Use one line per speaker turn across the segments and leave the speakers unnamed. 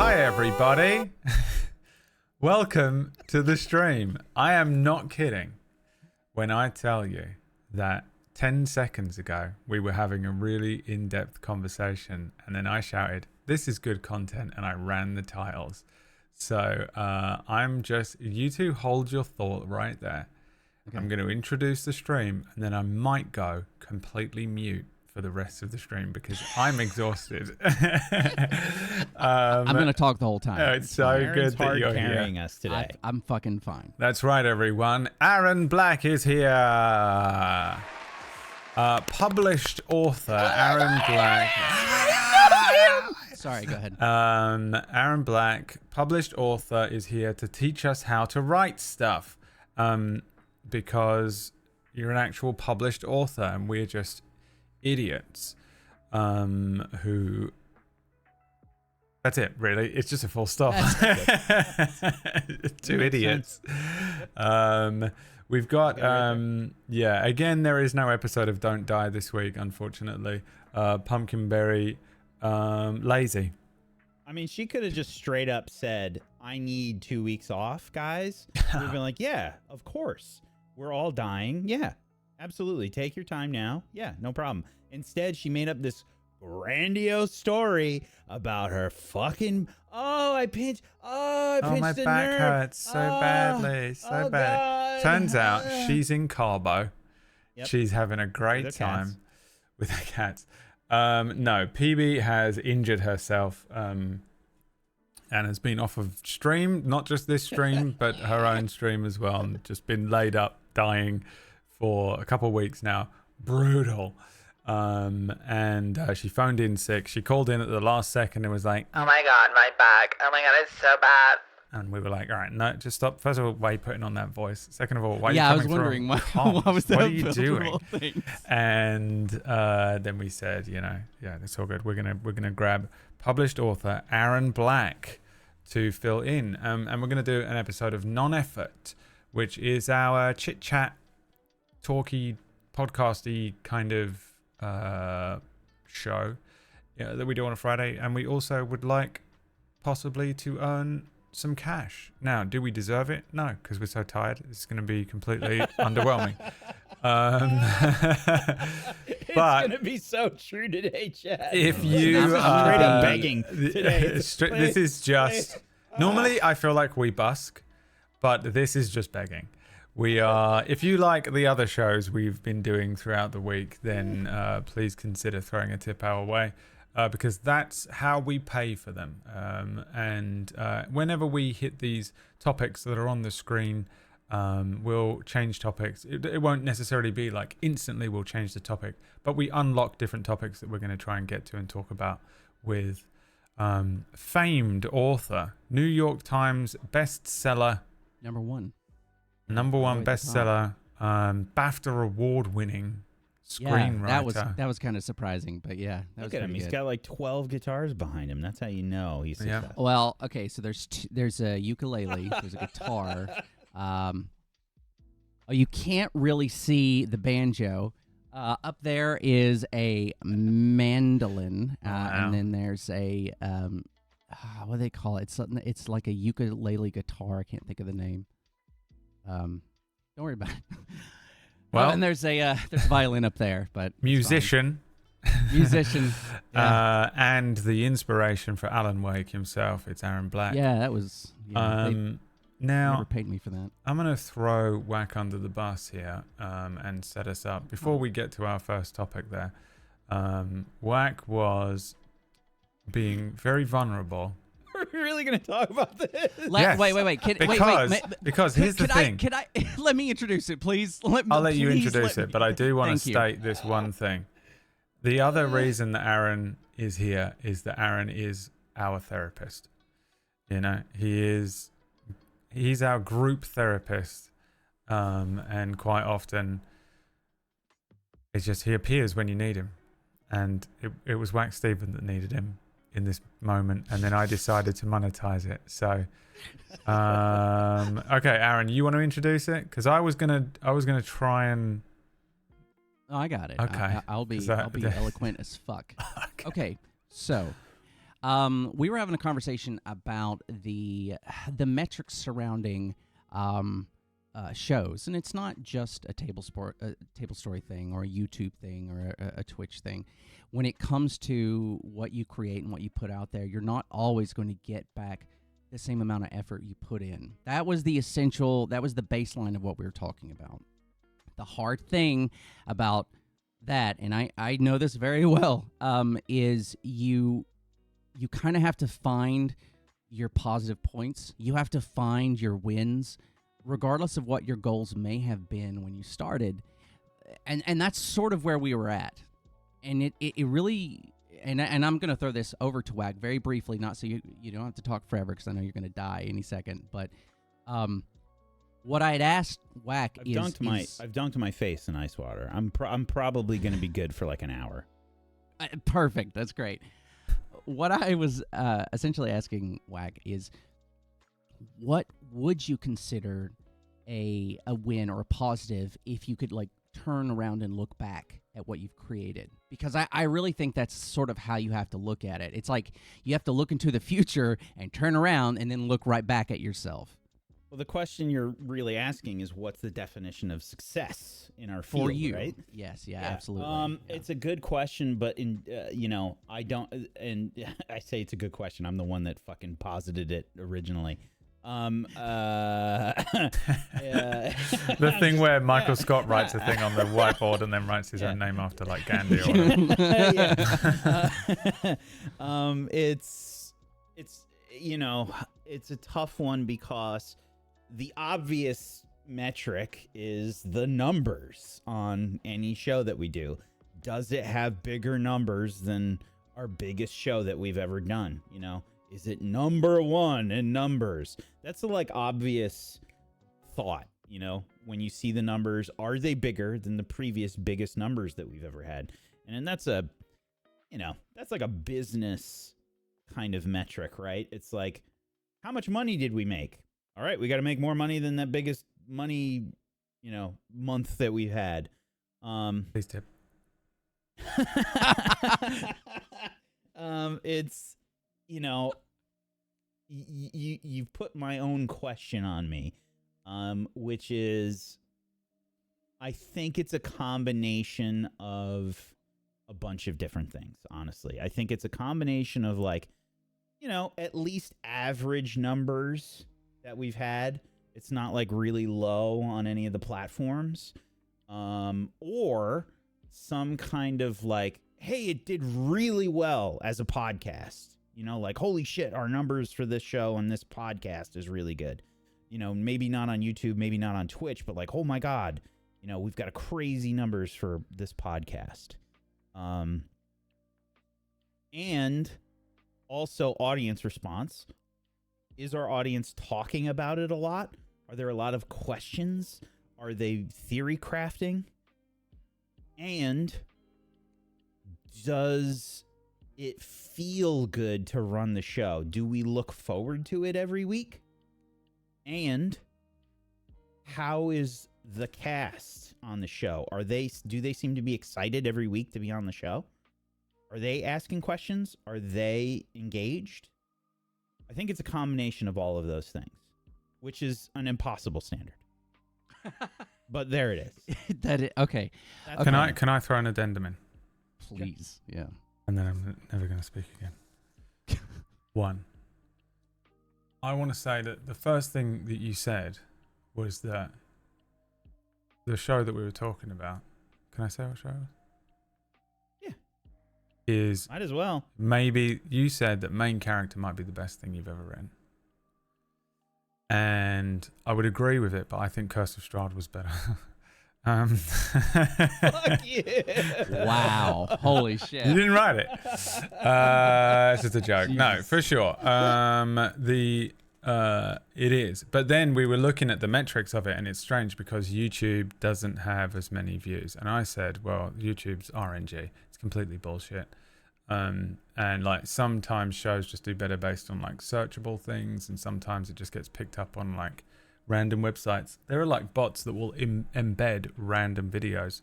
Hi everybody. Welcome to the stream. I am not kidding when I tell you that 10 seconds ago we were having a really in-depth conversation and then I shouted, "This is good content," and I ran the tiles. So you two hold your thought right there. Okay. I'm going to introduce the stream and then I might go completely mute for the rest of the stream because I'm exhausted.
I'm going to talk the whole time.
Oh, it's so good that you're
carrying
here.
us today.
I'm fucking fine.
That's right, everyone. Aaron Black is here. Published author Aaron Black.
Sorry, go ahead.
Aaron Black, published author, is here to teach us how to write stuff. Because you're an actual published author and we're just idiots who... That's it, really. It's just a full stop. Two idiots. We've got... again, there is no episode of Don't Die this week, unfortunately. Pumpkinberry... lazy.
I mean, she could have just straight up said, "I need 2 weeks off, guys." We've been like, yeah, of course. We're all dying. Yeah, absolutely. Take your time now. Yeah, no problem. Instead, she made up this grandiose story about her fucking, I pinched
my
a
back
nerve.
hurts so badly. So bad.
God.
Turns out she's in Cabo.
Yep.
She's having a great time with her cats. No, PB has injured herself and has been off of stream, not just this stream, but her own stream as well, and just been laid up dying for a couple of weeks now. Brutal. And she phoned in sick. She called in at the last second and was like, "Oh my God, my back. Oh my God, it's so bad." And we were like, all right, no, just stop. First of all, why are you putting on that voice? Second of all, why are you coming through?
Yeah, I was wondering, what was that?
What are you doing? And then we said, yeah, it's all good. We're gonna grab published author Aaron Black to fill in, and we're gonna do an episode of Non-Effort, which is our chit chat, talky, podcasty kind of show that we do on a Friday, and we also would like possibly to earn some cash. Now, do we deserve it? No, because we're so tired. It's going to be completely underwhelming.
It's going to be so true today, Chad.
If you
straight up begging today.
This is just... Normally, I feel like we busk, but this is just begging. We are... If you like the other shows we've been doing throughout the week, then please consider throwing a tip our way. Because that's how we pay for them. And whenever we hit these topics that are on the screen, we'll change topics. It won't necessarily be like instantly we'll change the topic, but we unlock different topics that we're going to try and get to and talk about with famed author, New York Times bestseller.
Number one
bestseller, BAFTA award-winning screenwriter.
Yeah, that was kind of surprising, but yeah, that
Look
was
at him.
pretty
He's
good.
got like 12 guitars behind him. That's how you know he's successful.
Well, okay, so there's a ukulele, there's a guitar. You can't really see the banjo. Up there is a mandolin, and then there's a what do they call it? It's like a ukulele guitar. I can't think of the name. Don't worry about it. Well, and there's a violin up there, but
musician,
yeah.
And the inspiration for Alan Wake himself. It's Aaron Black.
Yeah, that was. They never paid me for that.
I'm gonna throw Whack under the bus here and set us up before we get to our first topic. There, Whack was being very vulnerable.
Are we really going to talk about this?
Yes.
Wait.
Because here's the thing.
Can I let me introduce it, please?
I'll let you introduce it, but I do want to state this one thing. The other reason that Aaron is here is that Aaron is our therapist. You know, he's our group therapist, and quite often it's just he appears when you need him, and it was Wax Stephen that needed him in this moment, and then I decided to monetize it. So okay, Aaron, you want to introduce it? Because I was gonna try and
Oh, I got it.
Okay.
I'll be eloquent as fuck. Okay, so We were having a conversation about the metrics surrounding shows, and it's not just a table story thing or a YouTube thing or a Twitch thing. When it comes to what you create and what you put out there, you're not always going to get back the same amount of effort you put in. That was the baseline of what we were talking about. The hard thing about that, and I know this very well, is you kind of have to find your positive points. You have to find your wins, regardless of what your goals may have been when you started. And that's sort of where we were at. And it really, and I'm going to throw this over to Wag very briefly, not so you don't have to talk forever because I know you're going to die any second. But what I'd asked Whack
I've dunked my face in ice water. I'm probably going to be good for like an hour.
Perfect. That's great. What I was essentially asking Whack is, what would you consider a win or a positive if you could like turn around and look back at what you've created? Because I really think that's sort of how you have to look at it. It's like you have to look into the future and turn around and then look right back at yourself.
Well, the question you're really asking is, what's the definition of success in our field,
for you?
Right?
Yes, yeah, absolutely.
It's a good question, but I don't, and I say it's a good question. I'm the one that fucking posited it originally.
The thing where Michael Scott writes a thing on the whiteboard and then writes his own name after like Gandhi or whatever.
It's a tough one because the obvious metric is the numbers on any show that we do. Does it have bigger numbers than our biggest show that we've ever done? Is it number one in numbers? That's the like obvious thought, when you see the numbers. Are they bigger than the previous biggest numbers that we've ever had? And that's that's like a business kind of metric, right? It's like, how much money did we make? All right, we got to make more money than that biggest money, month that we've had.
Please tip.
It's, you've put my own question on me, which is, I think it's a combination of a bunch of different things, honestly. I think it's a combination of like, at least average numbers that we've had. It's not like really low on any of the platforms, or some kind of like, hey, it did really well as a podcast. Like, holy shit, our numbers for this show and this podcast is really good. Maybe not on YouTube, maybe not on Twitch, but like, oh my God, we've got a crazy numbers for this podcast. And also audience response. Is our audience talking about it a lot? Are there a lot of questions? Are they theory crafting? And does it feel good to run the show? Do we look forward to it every week? And how is the cast on the show? Do they seem to be excited every week to be on the show? Are they asking questions? Are they engaged? I think it's a combination of all of those things, which is an impossible standard. But there it is.
Okay.
Can I throw an addendum in?
Please. Yeah.
And then I'm never going to speak again. One. I want to say that the first thing that you said was that the show that we were talking about, can I say what show it was? Is
might as well.
Maybe you said that main character might be the best thing you've ever written. And I would agree with it, but I think Curse of Strahd was better.
Fuck yeah.
Wow. Holy shit.
You didn't write it. It's just a joke.
Jeez.
No, for sure. It is. But then we were looking at the metrics of it, and it's strange because YouTube doesn't have as many views. And I said, well, YouTube's RNG. It's completely bullshit. And like sometimes shows just do better based on like searchable things, and sometimes it just gets picked up on like random websites. There are like bots that will embed random videos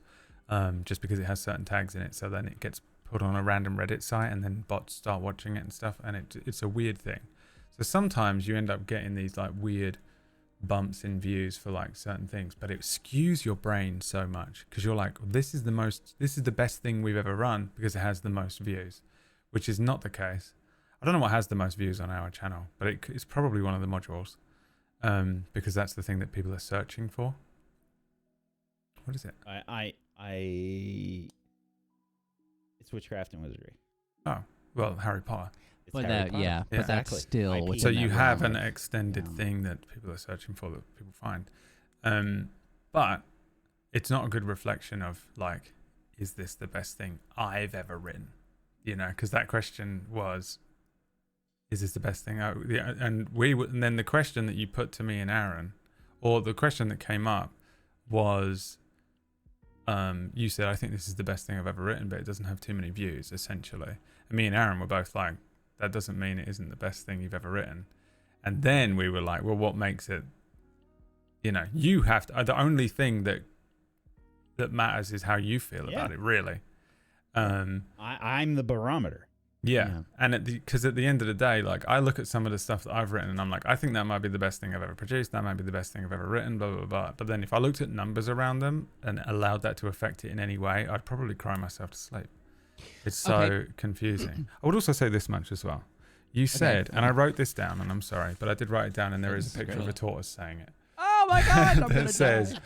just because it has certain tags in it, so then it gets put on a random Reddit site and then bots start watching it and stuff, and it's a weird thing. So sometimes you end up getting these like weird bumps in views for like certain things, but it skews your brain so much because you're like, this is the best thing we've ever run because it has the most views, which is not the case. I don't know what has the most views on our channel, but it's probably one of the modules, because that's the thing that people are searching for. What is it?
It's witchcraft and wizardry.
Oh, well, Harry Potter.
It's
But
Harry Potter.
yeah, but that's
Exactly.
still
IP.
within
So
that
you have
realm
an
of-
extended
yeah.
thing that people are searching for that people find. But it's not a good reflection of like, is this the best thing I've ever written? You know, because that question was, is this the best thing? And then the question that you put to me and Aaron, or the question that came up was, you said, I think this is the best thing I've ever written, but it doesn't have too many views, essentially. And me and Aaron were both like, that doesn't mean it isn't the best thing you've ever written. And then we were like, well, what makes it, you know, you have to, the only thing that matters is how you feel about it, really.
I'm the barometer.
Yeah. And because at the end of the day, like I look at some of the stuff that I've written and I'm like, I think that might be the best thing I've ever produced. That might be the best thing I've ever written, blah, blah, blah. But then if I looked at numbers around them and allowed that to affect it in any way, I'd probably cry myself to sleep. It's so confusing. I would also say this much as well. You said, and I wrote this down and I'm sorry, but I did write it down and there is a picture of a tortoise saying it.
Oh my God! I'm
That says,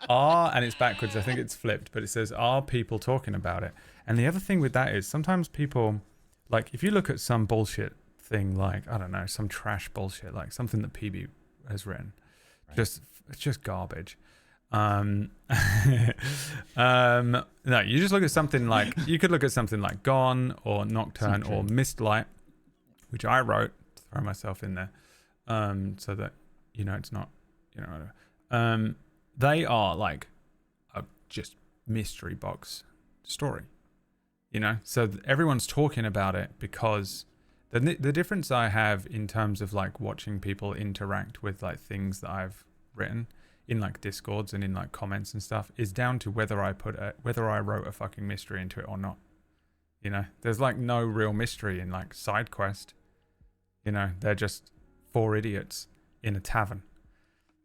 and it's backwards. I think it's flipped, but it says, are people talking about it? And the other thing with that is sometimes people, like if you look at some bullshit thing, like, I don't know, some trash bullshit, like something that PB has written, it's just garbage. No, you just look at something like, you could look at something like Gone or Nocturne or Mistlight, which I wrote to throw myself in there, so that, you know, it's not, you know, whatever. They are like a just mystery box story, you know, so everyone's talking about it because the difference I have in terms of like watching people interact with like things that I've written in like Discords and in like comments and stuff is down to whether I wrote a fucking mystery into it or not. You know, there's like no real mystery in like Side Quest. You know, they're just 4 idiots in a tavern.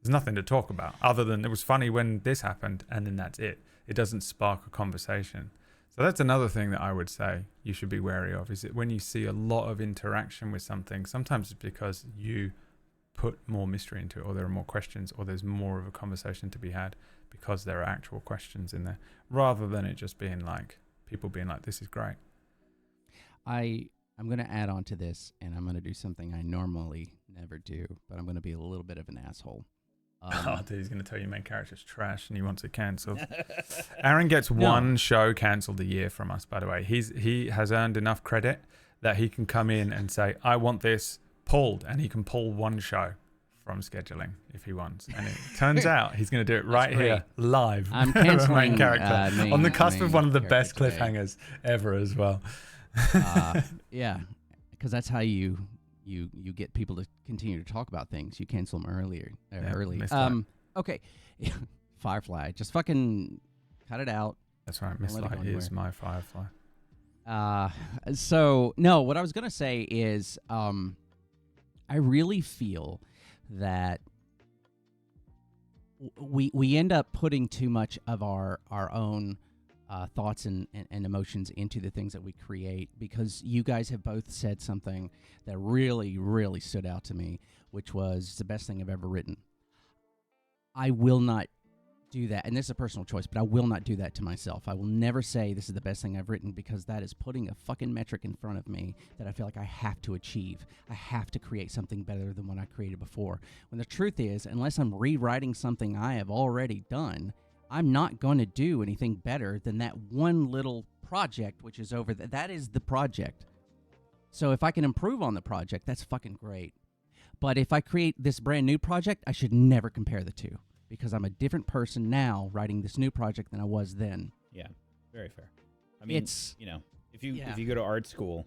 There's nothing to talk about other than it was funny when this happened and then that's it. It doesn't spark a conversation. So that's another thing that I would say you should be wary of, is that when you see a lot of interaction with something, sometimes it's because you put more mystery into it, or there are more questions, or there's more of a conversation to be had because there are actual questions in there, rather than it just being like people being like, this is great.
I'm going to add on to this, and I'm going to do something I normally never do, but I'm going to be a little bit of an asshole.
Dude, he's going to tell you main character's trash and he wants it cancelled. Aaron gets one show cancelled a year from us, by the way. He has earned enough credit that he can come in and say, I want this pulled, and he can pull one show from scheduling if he wants. And it turns out he's going to do it right here, live.
I'm canceling
main character on the cusp of one of the best cliffhangers ever as well.
Yeah, because that's how you get people to continue to talk about things. You cancel them early. Okay. Firefly, just fucking cut it out.
That's right. Mistlight is my Firefly.
So no, what I was gonna say is, I really feel that we end up putting too much of our own thoughts and emotions into the things that we create, because you guys have both said something that really, really stood out to me, which was the best thing I've ever written. I will not do that, and this is a personal choice, but I will not do that to myself. I will never say this is the best thing I've written, because that is putting a fucking metric in front of me that I feel like I have to achieve. I have to create something better than what I created before. When the truth is, unless I'm rewriting something I have already done, I'm not going to do anything better than that one little project, which is over there. That is the project. So if I can improve on the project, that's fucking great. But if I create this brand new project, I should never compare the two, because I'm a different person now writing this new project than I was then.
Yeah, very fair. I mean, you know, if you go to art school,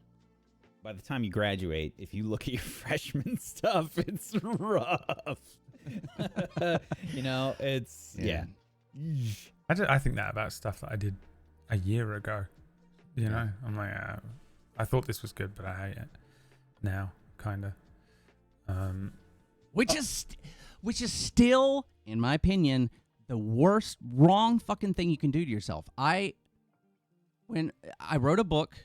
by the time you graduate, if you look at your freshman stuff, it's rough. You know, it's yeah.
I think that about stuff that I did a year ago. You know, I'm like, I thought this was good, but I hate it now, kind of.
Which is still, in my opinion, the worst, wrong fucking thing you can do to yourself. When I wrote a book,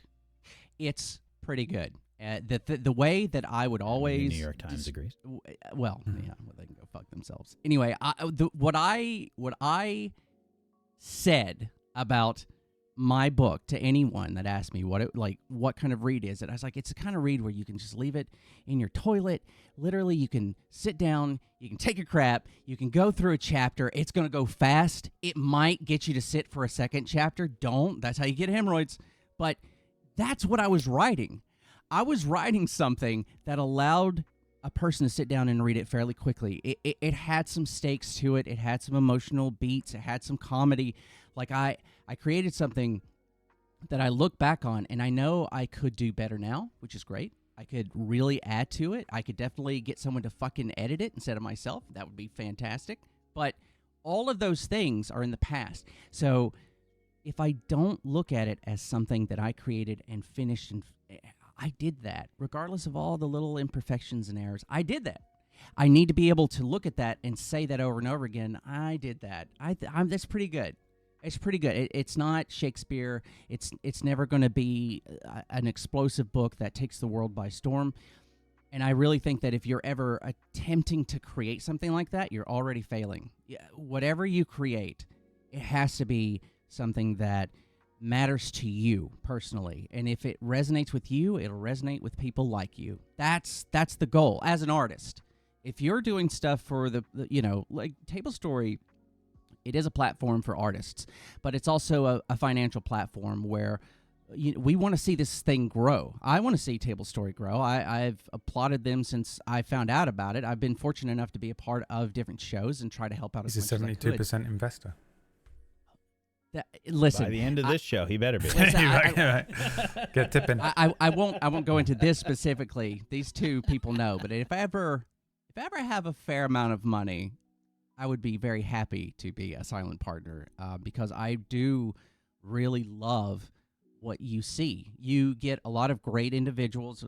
it's pretty good. The way that I would always
The New York Times agrees.
Well, yeah, they can go fuck themselves. Anyway, what I said about my book to anyone that asked me what kind of read is it, I was like, it's the kind of read where you can just leave it in your toilet. Literally, you can sit down, you can take a crap, you can go through a chapter. It's going to go fast. It might get you to sit for a second chapter. Don't. That's how you get hemorrhoids. But that's what I was writing. I was writing something that allowed a person to sit down and read it fairly quickly. It had some stakes to it. It had some emotional beats. It had some comedy. Like I created something that I look back on, and I know I could do better now, which is great. I could really add to it. I could definitely get someone to fucking edit it instead of myself. That would be fantastic. But all of those things are in the past. So if I don't look at it as something that I created and finished, and I did that, regardless of all the little imperfections and errors, I did that. I need to be able to look at that and say that over and over again. I did that. That's pretty good. It's pretty good. It's not Shakespeare. It's never going to be an explosive book that takes the world by storm. And I really think that if you're ever attempting to create something like that, you're already failing. Whatever you create, it has to be something that matters to you personally. And if it resonates with you, it'll resonate with people like you. That's the goal as an artist. If you're doing stuff for the like Tablestory, it is a platform for artists, but it's also a financial platform where we want to see this thing grow. I want to see Tablestory grow. I've applauded them since I found out about it. I've been fortunate enough to be a part of different shows and try to help out as much as I could.
He's a 72% investor.
Listen,
by the end of this show, he better be.
Right. Get tipping.
I won't go into this specifically. These two people know, but if I ever have a fair amount of money, I would be very happy to be a silent partner because I do really love what you see. You get a lot of great individuals,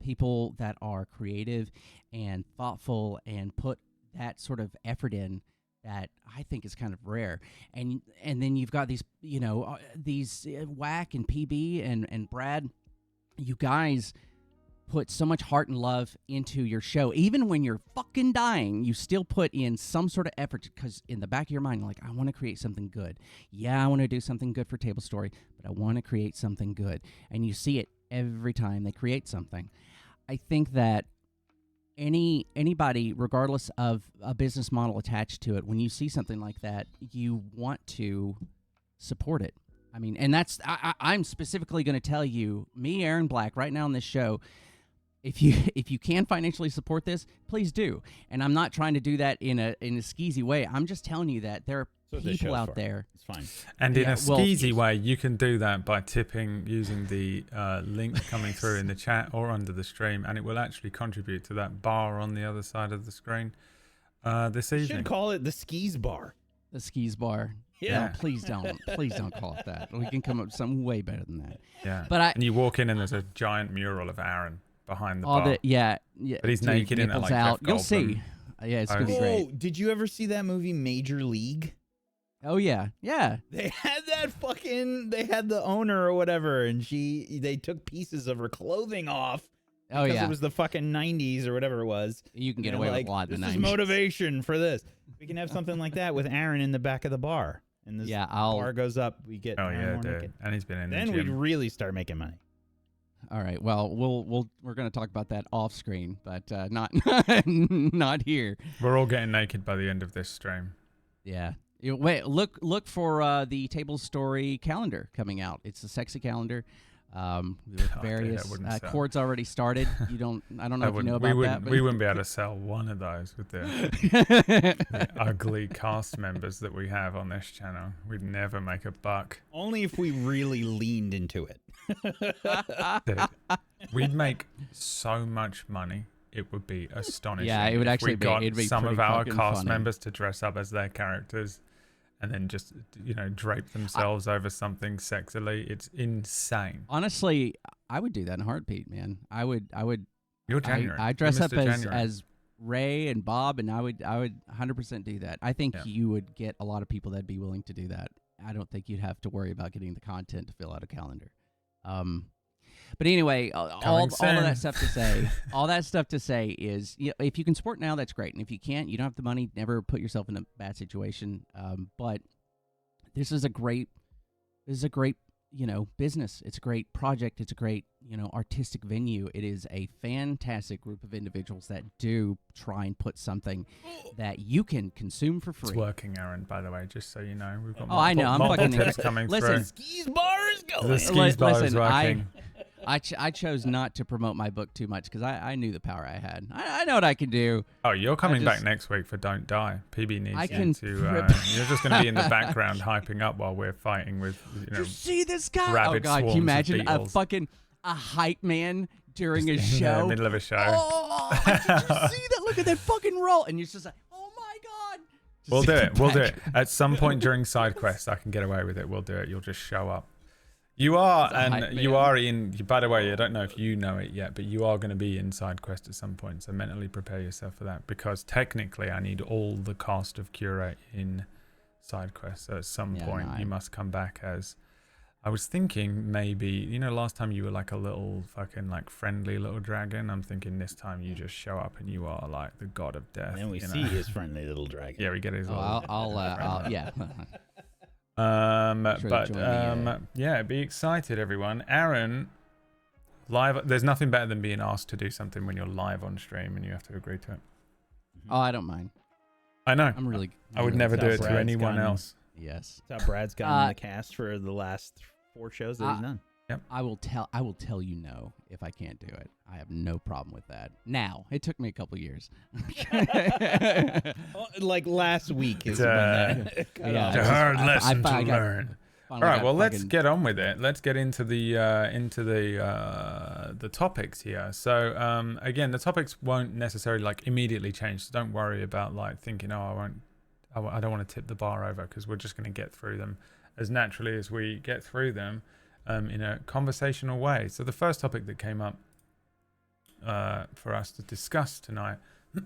people that are creative and thoughtful and put that sort of effort in that I think is kind of rare. And then you've got these, these Whack and PB and Brad, you guys put so much heart and love into your show. Even when you're fucking dying, you still put in some sort of effort because in the back of your mind, you're like, I want to create something good. Yeah, I want to do something good for Tablestory, but I want to create something good. And you see it every time they create something. I think that anybody, regardless of a business model attached to it, when you see something like that, you want to support it. I mean, and that's I'm specifically going to tell you, me, Aaron Black, right now on this show, if you can financially support this, please do. And I'm not trying to do that in a skeezy way. I'm just telling you that there are people out there.
It's fine.
And in a skeezy way, you can do that by tipping using the link coming through in the chat or under the stream, and it will actually contribute to that bar on the other side of the screen this evening.
You should call it the skis bar.
The skis bar.
Yeah.
No, please don't call it that. We can come up with something way better than that.
Yeah.
But
and you walk in and there's a giant mural of Aaron behind the bar.
Yeah.
But he's naked in it like
out.
Jeff
You'll
Goldblum.
see. Yeah, it's gonna be great.
Oh, did you ever see that movie Major League?
Oh yeah.
They had they had the owner or whatever, and they took pieces of her clothing off.
Oh yeah.
It was the fucking 90s or whatever it was.
You can get away with a lot in the 90s.
This is motivation for this. We can have something like that with Aaron in the back of the bar. And this bar goes up, we get Aaron more naked.
And he's been in
then
the gym.
we'd really start making money.
All right. Well, we're going to talk about that off screen, but not not here.
We're all getting naked by the end of this stream.
Yeah. Wait, look for the Tablestory calendar coming out. It's a sexy calendar. With various chords already started. I don't know if you know about that. But
we wouldn't be able to sell one of those with the ugly cast members that we have on this channel. We'd never make a buck.
Only if we really leaned into it.
Dude, we'd make so much money. It would be astonishing.
Yeah, it would actually
be. It'd be some
pretty
of our
fucking
cast
funny.
members to dress up as their characters and then just drape themselves over something sexily. It's insane.
Honestly, I would do that in a heartbeat, man. I would.
You're January.
I dress
You're
up
Mr.
as
January.
Ray and Bob, and I would 100% do that. I think you would get a lot of people that'd be willing to do that. I don't think you'd have to worry about getting the content to fill out a calendar. But anyway, all of that stuff to say is, if you can support now, that's great. And if you can't, you don't have the money. Never put yourself in a bad situation. But this is a great business. It's a great project. It's a great, artistic venue. It is a fantastic group of individuals that do try and put something that you can consume for free.
It's working, Aaron, by the way, just so you know. We've got
I know. I'm fucking
tips coming
listen,
through.
Skis bar is going.
The skis bar is working.
I chose not to promote my book too much because I knew the power I had. I know what I can do.
Oh, you're coming back next week for Don't Die. PB needs you to. You're just going to be in the background hyping up while we're fighting with,
Did you see this guy?
rabid
Oh God, can you
swarms of
imagine
beetles.
a hype man during
Just
a
in
show?
the middle of a show.
Oh, did you see that? Look at that fucking roll. And you're just like, oh my God. Just
We'll do
sit
it. We'll do
back.
it. At some point during side quests, I can get away with it. We'll do it. You'll just show up. You are, and you are in, by the way, I don't know if you know it yet, but you are going to be in side quest at some point. So mentally prepare yourself for that, because technically I need all the cast of Curate in side quest. So at some point you must come back as, I was thinking maybe, last time you were like a little fucking like friendly little dragon. I'm thinking this time you just show up and you are like the god of death.
And then we see his friendly little dragon.
Yeah, we get his little...
I'll yeah.
Yeah, be excited, everyone. Aaron, live. There's nothing better than being asked to do something when you're live on stream and you have to agree to it.
Oh, I don't mind.
I know. I would never do it to anyone else.
Yes.
That's how Brad's gotten the cast for the last 4 shows that he's done.
Yep.
I will tell you no if I can't do it. I have no problem with that. Now, it took me a couple years.
Like last week is when that
It's a hard lesson to learn. All right, well, let's get on with it. Let's get into the topics here. So again, the topics won't necessarily like immediately change. So don't worry about like thinking, I don't want to tip the bar over, because we're just going to get through them as naturally as we get through them in a conversational way. So the first topic that came up for us to discuss tonight,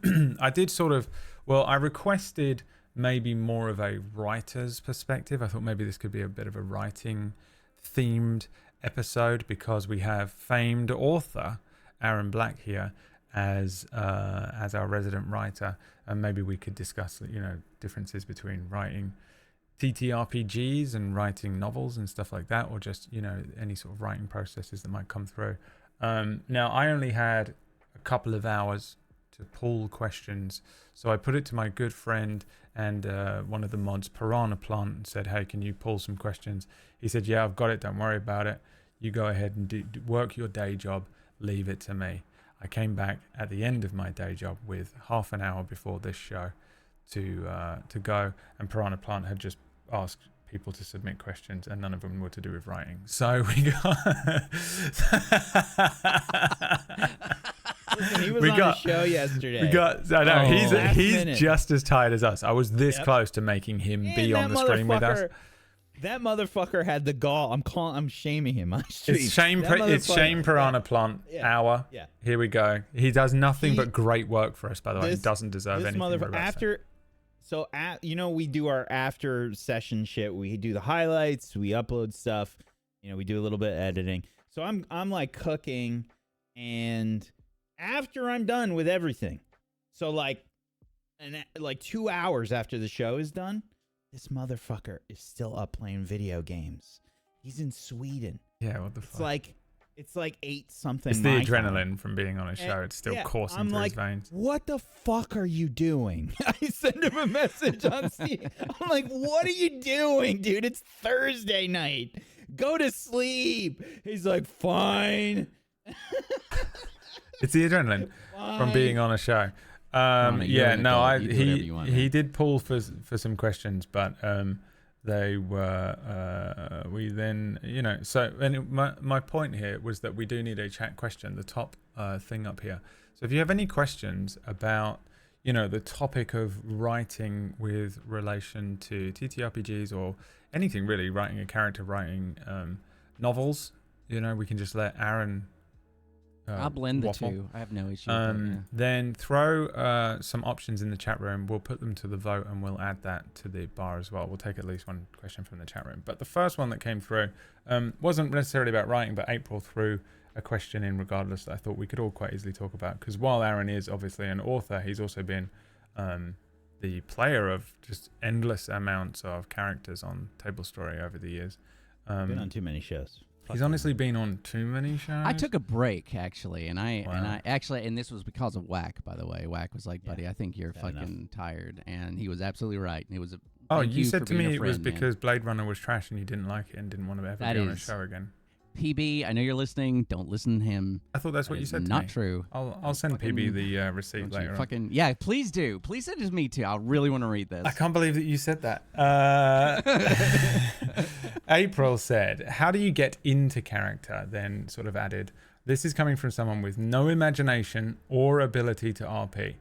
I requested maybe more of a writer's perspective. I thought maybe this could be a bit of a writing themed episode, because we have famed author Aaron Black here as our resident writer, and maybe we could discuss differences between writing TTRPGs and writing novels and stuff like that, or just any sort of writing processes that might come through. Now I only had a couple of hours to pull questions, so I put it to my good friend and one of the mods, Piranha Plant, and said, hey, can you pull some questions? He said, yeah, I've got it, don't worry about it, you go ahead and work your day job, leave it to me. I came back at the end of my day job with half an hour before this show to go, and Piranha Plant had just asked people to submit questions, and none of them were to do with writing. So we got
Listen, he was on the show yesterday.
He's just as tired as us. I was this close to making him be on the screen with us.
That motherfucker had the gall. I'm shaming him on stream.
It's shame Piranha Plant hour.
Yeah.
Here we go. He does nothing but great work for us, by the way. He doesn't deserve anything but rest.
We do our after session shit. We do the highlights, we upload stuff, we do a little bit of editing. So I'm like cooking, and after I'm done with everything, so like 2 hours after the show is done, this motherfucker is still up playing video games. He's in Sweden.
Yeah, what the fuck?
It's like 8 something.
It's the adrenaline from being on a show. It's still coursing through his veins.
What the fuck are you doing? I send him a message on Steam. I'm like, what are you doing, dude? It's Thursday night. Go to sleep. He's like, fine.
It's the adrenaline from being on a show. He did pull for some questions, but they were we then my point here was that we do need a chat question, the top thing up here. So if you have any questions about the topic of writing with relation to TTRPGs or anything really, writing a character, writing novels, we can just let Aaron
I'll blend
waffle.
the two. I have no issue with that, yeah.
Then throw some options in the chat room. We'll put them to the vote and we'll add that to the bar as well. We'll take at least one question from the chat room. But the first one that came through wasn't necessarily about writing, but April threw a question in regardless that I thought we could all quite easily talk about. Because while Aaron is obviously an author, he's also been the player of just endless amounts of characters on Tablestory over the years.
Been on too many shows.
He's honestly been on too many shows.
I took a break actually, and I
Wow.
and this was because of Whack, by the way. Whack was like, "Buddy, I think you're fucking tired," and he was absolutely right. And it was a thank
you said
for
to
being
me
a
it was
friend, man.
because Blade Runner was trash and you didn't like it and didn't want to ever
That
be on a
is-
show again.
PB, I know you're listening. Don't listen to him.
I thought that's what
That
you
is
said to
not
me.
true.
I'll send
Fucking-
PB the receipt
Don't you
later on.
fucking yeah, please do. Please send it to me too. I really want to read this.
I can't believe that you said that. April said, how do you get into character? Then sort of added, this is coming from someone with no imagination or ability to RP.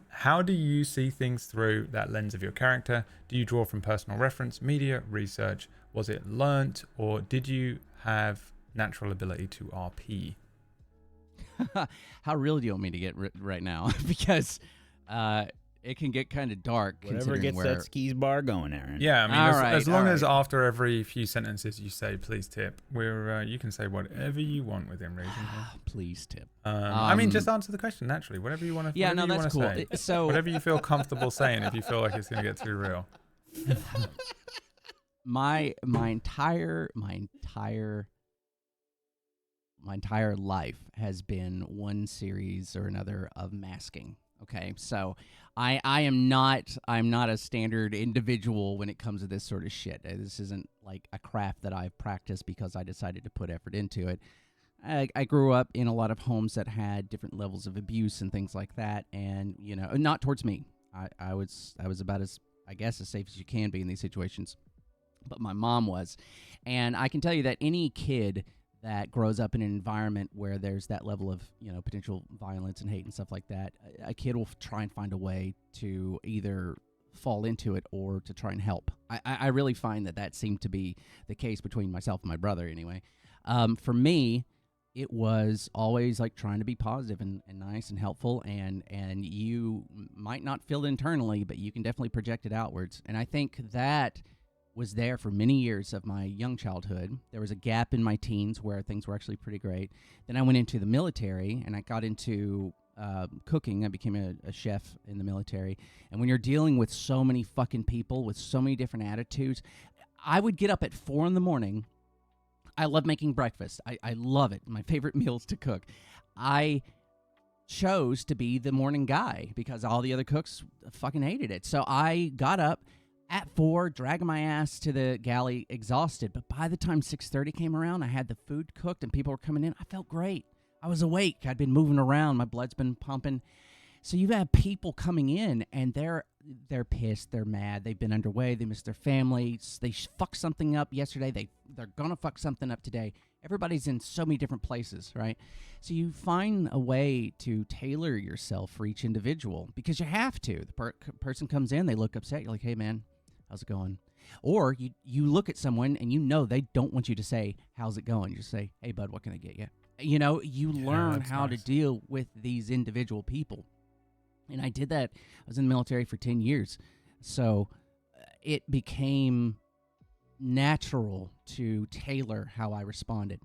How do you see things through that lens of your character? Do you draw from personal reference, media, research? Was it learnt, or did you have natural ability to RP?
How real do you want me to get right now? Because it can get kind of dark.
Whatever
considering
gets
where
that skis bar going, Aaron.
Yeah, I mean,
All
as
right,
long
all
as
right.
after every few sentences you say, please tip, you can say whatever you want within reason. here.
Please tip.
I mean, just answer the question naturally. Whatever you want to.
Yeah, no,
whatever you
that's
wanna
cool.
Say.
So
Whatever you feel comfortable saying, if you feel like it's going to get too real.
my entire life has been one series or another of masking. Okay, so I'm not a standard individual when it comes to this sort of shit. This isn't like a craft that I've practiced because I decided to put effort into it. I grew up in a lot of homes that had different levels of abuse and things like that, and not towards me. I was about as, I guess, as safe as you can be in these situations, but my mom was, and I can tell you that any kid that grows up in an environment where there's that level of potential violence and hate and stuff like that, a kid will try and find a way to either fall into it or to try and help. I really find that seemed to be the case between myself and my brother anyway. For me, it was always like trying to be positive and nice and helpful, and you might not feel it internally, but you can definitely project it outwards. And I think that was there for many years of my young childhood. There was a gap in my teens where things were actually pretty great. Then I went into the military, and I got into cooking. I became a chef in the military. And when you're dealing with so many fucking people with so many different attitudes, I would get up at 4 a.m. I love making breakfast. I love it. My favorite meal is to cook. I chose to be the morning guy because all the other cooks fucking hated it. So I got up at 4, dragging my ass to the galley, exhausted. But by the time 6:30 came around, I had the food cooked and people were coming in. I felt great. I was awake. I'd been moving around. My blood's been pumping. So you have people coming in, and they're pissed. They're mad. They've been underway. They missed their families. They fucked something up yesterday. They're gonna fuck something up today. Everybody's in so many different places, right? So you find a way to tailor yourself for each individual because you have to. The person comes in, they look upset. You're like, hey, man, how's it going? Or you look at someone and they don't want you to say, how's it going? You just say, hey, bud, what can I get you? You learn how to deal with these individual people. And I did that. I was in the military for 10 years. So it became natural to tailor how I responded.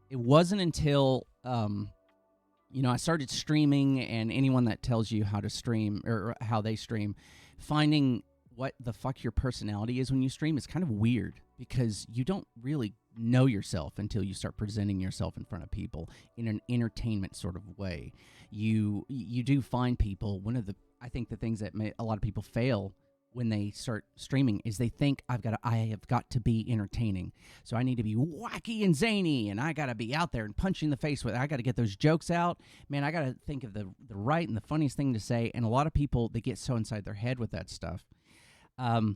It wasn't until, I started streaming, and anyone that tells you how to stream or how they stream, finding what the fuck your personality is when you stream is kind of weird because you don't really know yourself until you start presenting yourself in front of people in an entertainment sort of way. You do find people. I think the things that a lot of people fail when they start streaming is they think I have got to be entertaining. So I need to be wacky and zany, and I got to be out there and punch you in the face with it. I got to get those jokes out. Man, I got to think of the right and the funniest thing to say. And a lot of people, they get so inside their head with that stuff,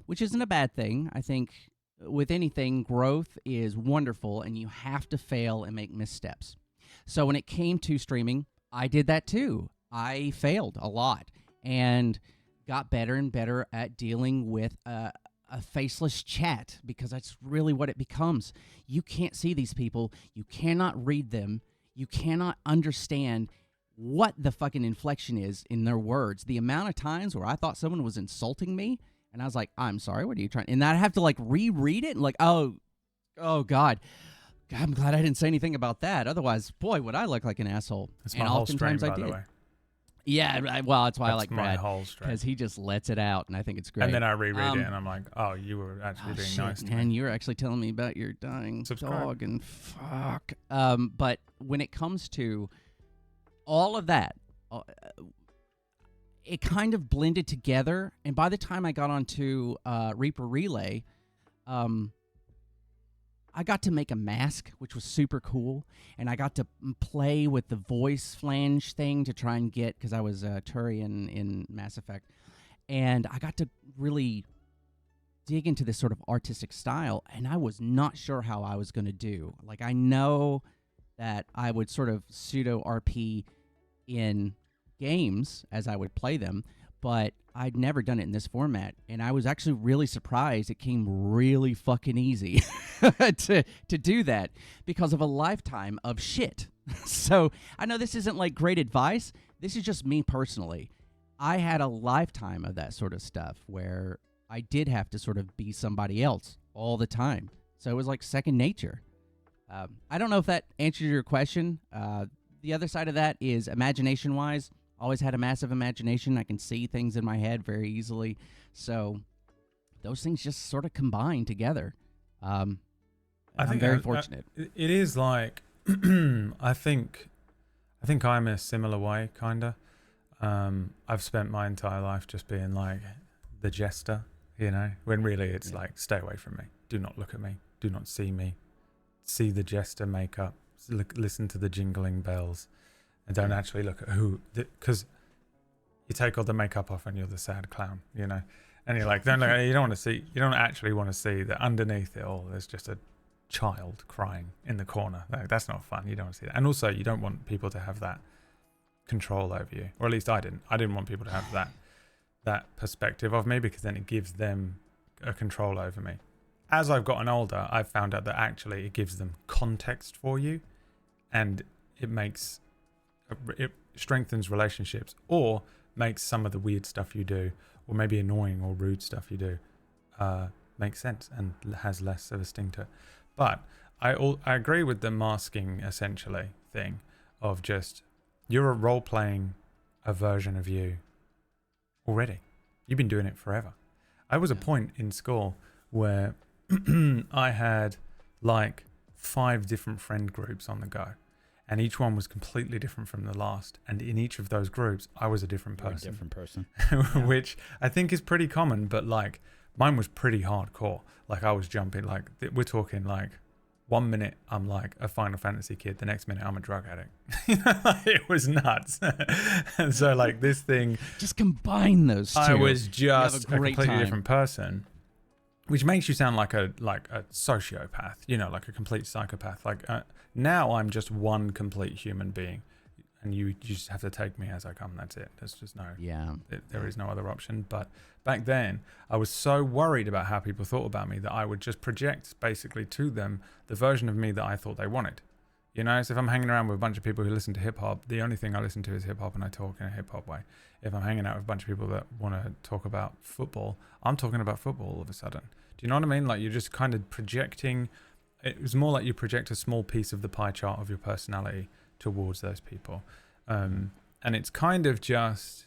which isn't a bad thing. I think with anything, growth is wonderful, and you have to fail and make missteps. So when it came to streaming, I did that too. I failed a lot. and got better and better at dealing with a faceless chat, because that's really what it becomes. You can't see these people. You cannot read them. You cannot understand what the fucking inflection is in their words. The amount of times where I thought someone was insulting me, and I was like, I'm sorry, what are you trying? And I'd have to like reread it and like, oh God, I'm glad I didn't say anything about that. Otherwise, boy, would I look like an asshole.
That's
and
my whole stream,
oftentimes
by
I
the
did.
way.
Yeah, well, that's why I like
my
Brad,
whole stream.
because he just lets it out, and I think it's great.
And then I reread it, and I'm like, oh, you were actually being
shit,
nice to
man,
me.
you were actually telling me about your dying
Subscribe.
dog, and fuck. But when it comes to all of that, it kind of blended together, and by the time I got onto Reaper Relay, I got to make a mask, which was super cool, and I got to play with the voice flange thing to try and get, because I was Turian in Mass Effect, and I got to really dig into this sort of artistic style, and I was not sure how I was going to do. Like, I know that I would sort of pseudo RP in games as I would play them, but I'd never done it in this format, and I was actually really surprised it came really fucking easy to do that because of a lifetime of shit. So I know this isn't like great advice. This is just me personally. I had a lifetime of that sort of stuff where I did have to sort of be somebody else all the time. So it was like second nature. I don't know if that answers your question. The other side of that is imagination-wise. Always had a massive imagination. I can see things in my head very easily. So those things just sort of combine together. I'm very fortunate.
It is like, I think I'm a similar way, kind of. I've spent my entire life just being like the jester, you know, when really it's like, stay away from me. Do not look at me. Do not see me. See the jester makeup. Listen to the jingling bells. And don't actually look at who, because you take all the makeup off and you're the sad clown, you know. And you're like, you don't actually want to see that underneath it all there's just a child crying in the corner. Like, that's not fun. You don't want to see that. And also, you don't want people to have that control over you, or at least I didn't. I didn't want people to have that perspective of me, because then it gives them a control over me. As I've gotten older, I've found out that actually it gives them context for you, and it strengthens relationships, or makes some of the weird stuff you do, or maybe annoying or rude stuff you do, make sense and has less of a sting to it. But I agree with the masking essentially thing of just, you're role-playing a version of you already. You've been doing it forever. I was a point in school where I had like 5 different friend groups on the go. And each one was completely different from the last. And in each of those groups, I was a different person. Which I think is pretty common, but like mine was pretty hardcore. Like I was jumping, like we're talking like 1 minute I'm like a Final Fantasy kid, the next minute I'm a drug addict. It was nuts. And so like this thing,
just combine those two.
I was just a completely
time.
different person. Which makes you sound like a sociopath, you know, like a complete psychopath. Like now I'm just one complete human being, and you just have to take me as I come. That's it. There's just there is no other option. But back then I was so worried about how people thought about me that I would just project basically to them the version of me that I thought they wanted. You know, so if I'm hanging around with a bunch of people who listen to hip hop, the only thing I listen to is hip hop, and I talk in a hip hop way. If I'm hanging out with a bunch of people that want to talk about football, I'm talking about football all of a sudden. Do you know what I mean? Like you're just kind of projecting. It was more like you project a small piece of the pie chart of your personality towards those people. And it's kind of just,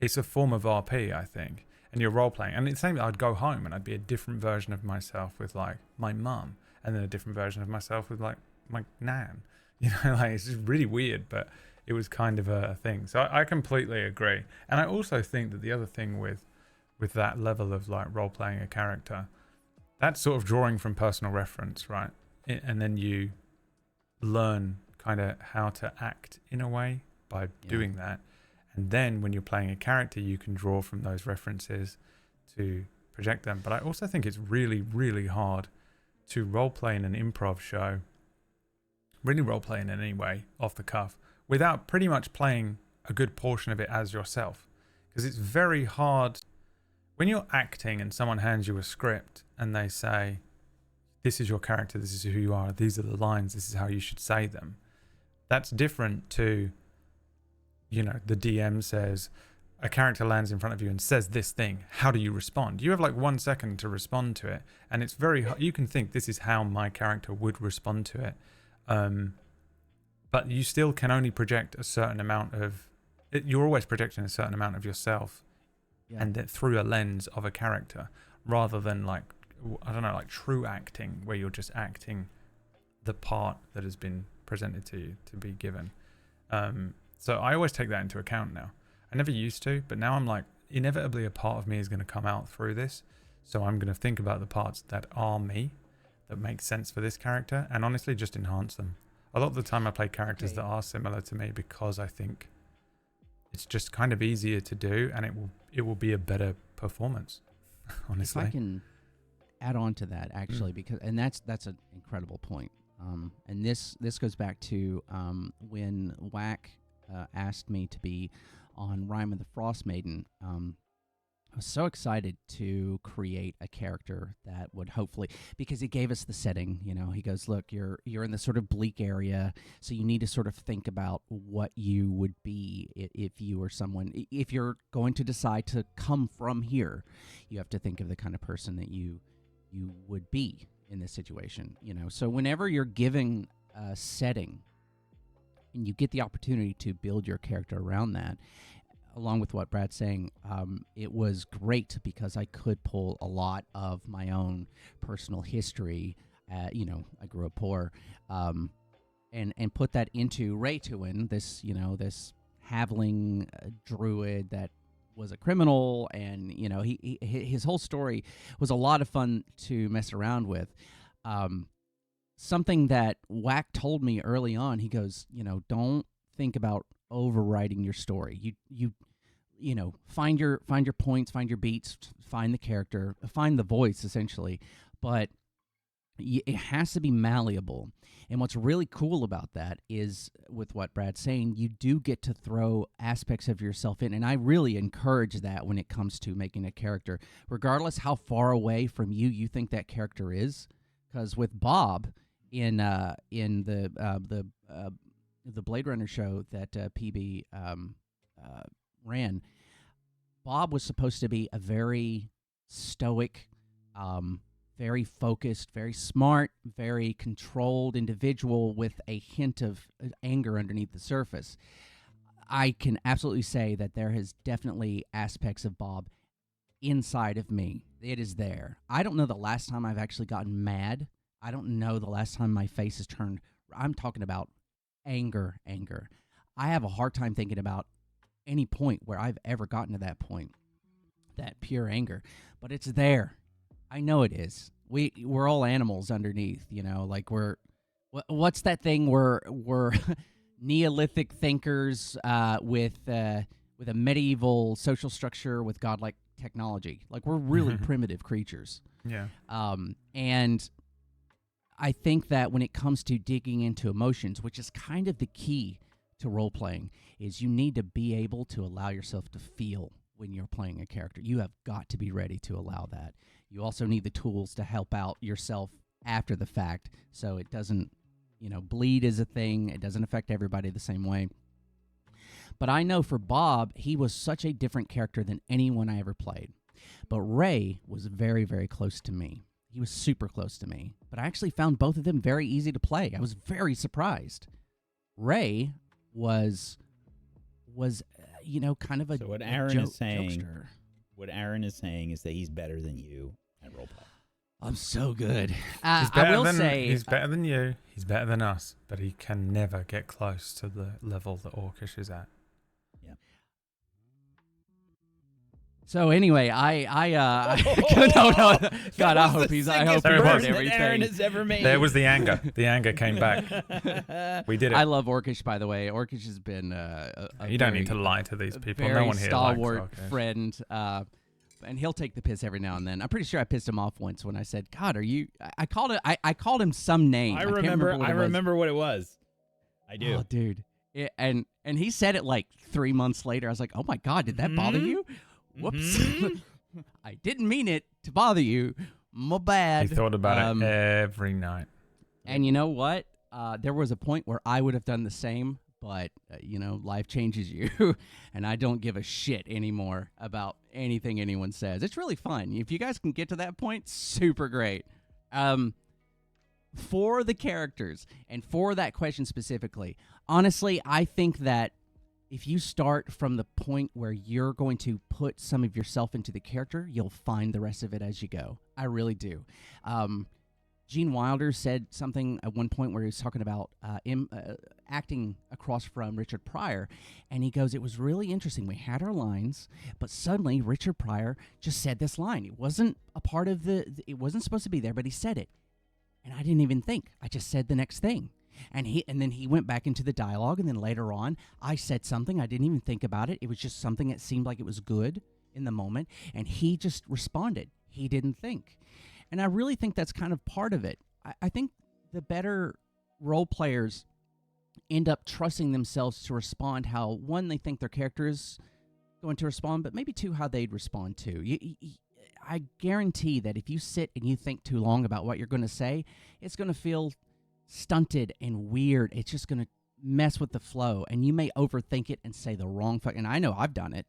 it's a form of RP, I think. And you're role playing. And it's the same, I'd go home and I'd be a different version of myself with like my mum, and then a different version of myself with like my nan. You know, like it's just really weird, but it was kind of a thing. So I completely agree. And I also think that the other thing with that level of like role playing a character, that's sort of drawing from personal reference, right? And then you learn kind of how to act in a way by doing that. And then when you're playing a character, you can draw from those references to project them. But I also think it's really, really hard to role play in an improv show, really role play in any way off the cuff, without pretty much playing a good portion of it as yourself. because it's very hard when you're acting and someone hands you a script and they say, this is your character, this is who you are, these are the lines, this is how you should say them. That's different to, you know, the DM says, a character lands in front of you and says this thing. How do you respond? You have like 1 second to respond to it. And it's very hard. You can think this is how my character would respond to it. But you still can only project a certain amount of, you're always projecting a certain amount of yourself and that through a lens of a character rather than like, I don't know, like true acting where you're just acting the part that has been presented to you to be given. So I always take that into account now. I never used to, but now I'm like, inevitably a part of me is going to come out through this. So I'm going to think about the parts that are me, that make sense for this character, and honestly just enhance them. A lot of the time I play characters that are similar to me because I think it's just kind of easier to do, and it will be a better performance, honestly.
If I can add on to that, actually, because that's an incredible point. And this goes back to when Whack asked me to be on Rime of the Frost Maiden. I was so excited to create a character that would hopefully, because he gave us the setting, you know, he goes, look, you're in this sort of bleak area, so you need to sort of think about what you would be if you were someone, if you're going to decide to come from here, you have to think of the kind of person that you would be in this situation, you know. So whenever you're giving a setting and you get the opportunity to build your character around that, along with what Brad's saying, it was great because I could pull a lot of my own personal history. You know, I grew up poor, and put that into Raytuin, this, you know, this halfling druid that was a criminal, and you know, his whole story was a lot of fun to mess around with. Something that Whack told me early on, he goes, you know, don't think about overwriting your story. You know, find your points, find your beats, find the character, find the voice, essentially, but it has to be malleable. And what's really cool about that is, with what Brad's saying, you do get to throw aspects of yourself in, and I really encourage that when it comes to making a character, regardless how far away from you think that character is. Because with Bob in the Blade Runner show that PB ran, Bob was supposed to be a very stoic, very focused, very smart, very controlled individual with a hint of anger underneath the surface. I can absolutely say that there has definitely aspects of Bob inside of me. It is there. I don't know the last time I've actually gotten mad. I don't know the last time my face has turned. I'm talking about anger. I have a hard time thinking about any point where I've ever gotten to that point, that pure anger, but it's there. I know it is. We're all animals underneath, you know, like what's that thing we're Neolithic thinkers with a medieval social structure with godlike technology. Like, we're really primitive creatures.
Yeah.
And I think that when it comes to digging into emotions, which is kind of the key to role-playing, is you need to be able to allow yourself to feel when you're playing a character. You have got to be ready to allow that. You also need the tools to help out yourself after the fact, so it doesn't, you know, bleed is a thing. It doesn't affect everybody the same way. But I know for Bob, he was such a different character than anyone I ever played. But Ray was very, very close to me. He was super close to me. But I actually found both of them very easy to play. I was very surprised. Ray was you know, kind of a
So what Aaron is saying,
jokester.
What Aaron is saying is that he's better than you at roleplay.
I'm so good.
He's
I will say
he's better than you. He's better than us, but he can never get close to the level that Orcish is at.
Yeah.
So anyway, no, God, I hope he heard everything.
Aaron has ever made.
There was the anger. The anger came back. We did it.
I love Orcish, by the way. Orcish has been
you don't need to lie to these people.
Very
No one here
stalwart
likes Orcish.
friend. And he'll take the piss every now and then. I'm pretty sure I pissed him off once when I said, "God, are you?" I called him some name.
I
can't remember
remember what it was. I do.
Oh, dude. And And he said it like 3 months later. I was like, oh my God, did that bother you? Whoops. I didn't mean it to bother you. My bad.
He thought about it every night.
And you know what? There was a point where I would have done the same, but, life changes you. And I don't give a shit anymore about anything anyone says. It's really fun. If you guys can get to that point, super great. For the characters and for that question specifically, honestly, I think that if you start from the point where you're going to put some of yourself into the character, you'll find the rest of it as you go. I really do. Gene Wilder said something at one point where he was talking about acting across from Richard Pryor, and he goes, it was really interesting. We had our lines, but suddenly Richard Pryor just said this line. It wasn't a part of it wasn't supposed to be there, but he said it. And I didn't even think. I just said the next thing. And then he went back into the dialogue, and then later on, I said something. I didn't even think about it. It was just something that seemed like it was good in the moment, and he just responded. He didn't think. And I really think that's kind of part of it. I think the better role players end up trusting themselves to respond how, one, they think their character is going to respond, but maybe two, how they'd respond too. I guarantee that if you sit and you think too long about what you're going to say, it's going to feel stunted and weird. It's just going to mess with the flow, and you may overthink it and say the wrong and I know I've done it.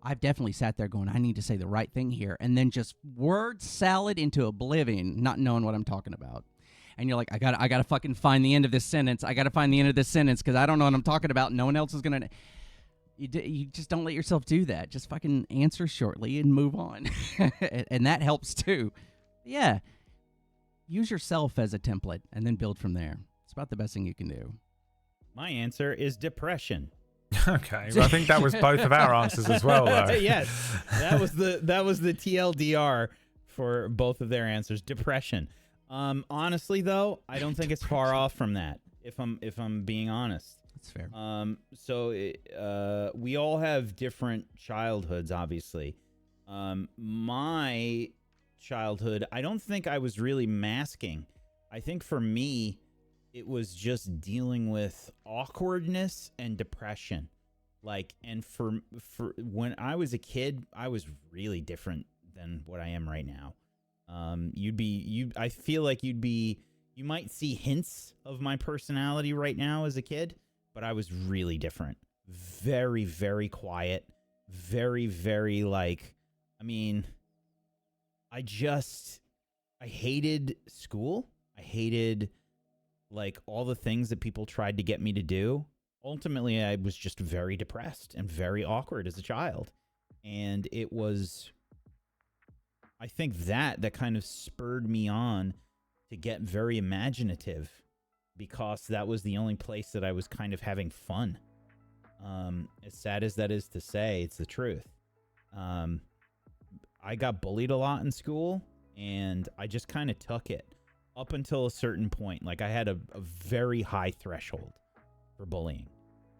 I've definitely sat there going, I need to say the right thing here, and then just word salad into oblivion, not knowing what I'm talking about. And you're like, I gotta fucking find the end of this sentence. I gotta find the end of this sentence because I don't know what I'm talking about. No one else is gonna. You just don't let yourself do that. Just fucking answer shortly and move on. And that helps too. Yeah. Use yourself as a template and then build from there. It's about the best thing you can do.
My answer is depression.
Okay. Well, I think that was both of our answers as well, though.
Yes. That was the TLDR for both of their answers. Depression. Honestly though, I don't think it's far off from that. If I'm being honest.
That's fair.
We all have different childhoods, obviously. My childhood, I don't think I was really masking. I think for me, it was just dealing with awkwardness and depression. And for when I was a kid, I was really different than what I am right now. I feel like you might see hints of my personality right now as a kid. But I was really different. Very, very quiet. Very, very I hated school. I hated all the things that people tried to get me to do. Ultimately, I was just very depressed and very awkward as a child. And it was, I think that kind of spurred me on to get very imaginative. Because that was the only place that I was kind of having fun. As sad as that is to say, it's the truth. I got bullied a lot in school, and I just kind of took it up until a certain point. I had a very high threshold for bullying.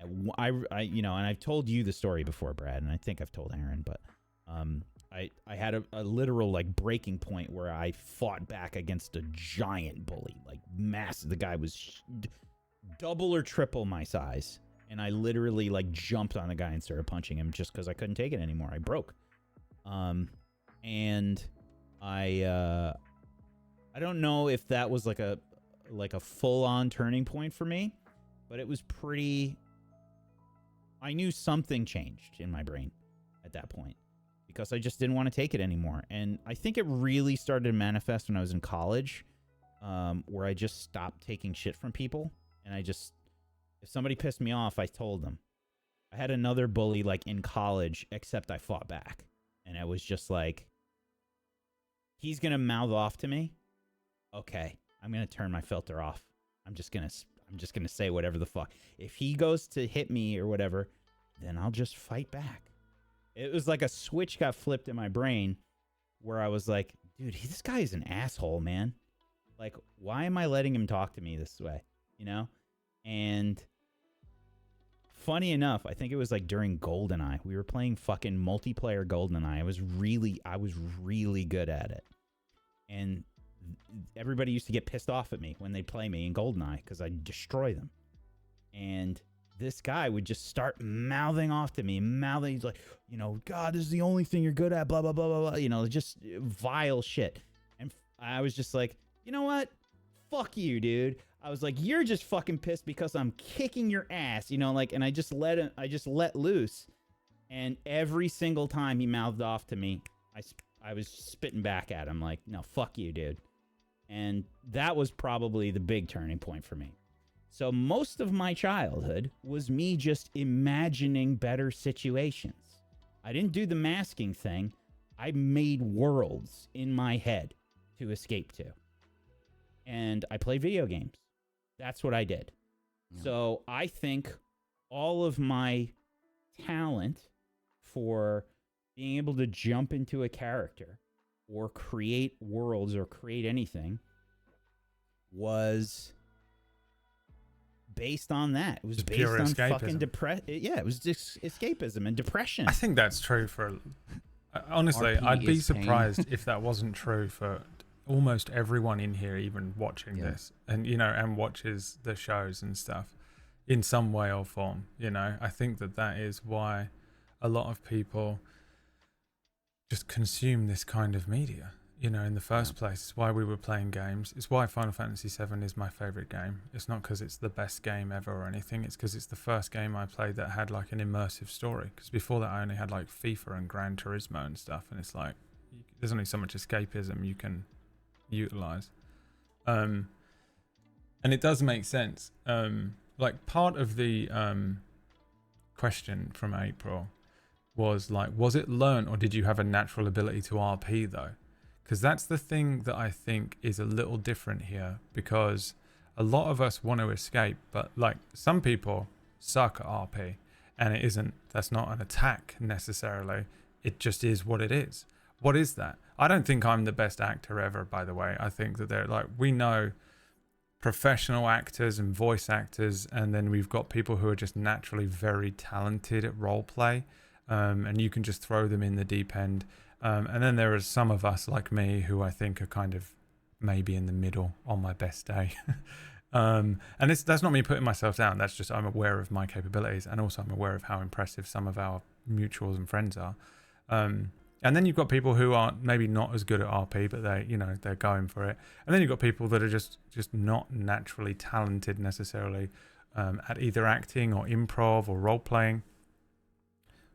And I've told you the story before, Brad, and I think I've told Aaron, but I had a literal breaking point where I fought back against a giant bully, massive. The guy was double or triple my size, and I literally jumped on the guy and started punching him just because I couldn't take it anymore. I broke. And I don't know if that was a full on turning point for me, but it was pretty. I knew something changed in my brain at that point. Because I just didn't want to take it anymore. And I think it really started to manifest when I was in college, where I just stopped taking shit from people. And if somebody pissed me off, I told them. I had another bully in college, except I fought back. And I was just he's going to mouth off to me. Okay, I'm going to turn my filter off. I'm just going to say whatever the fuck. If he goes to hit me or whatever, then I'll just fight back. It was like a switch got flipped in my brain where I was like, dude, this guy is an asshole, man. Why am I letting him talk to me this way? And funny enough, I think it was during GoldenEye. We were playing fucking multiplayer GoldenEye. I was really good at it. And everybody used to get pissed off at me when they'd play me in GoldenEye because I'd destroy them. And this guy would just start mouthing off to me, he's like, God, this is the only thing you're good at, blah, blah, blah, blah, blah, just vile shit. And I was just like, you know what? Fuck you, dude. I was like, you're just fucking pissed because I'm kicking your ass, and I just let loose. And every single time he mouthed off to me, I was spitting back at him like, no, fuck you, dude. And that was probably the big turning point for me. So most of my childhood was me just imagining better situations. I didn't do the masking thing. I made worlds in my head to escape to. And I played video games. That's what I did. Yeah. So I think all of my talent for being able to jump into a character or create worlds or create anything was based on that. It was
just
based on
escapism.
Fucking yeah, it was just escapism and depression.
I think that's true for... Honestly,
RP
I'd be
is pain.
surprised if that wasn't true for almost everyone in here even watching this and and watches the shows and stuff in some way or form. I think that is why a lot of people just consume this kind of media, in the first place. It's why we were playing games. It's why Final Fantasy VII is my favorite game. It's not because it's the best game ever or anything. It's because it's the first game I played that had like an immersive story, because before that I only had like FIFA and Gran Turismo and stuff, and it's like there's only so much escapism you can utilize. And it does make sense. Like part of the question from April was like, was it learned or did you have a natural ability to RP though? Because that's the thing that I think is a little different here, because a lot of us want to escape, but like some people suck at RP, and that's not an attack necessarily. It just is what it is. What is that? I don't think I'm the best actor ever, by the way. I think that they're like, we know professional actors and voice actors, and then we've got people who are just naturally very talented at role play, and you can just throw them in the deep end. And then there are some of us like me who I think are kind of maybe in the middle on my best day. And that's not me putting myself down. That's just I'm aware of my capabilities, and also I'm aware of how impressive some of our mutuals and friends are. And then you've got people who are maybe not as good at RP, but they're going for it. And then you've got people that are just not naturally talented necessarily at either acting or improv or role playing.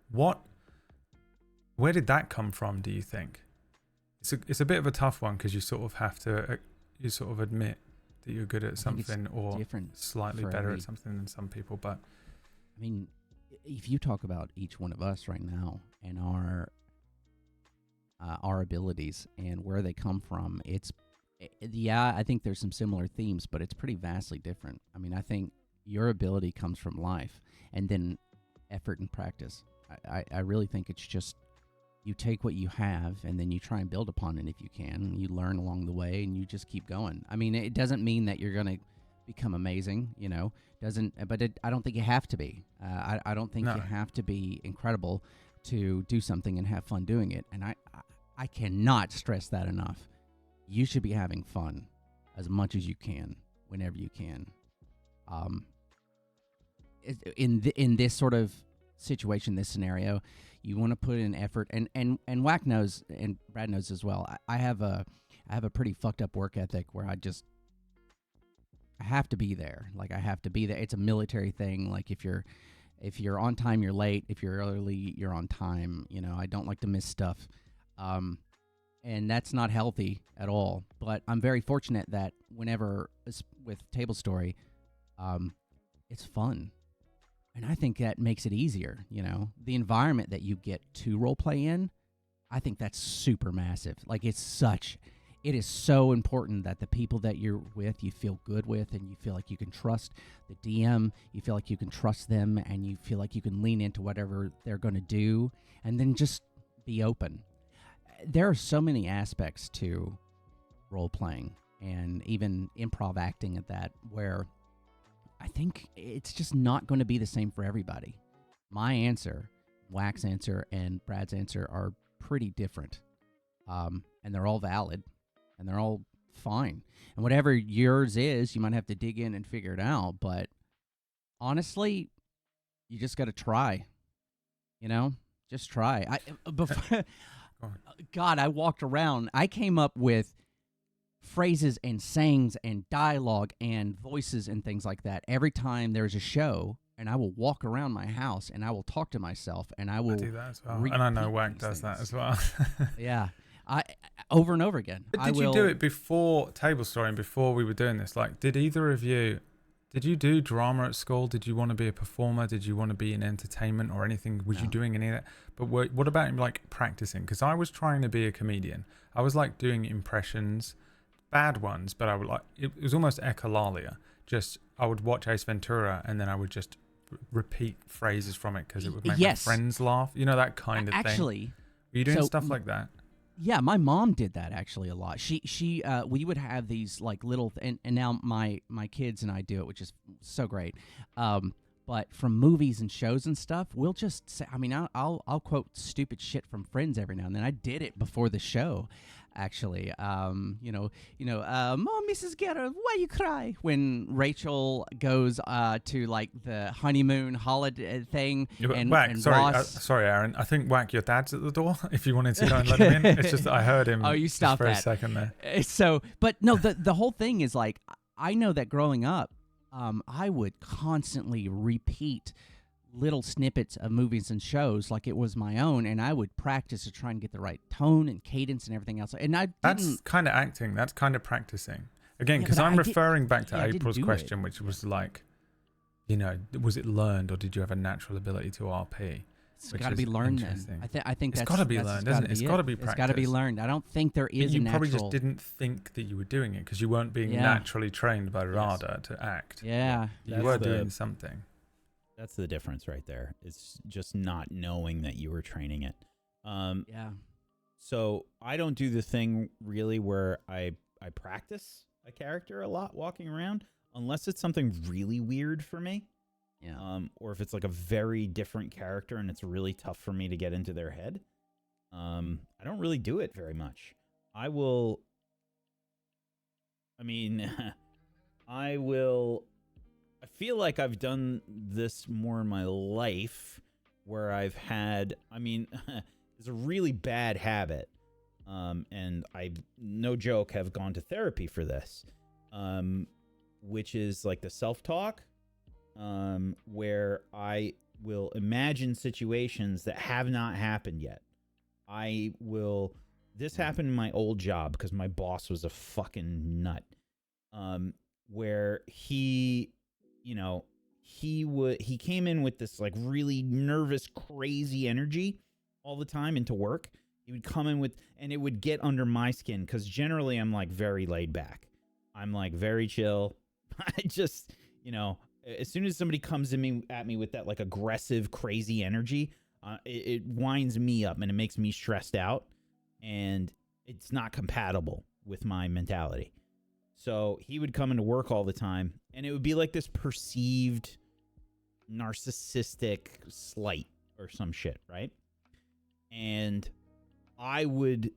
Where did that come from, do you think? It's a bit of a tough one, because you sort of have to admit that you're good at something or slightly better at something than some people. But
I mean, if you talk about each one of us right now and our abilities and where they come from, I think there's some similar themes, but it's pretty vastly different. I mean, I think your ability comes from life and then effort and practice. I really think it's just you take what you have and then you try and build upon it if you can. You learn along the way and you just keep going. I mean, it doesn't mean that you're going to become amazing, I don't think you have to be. I don't think you have to be incredible to do something and have fun doing it. And I cannot stress that enough. You should be having fun as much as you can, whenever you can. In this sort of situation, this scenario, you want to put in effort, and Whack knows, and Brad knows as well. I have a pretty fucked up work ethic where I have to be there. Like, I have to be there. It's a military thing. Like, if you're on time, you're late. If you're early, you're on time. I don't like to miss stuff. And that's not healthy at all. But I'm very fortunate that whenever with Tablestory, it's fun. And I think that makes it easier, The environment that you get to role play in, I think that's super massive. Like, it is so important that the people that you're with, you feel good with, and you feel like you can trust the DM, you feel like you can trust them, and you feel like you can lean into whatever they're going to do, and then just be open. There are so many aspects to role playing and even improv acting at that, where I think it's just not going to be the same for everybody. My answer, Whack's answer, and Brad's answer are pretty different. And they're all valid, and they're all fine. And whatever yours is, you might have to dig in and figure it out. But honestly, you just got to try. You know, just try. Before, God, I walked around. I came up with phrases and sayings and dialogue and voices and things like that every time there's a show, and I will walk around my house and I will talk to myself and I will
do that as well. And I know Wack does that as well.
Yeah. I over and over again.
But did you do it before Tablestory and before we were doing this? Like, did either of you, did you do drama at school? Did you want to be a performer? Did you want to be in entertainment or anything? Was you doing any of that? But what about like practicing? Because I was trying to be a comedian. I was like doing impressions, bad ones, but I would like, it was almost echolalia. Just, I would watch Ace Ventura and then I would just repeat phrases from it because it would make my friends laugh. You know, that kind of thing.
Actually,
were you doing stuff like that?
Yeah, my mom did that actually a lot. We would have these like little, and now my kids and I do it, which is so great. But from movies and shows and stuff, we'll just say, I mean, I'll quote stupid shit from Friends every now and then. I did it before the show, actually. Mom, Mrs. Getter, why you cry? When Rachel goes to like the honeymoon holiday thing, and
sorry,
Ross,
sorry, Aaron. I think Wack, your dad's at the door. If you wanted to go and let him in, it's just that I heard him.
Oh, you stopped
for
that
a second there.
So, but no, the whole thing is like, I know that growing up, I would constantly repeat little snippets of movies and shows like it was my own, and I would practice to try and get the right tone and cadence and everything else. And
that's kind of acting. That's kind of practicing. Again, because I'm referring back to April's question, which was like, was it learned or did you have a natural ability to RP?
It's got to be learned then. I think
it's got to be learned, isn't it? It's got to be practiced.
It's got to be learned. I don't think there is a natural...
You probably just didn't think that you were doing it because you weren't being naturally trained by RADA to act.
Yeah.
You were doing something.
That's the difference right there. It's just not knowing that you were training it.
Yeah.
So I don't do the thing really where I practice a character a lot walking around unless it's something really weird for me.
Yeah.
Or if it's like a very different character and it's really tough for me to get into their head. I don't really do it very much. I feel like I've done this more in my life where I've had, it's a really bad habit. And I, no joke, have gone to therapy for this, which is like the self-talk. Where I will imagine situations that have not happened yet. This happened in my old job because my boss was a fucking nut. Where he came in with this like really nervous, crazy energy all the time into work. He would come in and it would get under my skin because generally I'm like very laid back. I'm like very chill. I just, as soon as somebody comes at me with that like aggressive, crazy energy, it winds me up and it makes me stressed out, and it's not compatible with my mentality. So he would come into work all the time, and it would be like this perceived narcissistic slight or some shit, right? And I would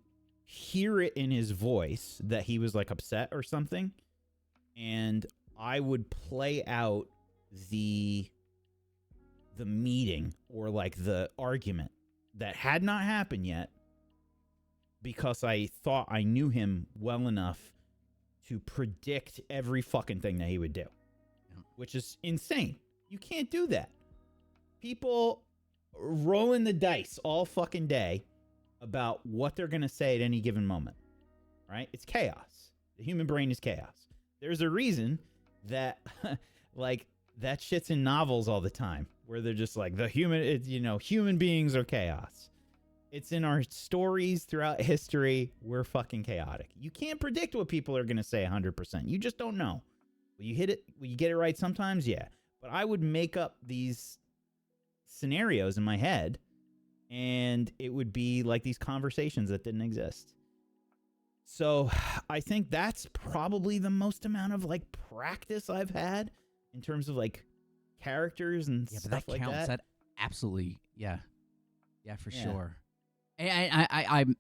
hear it in his voice that he was like upset or something, and I would play out the meeting or like the argument that had not happened yet because I thought I knew him well enough to predict every fucking thing that he would do, which is insane. You can't do that. People rolling the dice all fucking day about what they're going to say at any given moment, right? It's chaos. The human brain is chaos. There's a reason that like that shit's in novels all the time where they're just like human beings are chaos. It's in our stories throughout history. We're fucking chaotic. You can't predict what people are going to say 100%. You just don't know. Will you hit it? Will you get it right sometimes? Yeah. But I would make up these scenarios in my head, and it would be like these conversations that didn't exist. So I think that's probably the most amount of like practice I've had in terms of like characters and stuff like that.
That absolutely, yeah, for sure. And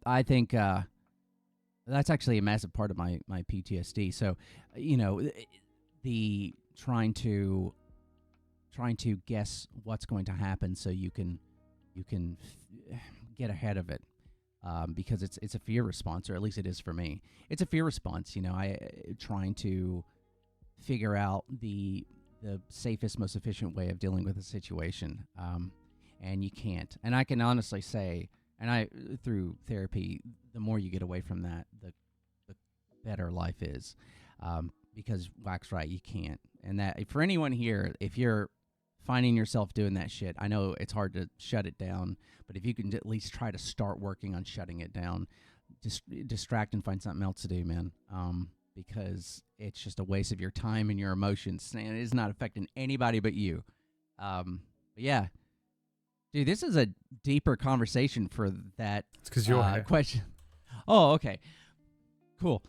I think that's actually a massive part of my PTSD. So the trying to trying to guess what's going to happen so you can get ahead of it. Because it's a fear response, or at least it is for me. It's a fear response, I trying to figure out the safest, most efficient way of dealing with a situation, and you can't. And I can honestly say, through therapy, the more you get away from that, the better life is, because Wax right, you can't. And that for anyone here, if you're finding yourself doing that shit, I know it's hard to shut it down, but if you can at least try to start working on shutting it down, distract and find something else to do, man. Because it's just a waste of your time and your emotions, and it is not affecting anybody but you. But yeah, dude, this is a deeper conversation for that.
It's because you're here.
Question. Oh, okay, cool.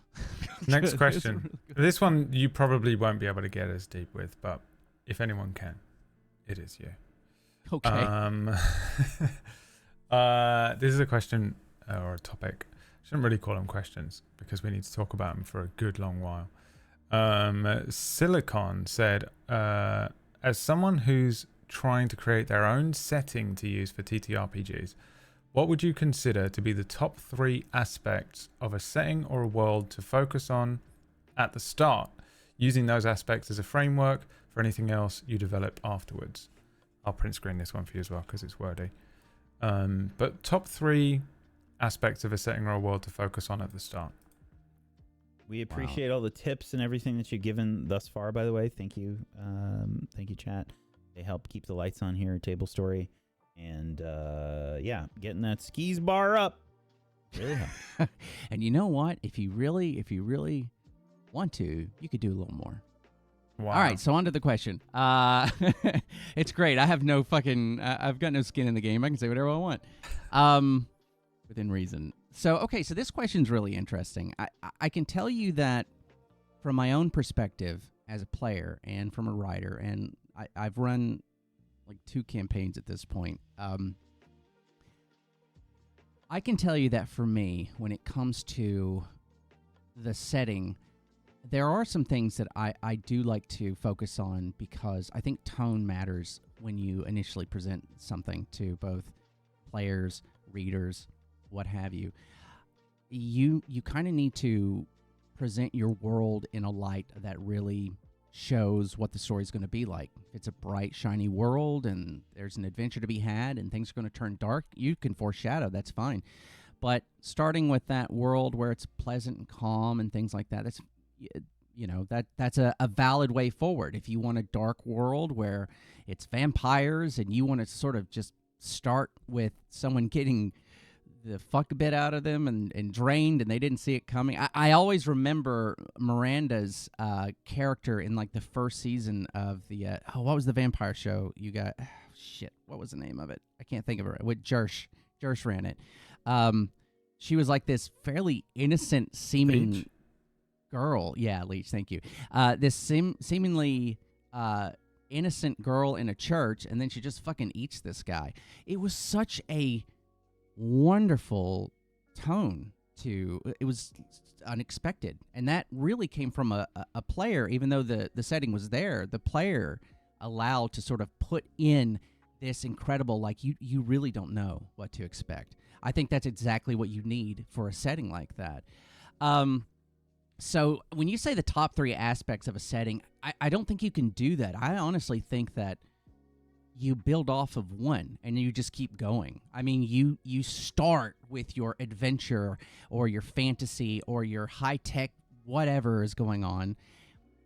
Next question. This one you probably won't be able to get as deep with, but if anyone can, it is you.
Okay.
This is a question or a topic. I shouldn't really call them questions because we need to talk about them for a good long while. Silicon said, as someone who's trying to create their own setting to use for TTRPGs, what would you consider to be the top 3 aspects of a setting or a world to focus on at the start, using those aspects as a framework for anything else you develop afterwards? I'll print screen this one for you as well because it's wordy. But top 3 aspects of a setting or a world to focus on at the start.
We appreciate all the tips and everything that you've given thus far, by the way. Thank you. Thank you, chat. They help keep the lights on here at Tablestory. And yeah, getting that skis bar up really helps.
And you know what? If you really want to, you could do a little more.
Wow.
All right, so on to the question. It's great. I have no fucking... I've got no skin in the game. I can say whatever I want. Within reason. So, okay, so this question's really interesting. I can tell you that from my own perspective as a player and from a writer, and I've run like 2 campaigns at this point. I can tell you that for me, when it comes to the setting, there are some things that I do like to focus on because I think tone matters when you initially present something to both players, readers, what have you. You kind of need to present your world in a light that really shows what the story's going to be like. If it's a bright, shiny world and there's an adventure to be had and things are going to turn dark, you can foreshadow, that's fine. But starting with that world where it's pleasant and calm and things like that, that's a valid way forward. If you want a dark world where it's vampires and you want to sort of just start with someone getting the fuck bit out of them and drained and they didn't see it coming. I always remember Miranda's character in like the first season of the what was the vampire show you got? Shit, what was the name of it? I can't think of it. With Jersh ran it. She was like this fairly innocent seeming
Leech.
Girl. Yeah, Leech, thank you. This seemingly innocent girl in a church, and then she just fucking eats this guy. It was such a wonderful tone to it. Was unexpected, and that really came from a player. Even though the setting was there, the player allowed to sort of put in this incredible, like, you really don't know what to expect. I think that's exactly what you need for a setting like that. So when you say the top 3 aspects of a setting, I don't think you can do that. I honestly think that you build off of one and you just keep going. I mean, you start with your adventure or your fantasy or your high-tech whatever is going on,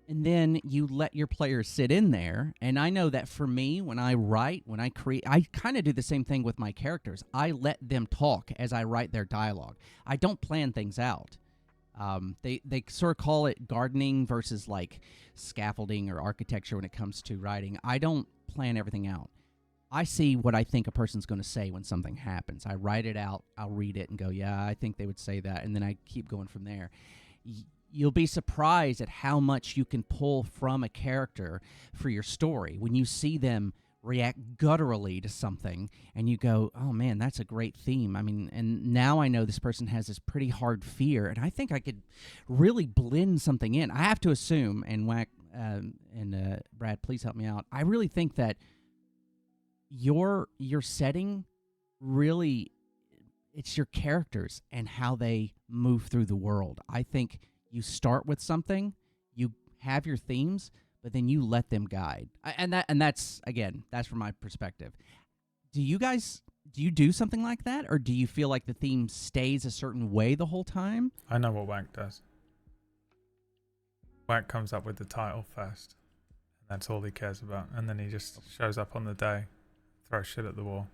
and then you let your players sit in there. And I know that for me, when I write, when I create, I kind of do the same thing with my characters. I let them talk as I write their dialogue. I don't plan things out. They sort of call it gardening versus like scaffolding or architecture when it comes to writing. I don't plan everything out. I see what I think a person's going to say when something happens. I write it out, I'll read it and go, yeah, I think they would say that, and then I keep going from there. You'll be surprised at how much you can pull from a character for your story when you see them react gutturally to something and you go, oh man, that's a great theme. I mean, and now I know this person has this pretty hard fear, and I think I could really blend something in. I have to assume, and Whack, and Brad, please help me out. I really think that your setting really, it's your characters and how they move through the world. I think you start with something, you have your themes, but then you let them guide. And that's again, that's from my perspective. Do you do something like that, or do you feel like the theme stays a certain way the whole time?
I know what Wank does. Wank comes up with the title first. That's all he cares about. And then he just shows up on the day, throws shit at the wall.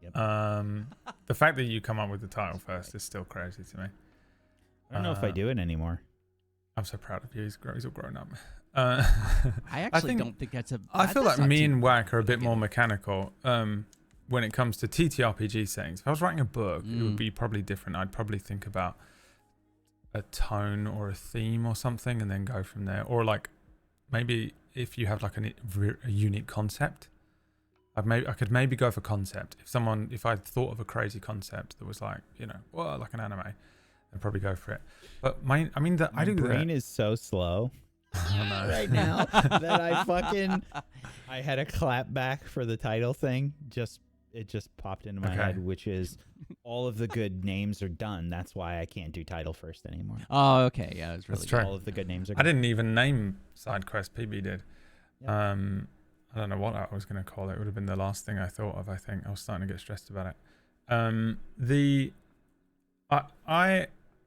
Yep.
The fact that you come up with the title first is still crazy to me.
I don't know if I do it anymore.
I'm so proud of you. He's all grown up.
I actually don't think that's a...
I feel like me and Wack are a bit more mechanical when it comes to TTRPG settings. If I was writing a book, it would be probably different. I'd probably think about a tone or a theme or something and then go from there. Or like maybe if you have like a unique concept, I could maybe go for concept. If I thought of a crazy concept that was like, well, like an anime, I'd probably go for it. But my brain
is so slow right now that I had a clap back for the title thing. It just popped into my head, which is all of the good names are done. That's why I can't do title first anymore.
Oh, okay. Yeah, it's really
That's true.
All of the good names are
I
gone.
didn't even name side quest. PB did.
Yep.
I don't know what I was going to call it. It would have been the last thing I thought of. I think I was starting to get stressed about it.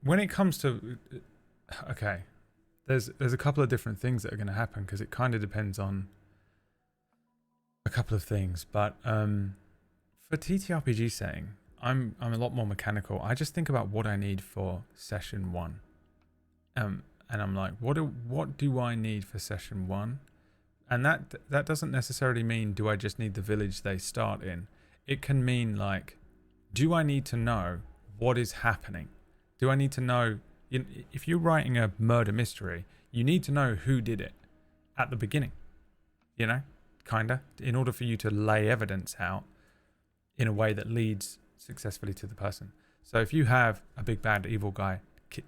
When it comes to, okay, there's a couple of different things that are going to happen because it kind of depends on a couple of things. But for TTRPG setting, I'm a lot more mechanical. I just think about what I need for session 1. And I'm like, what do I need for session 1? And that doesn't necessarily mean do I just need the village they start in. It can mean like, do I need to know what is happening? Do I need to know, if you're writing a murder mystery, you need to know who did it at the beginning, kinda, in order for you to lay evidence out in a way that leads successfully to the person. So if you have a big bad evil guy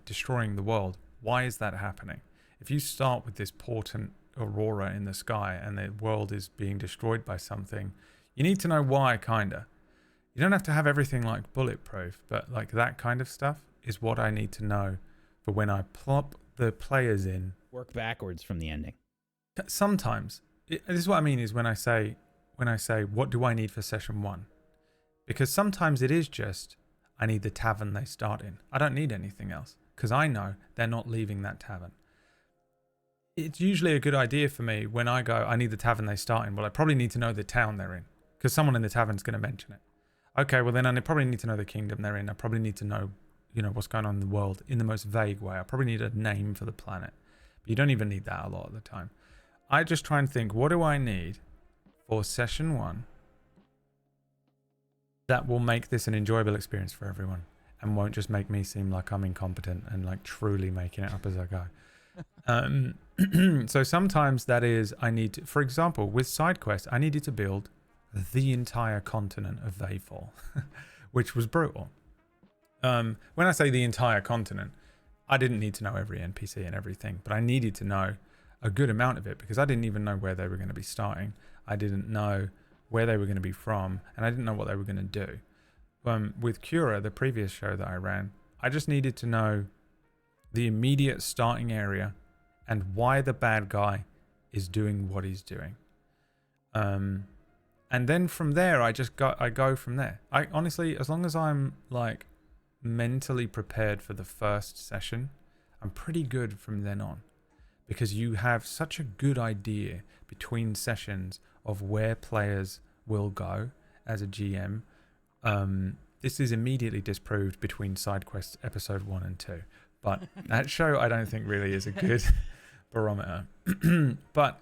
destroying the world, why is that happening? If you start with this portent aurora in the sky and the world is being destroyed by something, you need to know why, kinda. You don't have to have everything like bulletproof, but like that kind of stuff is what I need to know for when I plop the players in.
Work backwards from the ending.
Sometimes this is what I mean is when I say what do I need for session 1, because sometimes it is just I need the tavern they start in. I don't need anything else because I know they're not leaving that tavern. It's usually a good idea for me when I go, I need the tavern they start in. Well, I probably need to know the town they're in because someone in the tavern's going to mention it. Okay, well then I probably need to know the kingdom they're in. I probably need to know, what's going on in the world in the most vague way. I probably need a name for the planet. But you don't even need that a lot of the time. I just try and think, what do I need for session 1 that will make this an enjoyable experience for everyone and won't just make me seem like I'm incompetent and like truly making it up as I go. So sometimes that is, I need to, for example, with side quests, I needed to build the entire continent of Vayfall, which was brutal. When I say the entire continent, I didn't need to know every NPC and everything, but I needed to know a good amount of it because I didn't even know where they were going to be starting. I didn't know where they were going to be from, and I didn't know what they were going to do. With Cura, the previous show that I ran, I just needed to know the immediate starting area and why the bad guy is doing what he's doing. And then from there, I go from there. I honestly, as long as I'm like mentally prepared for the first session, I'm pretty good from then on, because you have such a good idea between sessions of where players will go as a GM. This is immediately disproved between side quests episode 1 and 2, but that show I don't think really is a good barometer. But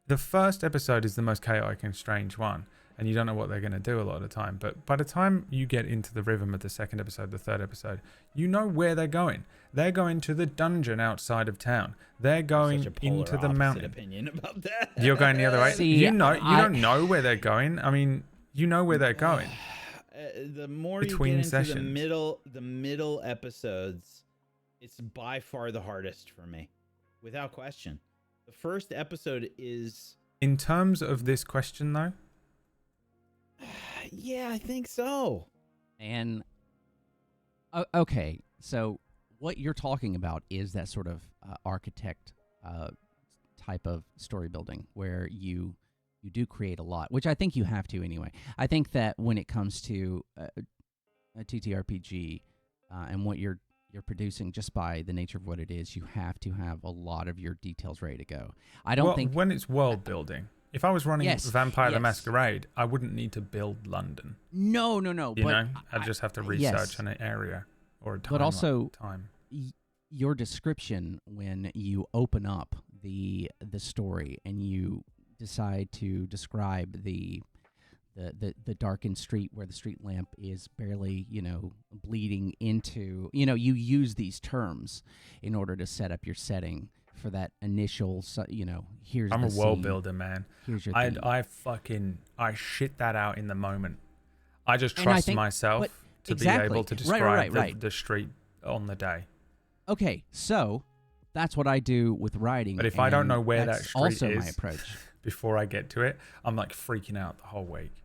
the first episode is the most chaotic and strange one, and you don't know what they're going to do a lot of the time. But by the time you get into the rhythm of the second episode, the third episode, you know where they're going. They're going to the dungeon outside of town. They're going into the mountain.
Opinion about that.
You're going the other way.
See,
you don't know where they're going. I mean, you know where they're going.
The more
between
you get into
sessions.
the middle episodes, it's by far the hardest for me. without question. The first episode is.
In terms of this question, though,
Yeah, I think so.
And okay, so what you're talking about is that sort of architect type of story building where you do create a lot, which I think you have to anyway. I think that when it comes to a TTRPG and what you're producing, just by the nature of what it is, you have to have a lot of your details ready to go. I don't think
when it's world building. If I was running
Yes,
Vampire the
yes.
Masquerade, I wouldn't need to build London.
No.
You know, I'd just have to research an area or a time.
But also,
time.
Your description when you open up the story and you decide to describe the darkened street where the street lamp is barely, bleeding into, you use these terms in order to set up your setting for that initial, here's
I'm
the
a world
scene.
builder, man.
Here's your theme.
I shit that out in the moment. I just
And I
trust
think-
myself
but
to
exactly.
be able to
Right,
describe the street on the day.
Okay, so that's what I do with writing.
But if I don't
and
know where that
that's
street
also
is
my approach.
before I get to it, I'm like freaking out the whole week.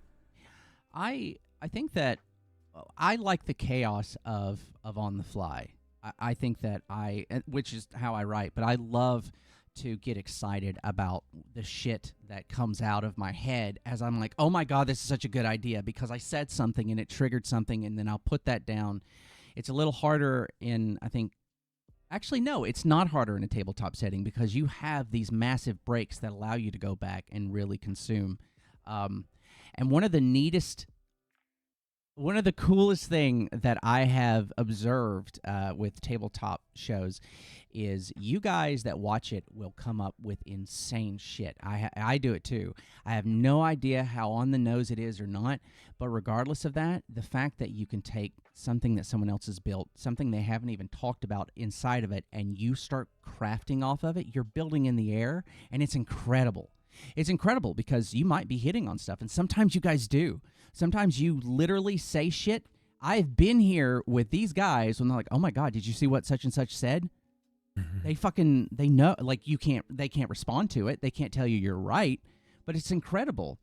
I think that I like the chaos of on the fly. I think that which is how I write, but I love to get excited about the shit that comes out of my head as I'm like, oh my God, this is such a good idea because I said something and it triggered something, and then I'll put that down. It's a little harder actually, no, it's not harder in a tabletop setting because you have these massive breaks that allow you to go back and really consume. And one of the coolest thing that I have observed with tabletop shows is you guys that watch it will come up with insane shit. I do it too. I have no idea how on the nose it is or not, but regardless of that, the fact that you can take something that someone else has built, something they haven't even talked about inside of it, and you start crafting off of it, you're building in the air, and it's incredible. It's incredible because you might be hitting on stuff, and sometimes you guys do. Sometimes you literally say shit. I've been here with these guys when they're like, "Oh my God, did you see what such and such said?"
Mm-hmm.
They know, like they can't respond to it. They can't tell you you're right, but it's incredible.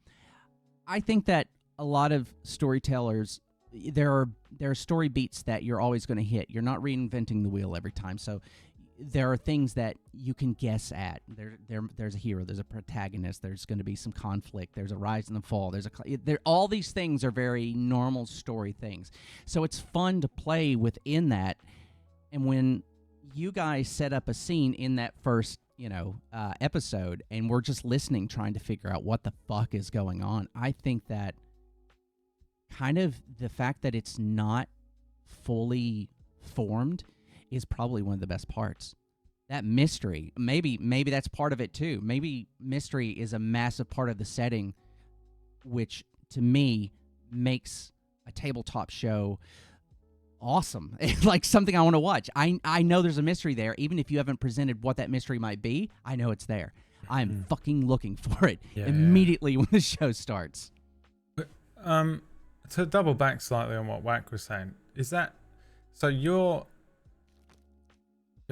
I think that a lot of storytellers, there are story beats that you're always going to hit. You're not reinventing the wheel every time. So there are things that you can guess at. There's a hero, there's a protagonist, there's going to be some conflict, there's a rise and a fall, all these things are very normal story things. So it's fun to play within that. And when you guys set up a scene in that first, episode, and we're just listening, trying to figure out what the fuck is going on, I think that kind of the fact that it's not fully formed is probably one of the best parts. That mystery, maybe that's part of it too. Maybe mystery is a massive part of the setting, which to me makes a tabletop show awesome. It's like something I want to watch. I know there's a mystery there, even if you haven't presented what that mystery might be. I know it's there. I'm fucking looking for it immediately when the show starts.
To double back slightly on what Wack was saying, is that so?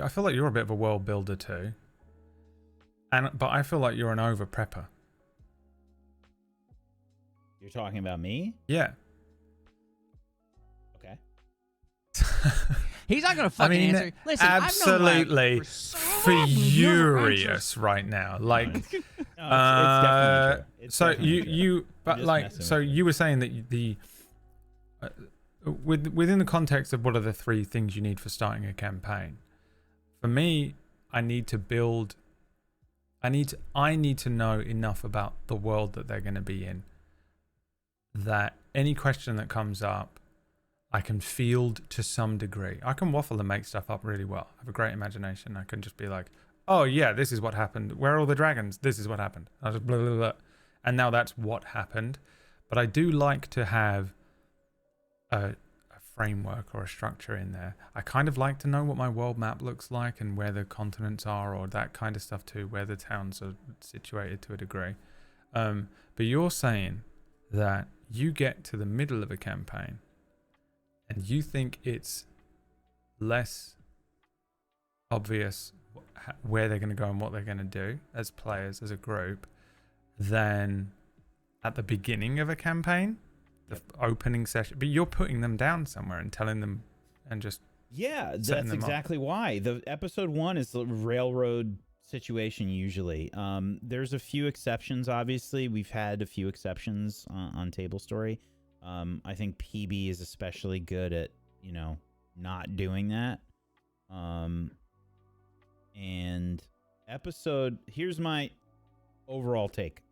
I feel like you're a bit of a world builder too, but I feel like you're an over prepper.
You're talking about me?
Yeah.
Okay.
He's not gonna fucking answer. Listen,
absolutely
I've known
furious right now. Like,
No, it's definitely true. It's
so
definitely true.
you were saying that within the context of what are the three things you need for starting a campaign. For me, I need to know enough about the world that they're going to be in, that any question that comes up, I can field to some degree. I can waffle and make stuff up really well. I have a great imagination. I can just be like, oh yeah, this is what happened. Where are all the dragons? This is what happened. I just blah, blah, blah. And now that's what happened. But I do like to have a framework or a structure in there. I kind of like to know what my world map looks like and where the continents are, or that kind of stuff too, where the towns are situated to a degree. But you're saying that you get to the middle of a campaign and you think it's less obvious where they're going to go and what they're going to do as players, as a group, than at the beginning of a campaign, the opening session. But you're putting them down somewhere and telling them and just
that's exactly why. The episode 1 is the railroad situation usually. There's a few exceptions, obviously. We've had a few exceptions on Tablestory. I think PB is especially good at, not doing that. And here's my overall take,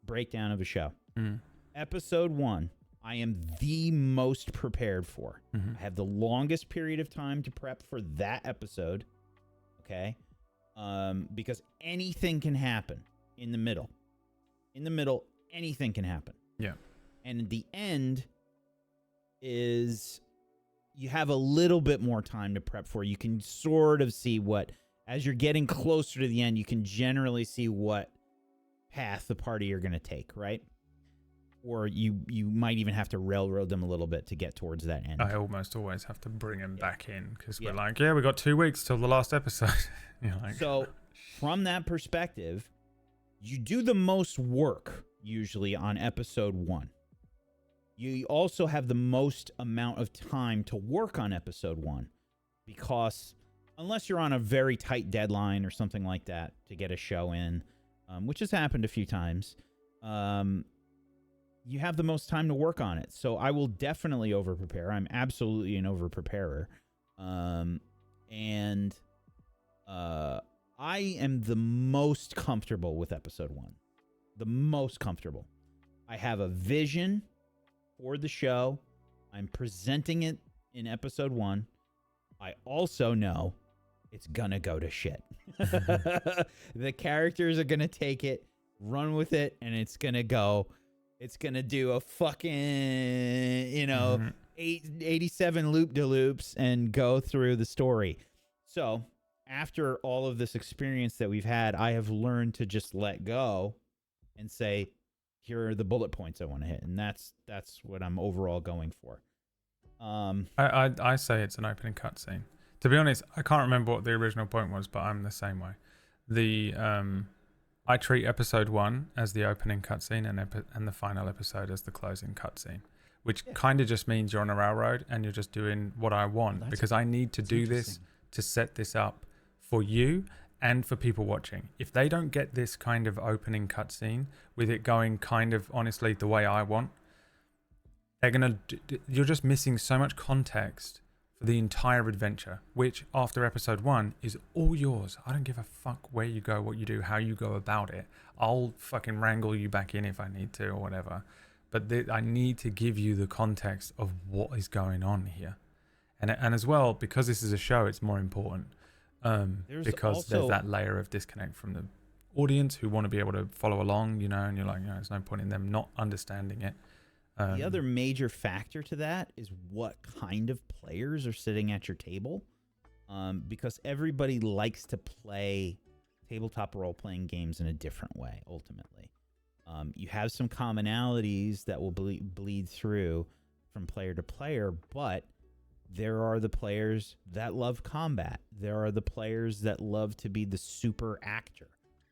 breakdown of a show. Episode 1, I am the most prepared for. I have the longest period of time to prep for that episode. Okay. Because anything can happen in the middle. Anything can happen.
Yeah.
And the end is you have a little bit more time to prep for. You can sort of see as you're getting closer to the end, you can generally see what path the party are going to take, right? Or you might even have to railroad them a little bit to get towards that end.
I almost always have to bring them back in because we're like, we got 2 weeks till the last episode.
So from that perspective, you do the most work usually on episode 1. You also have the most amount of time to work on episode 1 because unless you're on a very tight deadline or something like that to get a show in, which has happened a few times, you have the most time to work on it. So I will definitely over-prepare. I'm absolutely an over-preparer. And I am the most comfortable with episode 1. The most comfortable. I have a vision for the show. I'm presenting it in episode 1. I also know it's gonna go to shit. The characters are gonna take it, run with it, and it's gonna do a fucking, 87 loop-de-loops and go through the story. So after all of this experience that we've had, I have learned to just let go and say, here are the bullet points I want to hit. And that's what I'm overall going for.
I say it's an opening cutscene. To be honest, I can't remember what the original point was, but I'm the same way. I treat episode 1 as the opening cutscene and the final episode as the closing cutscene, which kind of just means you're on a railroad and you're just doing what I want because I need to do this to set this up for you and for people watching. If they don't get this kind of opening cutscene with it going kind of honestly the way I want, you're just missing so much context for the entire adventure, which after episode 1 is all yours. I don't give a fuck where you go, what you do, how you go about it. I'll fucking wrangle you back in if I need to or whatever. But I need to give you the context of what is going on here. And as well, because this is a show, it's more important. Because there's that layer of disconnect from the audience who want to be able to follow along, and you're like, there's no point in them not understanding it.
The other major factor to that is what kind of players are sitting at your table, because everybody likes to play tabletop role-playing games in a different way, ultimately. You have some commonalities that will bleed through from player to player, but there are the players that love combat. There are the players that love to be the super actor.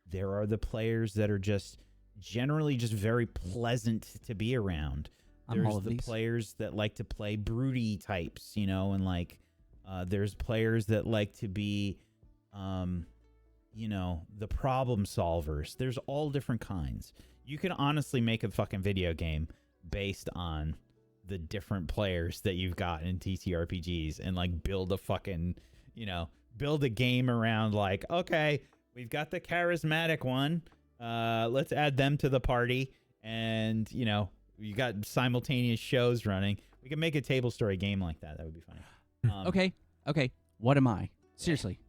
There are the players that are just generally just very pleasant to be around. There's the players that like to play broody types, and there's players that like to be, the problem solvers. There's all different kinds. You can honestly make a fucking video game based on the different players that you've got in TTRPGs and build a fucking, build a game around okay, we've got the charismatic one. Let's add them to the party. And, you got simultaneous shows running. We can make a Tablestory game like that. That would be funny.
Okay. What am I? Seriously.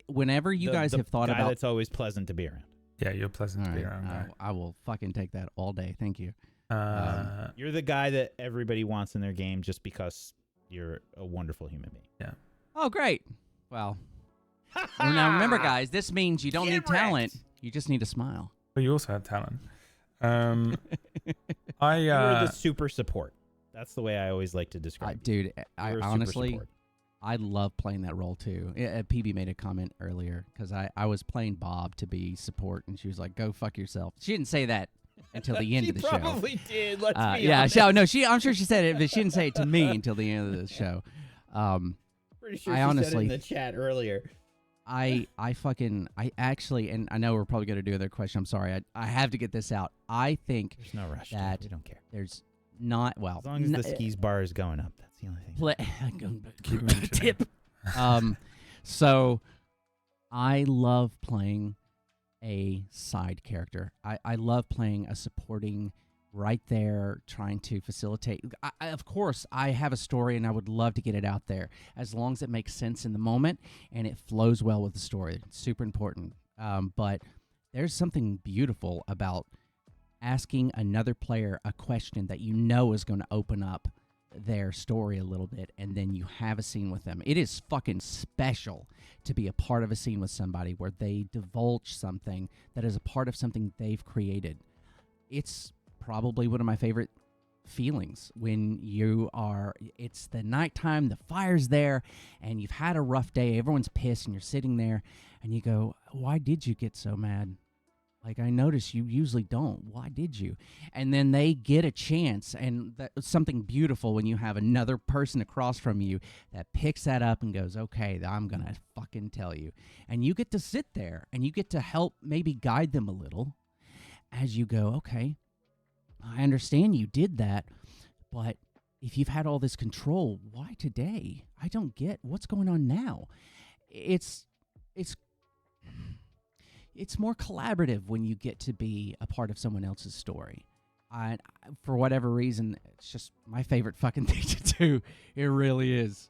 Whenever you guys have thought
guy
about...
that's always pleasant to be around.
Yeah, you're pleasant to be around.
I will fucking take that all day. Thank you.
You're the guy that everybody wants in their game just because you're a wonderful human being.
Yeah.
Oh, great. Well, now remember, guys, this means you don't need talent. You just need a smile.
But you also have talent.
You're the super support. That's the way I always like to describe it.
Dude, I honestly, I love playing that role too. PB made a comment earlier because I was playing Bob to be support, and she was like, "Go fuck yourself." She didn't say that until the end of the show.
She probably did. Let's be
yeah,
honest.
no, I'm sure she said it, but she didn't say it to me until the end of the show.
Pretty sure
I
she
honestly,
said it in the chat earlier.
I actually, and I know we're probably going to do another question. I'm sorry. I have to get this out. I think
There's no rush.
that
We don't care.
there's not, well.
As long as the skis bar is going up, that's the only thing.
Keep mentioning.
Tip. So I love playing a side character. I love playing a supporting right there, trying to facilitate. Of course, I have a story and I would love to get it out there as long as it makes sense in the moment and it flows well with the story. It's super important. But there's something beautiful about asking another player a question that you know is going to open up their story a little bit, and then you have a scene with them. It is fucking special to be a part of a scene with somebody where they divulge something that is a part of something they've created. It's probably one of my favorite feelings when it's the nighttime, the fire's there, and you've had a rough day, everyone's pissed, and you're sitting there, and you go, why did you get so mad? Like, I notice you usually don't. Why did you? And then they get a chance, and that's something beautiful when you have another person across from you that picks that up and goes, okay, I'm going to fucking tell you. And you get to sit there, and you get to help maybe guide them a little as you go, okay, I understand you did that, but if you've had all this control, why today? I don't get what's going on now. It's more collaborative when you get to be a part of someone else's story. For whatever reason, it's just my favorite fucking thing to do. It really is.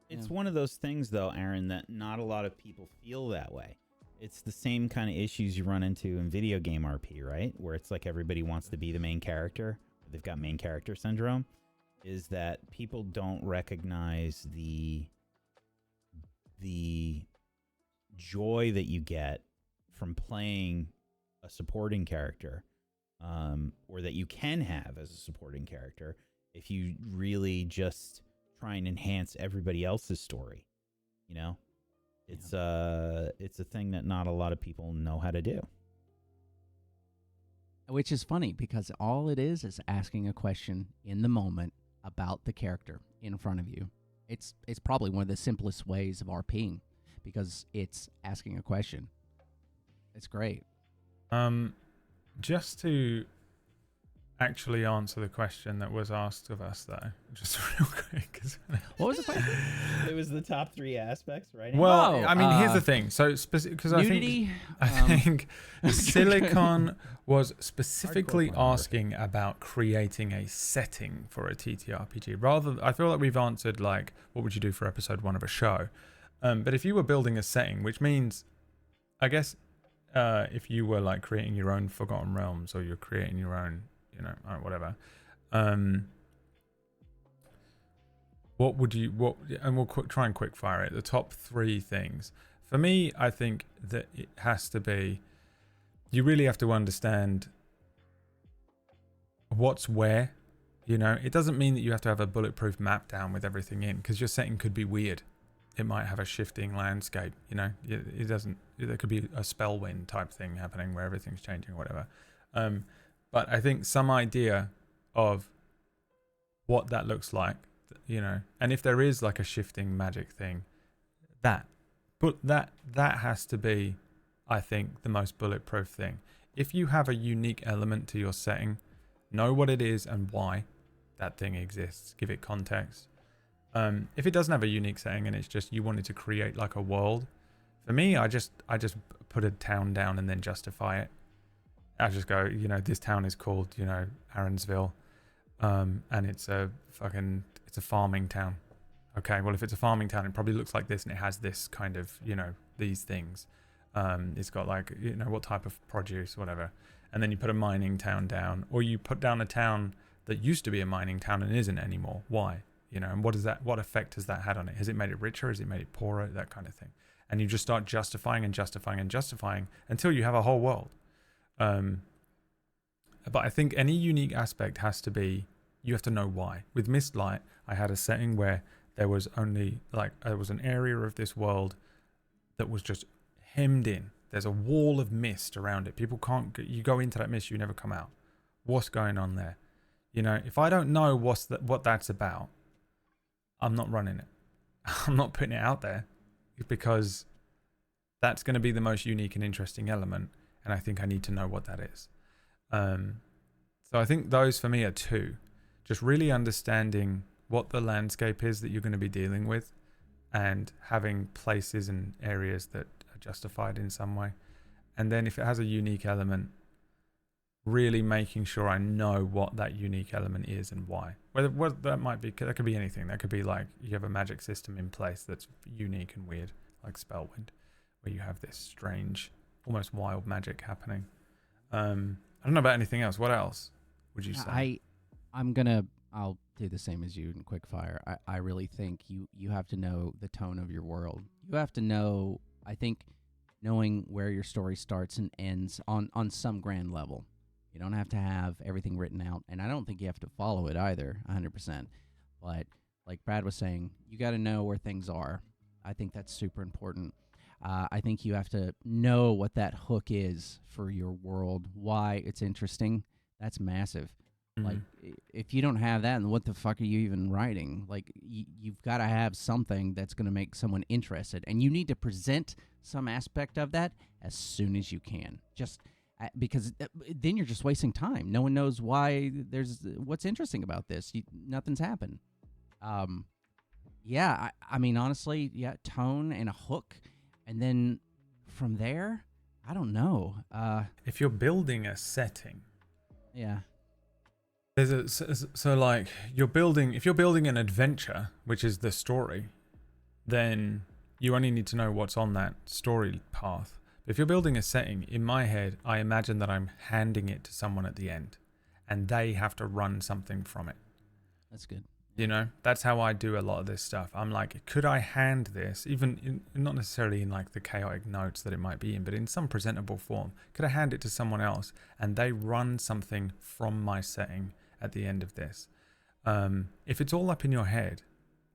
It's one of those things, though, Aaron, that not a lot of people feel that way. It's the same kind of issues you run into in video game RP, right? Where it's like everybody wants to be the main character. They've got main character syndrome. Is that people don't recognize the joy that you get from playing a supporting character, or that you can have as a supporting character if you really just try and enhance everybody else's story. You know, it's a thing that not a lot of people know how to do.
Which is funny because all it is asking a question in the moment about the character in front of you. It's probably one of the simplest ways of RPing because it's asking a question. It's great.
Just to actually answer the question that was asked of us, though, just real quick.
What was the question?
It was the top 3 aspects, right?
Well, I mean, here's the thing. So, because I think Silicon was specifically asking about creating a setting for a TTRPG. I feel like we've answered, like, what would you do for episode 1 of a show? But if you were building a setting, which means, I guess, if you were like creating your own Forgotten Realms, or you're creating your own, whatever, what would you, and we'll try and quick fire it. The top 3 things. For me, I think that it has to be, you really have to understand what's where, it doesn't mean that you have to have a bulletproof map down with everything in, because your setting could be weird. It might have a shifting landscape, it doesn't, there could be a spell wind type thing happening where everything's changing or whatever. But I think some idea of what that looks like, and if there is like a shifting magic thing, that has to be, I think, the most bulletproof thing. If you have a unique element to your setting, know what it is and why that thing exists. Give it context. If it doesn't have a unique setting and it's just you wanted to create like a world, for me, I just put a town down and then justify it. I just go, this town is called, Aronsville, and it's a farming town. Okay, well, if it's a farming town, it probably looks like this and it has this kind of, these things. It's got like, what type of produce, whatever. And then you put a mining town down, or you put down a town that used to be a mining town and isn't anymore. Why? And what effect has that had on it? Has it made it richer? Has it made it poorer? That kind of thing. And you just start justifying and justifying and justifying until you have a whole world. But I think any unique aspect has to be, you have to know why. With Mistlight, I had a setting where there was only there was an area of this world that was just hemmed in. There's a wall of mist around it. People can't, you go into that mist, you never come out. What's going on there? If I don't know what that's about, I'm not running it. I'm not putting it out there, because that's going to be the most unique and interesting element, and I think I need to know what that is. So I think those for me are two. Just really understanding what the landscape is that you're going to be dealing with, and having places and areas that are justified in some way. And then if it has a unique element, really making sure I know what that unique element is and why. Whether that might be, that could be anything. That could be like you have a magic system in place that's unique and weird, like Spellwind, where you have this strange, almost wild magic happening. I don't know about anything else. What else would you say?
I'll do the same as you in quickfire. I really think you have to know the tone of your world. You have to know, I think, knowing where your story starts and ends on some grand level. You don't have to have everything written out, and I don't think you have to follow it either, 100%. But like Brad was saying, you got to know where things are. I think that's super important. I think you have to know what that hook is for your world, why it's interesting. That's massive. Mm-hmm. Like, if you don't have that, then what the fuck are you even writing? Like, you've got to have something that's going to make someone interested, and you need to present some aspect of that as soon as you can. Just because then you're just wasting time. No one knows why what's interesting about this. Nothing's happened. Yeah, I mean, honestly, yeah, tone and a hook. And then from there, I don't know.
If you're building a setting,
yeah,
so like if you're building an adventure, which is the story, then you only need to know what's on that story path. If you're building a setting, in my head, I imagine that I'm handing it to someone at the end, and they have to run something from it.
That's good.
That's how I do a lot of this stuff. I'm like, could I hand this, even not necessarily in like the chaotic notes that it might be in, but in some presentable form, could I hand it to someone else and they run something from my setting at the end of this? If it's all up in your head,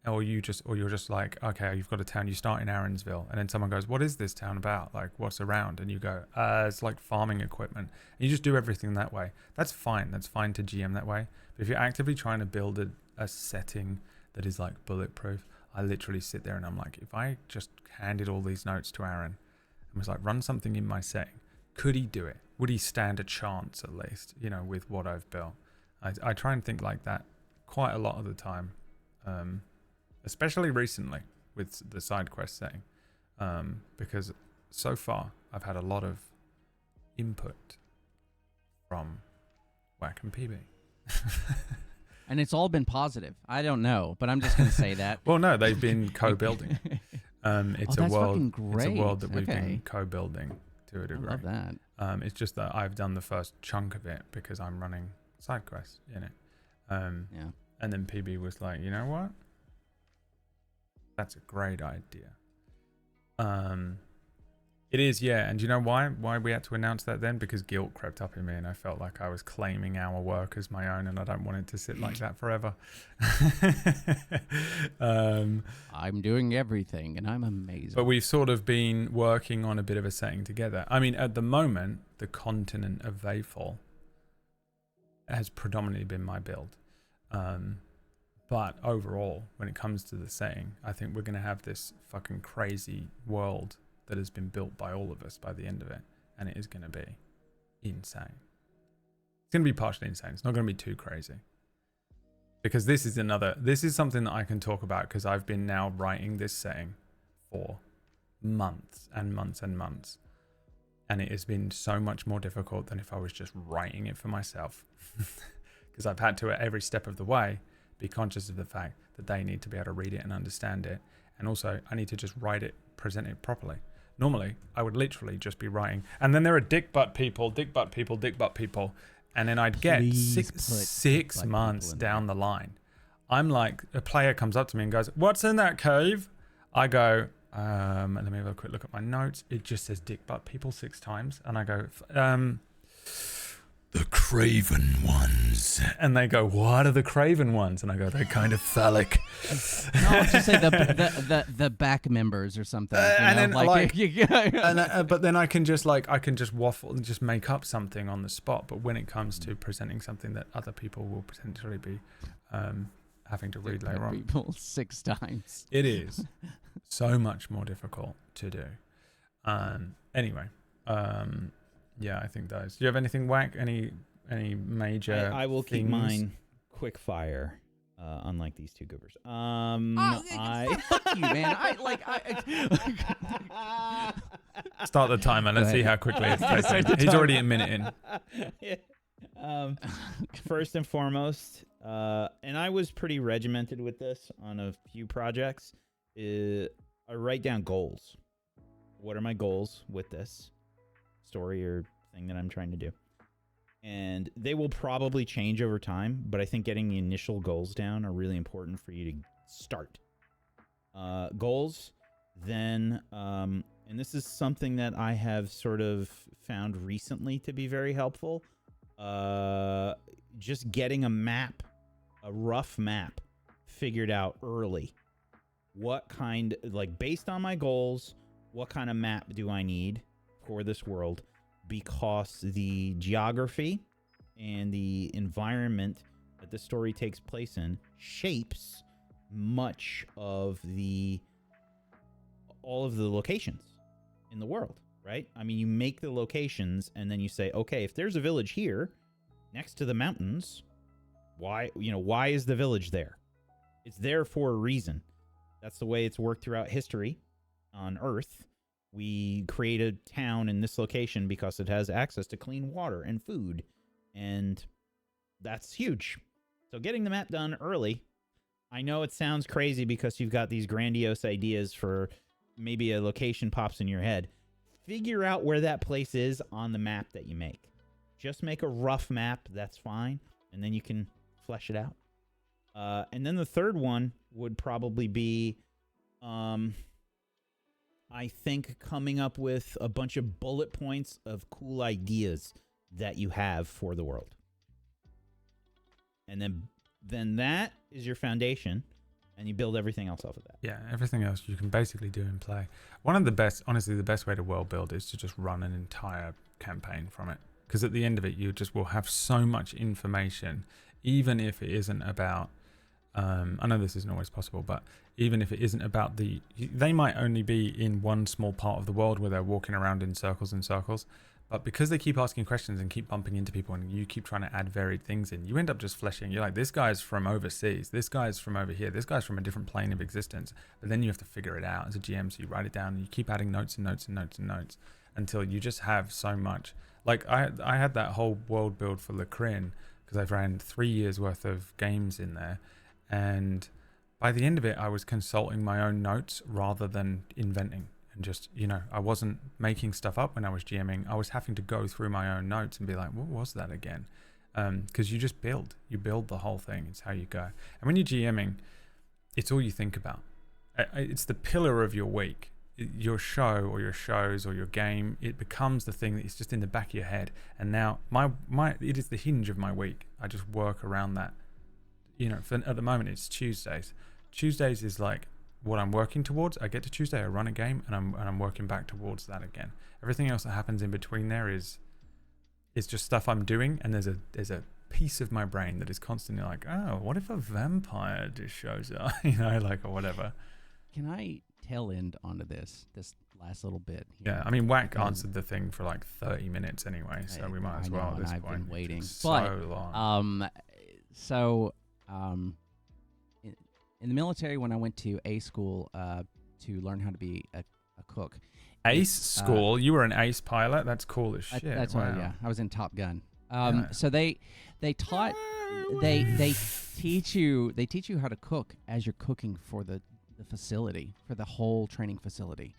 or you're just like, okay, you've got a town, you start in Aaronsville, and then someone goes, what is this town about? Like, what's around? And you go, it's like farming equipment. And you just do everything that way. That's fine. That's fine to GM that way. But if you're actively trying to build a setting that is like bulletproof, I literally sit there and I'm like, if I just handed all these notes to Aaron and was like, run something in my setting, could he do it? Would he stand a chance at least, with what I've built? I try and think like that quite a lot of the time. Especially recently with the side quest setting, because so far I've had a lot of input from Whack and PB.
And it's all been positive. I don't know, but I'm just going to say that.
Well, no, they've been co-building. It's a world that we've been co-building to a degree.
I love that.
It's just that I've done the first chunk of it because I'm running side quests in it.
Yeah.
And then PB was like, you know what? That's a great idea. It is, yeah. And you know why we had to announce that then? Because guilt crept up in me and I felt like I was claiming our work as my own, and I don't want it to sit like that forever.
I'm doing everything and I'm amazing.
But we've sort of been working on a bit of a setting together. I mean, at the moment, the continent of Vayfall has predominantly been my build. But overall, when it comes to the setting, I think we're going to have this fucking crazy world that has been built by all of us by the end of it. And it is going to be insane. It's going to be partially insane. It's not going to be too crazy. Because this is something that I can talk about because I've been now writing this setting for months and months and months. And it has been so much more difficult than if I was just writing it for myself. Because I've had to, at every step of the way, be conscious of the fact that they need to be able to read it and understand it. And also, I need to just write it, present it properly. Normally, I would literally just be writing. And then there are dick butt people. And then I'd get six months down the line. I'm like, a player comes up to me and goes, what's in that cave? I go, let me have a quick look at my notes. It just says dick butt people 6 times. And I go, the craven ones. And they go, what are the craven ones? And I go, they're kind of phallic.
No, I'll just say the back members or something.
And then
like
but then I can just waffle and just make up something on the spot. But when it comes to presenting something that other people will potentially be having to read later on,
people 6 times.
it is so much more difficult to do. Anyway, yeah, I think those. Do you have anything whack? Any major?
I will keep
things?
mine quick fire. Unlike these two goobers.
Fuck you, man.
Start the timer. Let's see how quickly it's taken. He's already a minute in.
First and foremost, and I was pretty regimented with this on a few projects. I write down goals. What are my goals with this story or thing that I'm trying to do? And they will probably change over time, but I think getting the initial goals down are really important for you to start. Goals, then, and this is something that I have sort of found recently to be very helpful, just getting a map, a rough map, figured out early. What kind, like based on my goals, what kind of map do I need for this world? Because the geography and the environment that the story takes place in shapes much of all of the locations in the world, right? I mean, you make the locations and then you say, okay, if there's a village here next to the mountains, why is the village there? It's there for a reason. That's the way it's worked throughout history on Earth. We create a town in this location because it has access to clean water and food, and that's huge. So getting the map done early, I know it sounds crazy because you've got these grandiose ideas for maybe a location pops in your head. Figure out where that place is on the map that you make. Just make a rough map, that's fine, and then you can flesh it out. And then the third one would probably be... I think coming up with a bunch of bullet points of cool ideas that you have for the world. And then that is your foundation, and you build everything else off of that.
Yeah, everything else you can basically do in play. One of the best, honestly, the best way to world build is to just run an entire campaign from it. Because at the end of it, you just will have so much information, even if it isn't about... I know this isn't always possible, but even if it isn't about they might only be in one small part of the world where they're walking around in circles and circles, but because they keep asking questions and keep bumping into people and you keep trying to add varied things in, you end up just fleshing. You're like, this guy's from overseas, this guy's from over here, this guy's from a different plane of existence, but then you have to figure it out as a GM, so you write it down and you keep adding notes and notes and notes and notes until you just have so much. Like I had that whole world build for Lacrin because I've ran 3 years worth of games in there. And by the end of it, I was consulting my own notes rather than inventing. And just, I wasn't making stuff up when I was GMing. I was having to go through my own notes and be like, what was that again? Because you just build. You build the whole thing. It's how you go. And when you're GMing, it's all you think about. It's the pillar of your week. Your show or your shows or your game, it becomes the thing that is just in the back of your head. And now it is the hinge of my week. I just work around that. At the moment it's Tuesdays. Tuesdays is like what I'm working towards. I get to Tuesday, I run a game, and I'm working back towards that again. Everything else that happens in between there is just stuff I'm doing, and there's a piece of my brain that is constantly like, oh, what if a vampire just shows up, or whatever.
Can I tail end onto this last little bit here?
Yeah, I mean, Whack answered the thing for like 30 minutes anyway, so we might as well at this
I've
point.
Been waiting
so long.
In the military, when I went to A school to learn how to be a cook.
Ace school? You were an ace pilot? That's cool as shit.
That's
wow.
right, yeah. I was in Top Gun. So they taught they teach you how to cook as you're cooking for the facility, for the whole training facility.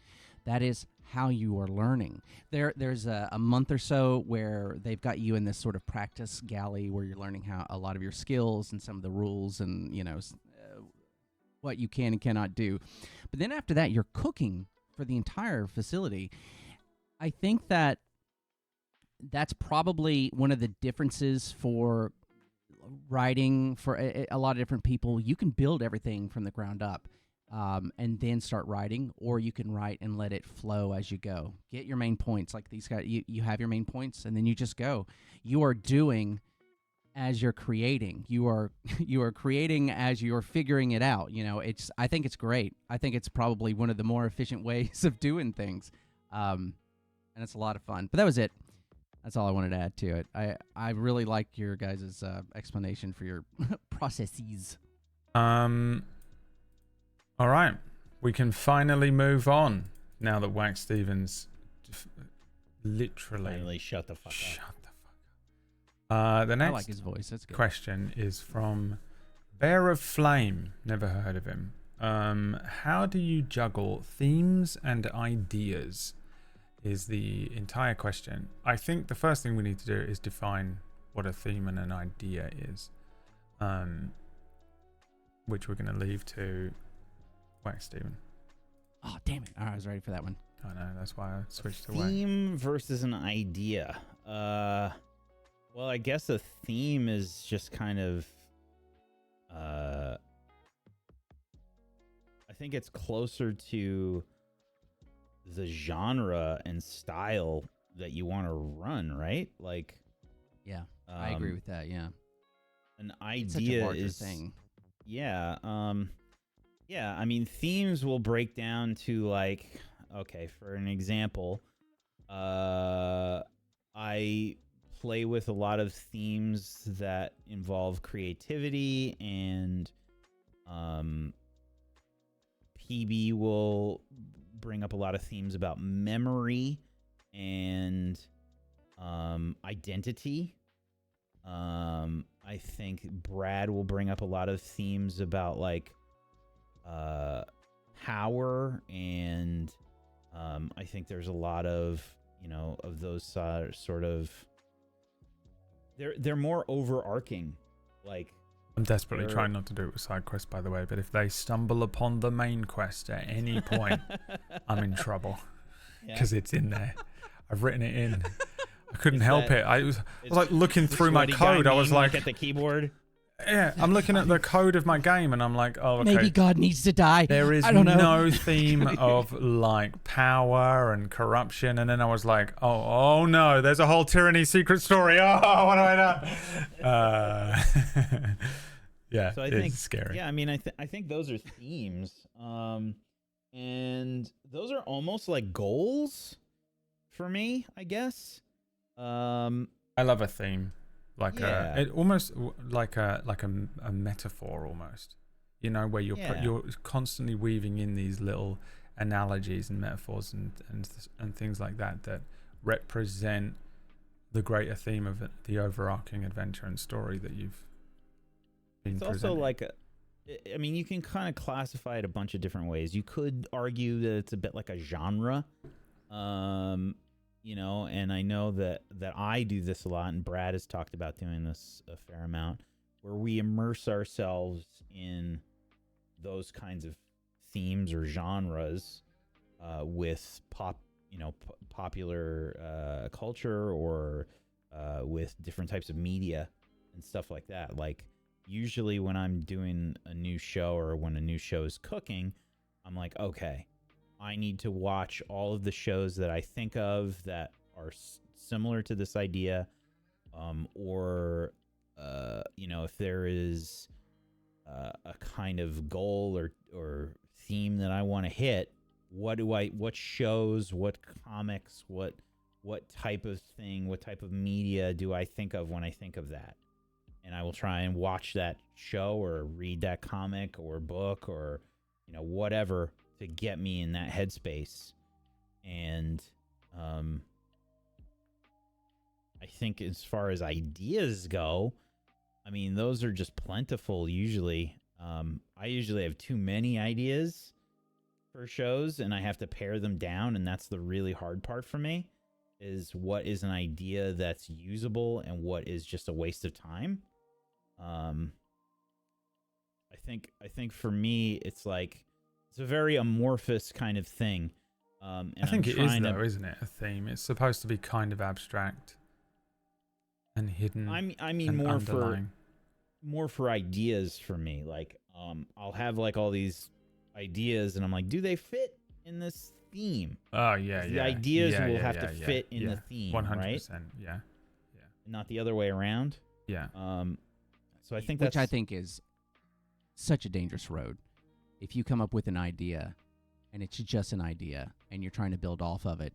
That is how you are learning. There's a month or so where they've got you in this sort of practice galley where you're learning how a lot of your skills and some of the rules and what you can and cannot do. But then after that, you're cooking for the entire facility. I think that that's probably one of the differences for writing for a lot of different people. You can build everything from the ground up, and then start writing, or you can write and let it flow as you go. Get your main points. Like these guys, you have your main points, and then you just go. You are doing as you're creating. You are creating as you're figuring it out. I think it's great. I think it's probably one of the more efficient ways of doing things, and it's a lot of fun. But that was it. That's all I wanted to add to it. I really like your guys' explanation for your processes.
All right, we can finally move on now that Wax Stevens literally
Finally, shut the fuck up.
The next
I like his voice. That's good.
question is from Bear of Flame. Never heard of him. How do you juggle themes and ideas? Is the entire question. I think the first thing we need to do is define what a theme and an idea is, which we're going to leave to Wax Steven.
Oh, damn it. All right, I was ready for that one.
I know, that's why I switched to Wax.
Theme versus an idea. Well, I guess a theme is just kind of I think it's closer to the genre and style that you want to run, right? Like,
yeah, I agree with that. Yeah,
an
it's such a
idea
larger
is
thing.
Yeah, yeah. I mean, themes will break down to like, okay, for an example, I play with a lot of themes that involve creativity, and PB will bring up a lot of themes about memory and identity. I think Brad will bring up a lot of themes about like power, and I think there's a lot of, of those sort of, they're more overarching, like.
I'm desperately trying not to do it with side quests, by the way, but if they stumble upon the main quest at any point, I'm in trouble because it's in there. I've written it in. I couldn't help it. I was like looking through my code. I was like
at the keyboard.
Yeah, I'm looking at the code of my game and I'm like, oh, okay.
Maybe God needs to die.
There is
I don't know.
no theme of like power and corruption. And then I was like, oh no, there's a whole tyranny secret story. Oh, what have I done? Yeah,
so I
it's
think
scary.
Yeah, I mean, I think those are themes, and those are almost like goals for me, I guess.
I love a theme, like almost like a metaphor, almost. Where you're constantly weaving in these little analogies and metaphors and things like that represent the greater theme of it, the overarching adventure and story that you've been
It's
presenting.
also like I mean, you can kind of classify it a bunch of different ways. You could argue that it's a bit like a genre, and I know that I do this a lot, and Brad has talked about doing this a fair amount, where we immerse ourselves in those kinds of themes or genres with popular culture, or with different types of media and stuff like that. Like, usually when I'm doing a new show or when a new show is cooking, I'm like, okay, I need to watch all of the shows that I think of that are similar to this idea, or if there is a kind of goal or theme that I want to hit, what shows, what comics, what type of thing, what type of media do I think of when I think of that? And I will try and watch that show or read that comic or book or, whatever to get me in that headspace. And I think as far as ideas go, I mean, those are just plentiful usually. I usually have too many ideas for shows, and I have to pare them down, and that's the really hard part for me, is what is an idea that's usable and what is just a waste of time. I think for me, it's like, it's a very amorphous kind of thing. And
I think it is though, isn't it? A theme. It's supposed to be kind of abstract. and hidden.
I mean
and
more
underlying.
for ideas for me. Like, I'll have like all these ideas, and I'm like, do they fit in this theme?
Oh yeah,
'Cause
yeah.
the ideas
yeah,
will
yeah,
have
yeah,
to
yeah,
fit in
yeah.
the theme,
100%.
right?
Yeah,
Not the other way around.
yeah.
So I think
which I
that's
think is such a dangerous road. If you come up with an idea and it's just an idea and you're trying to build off of it,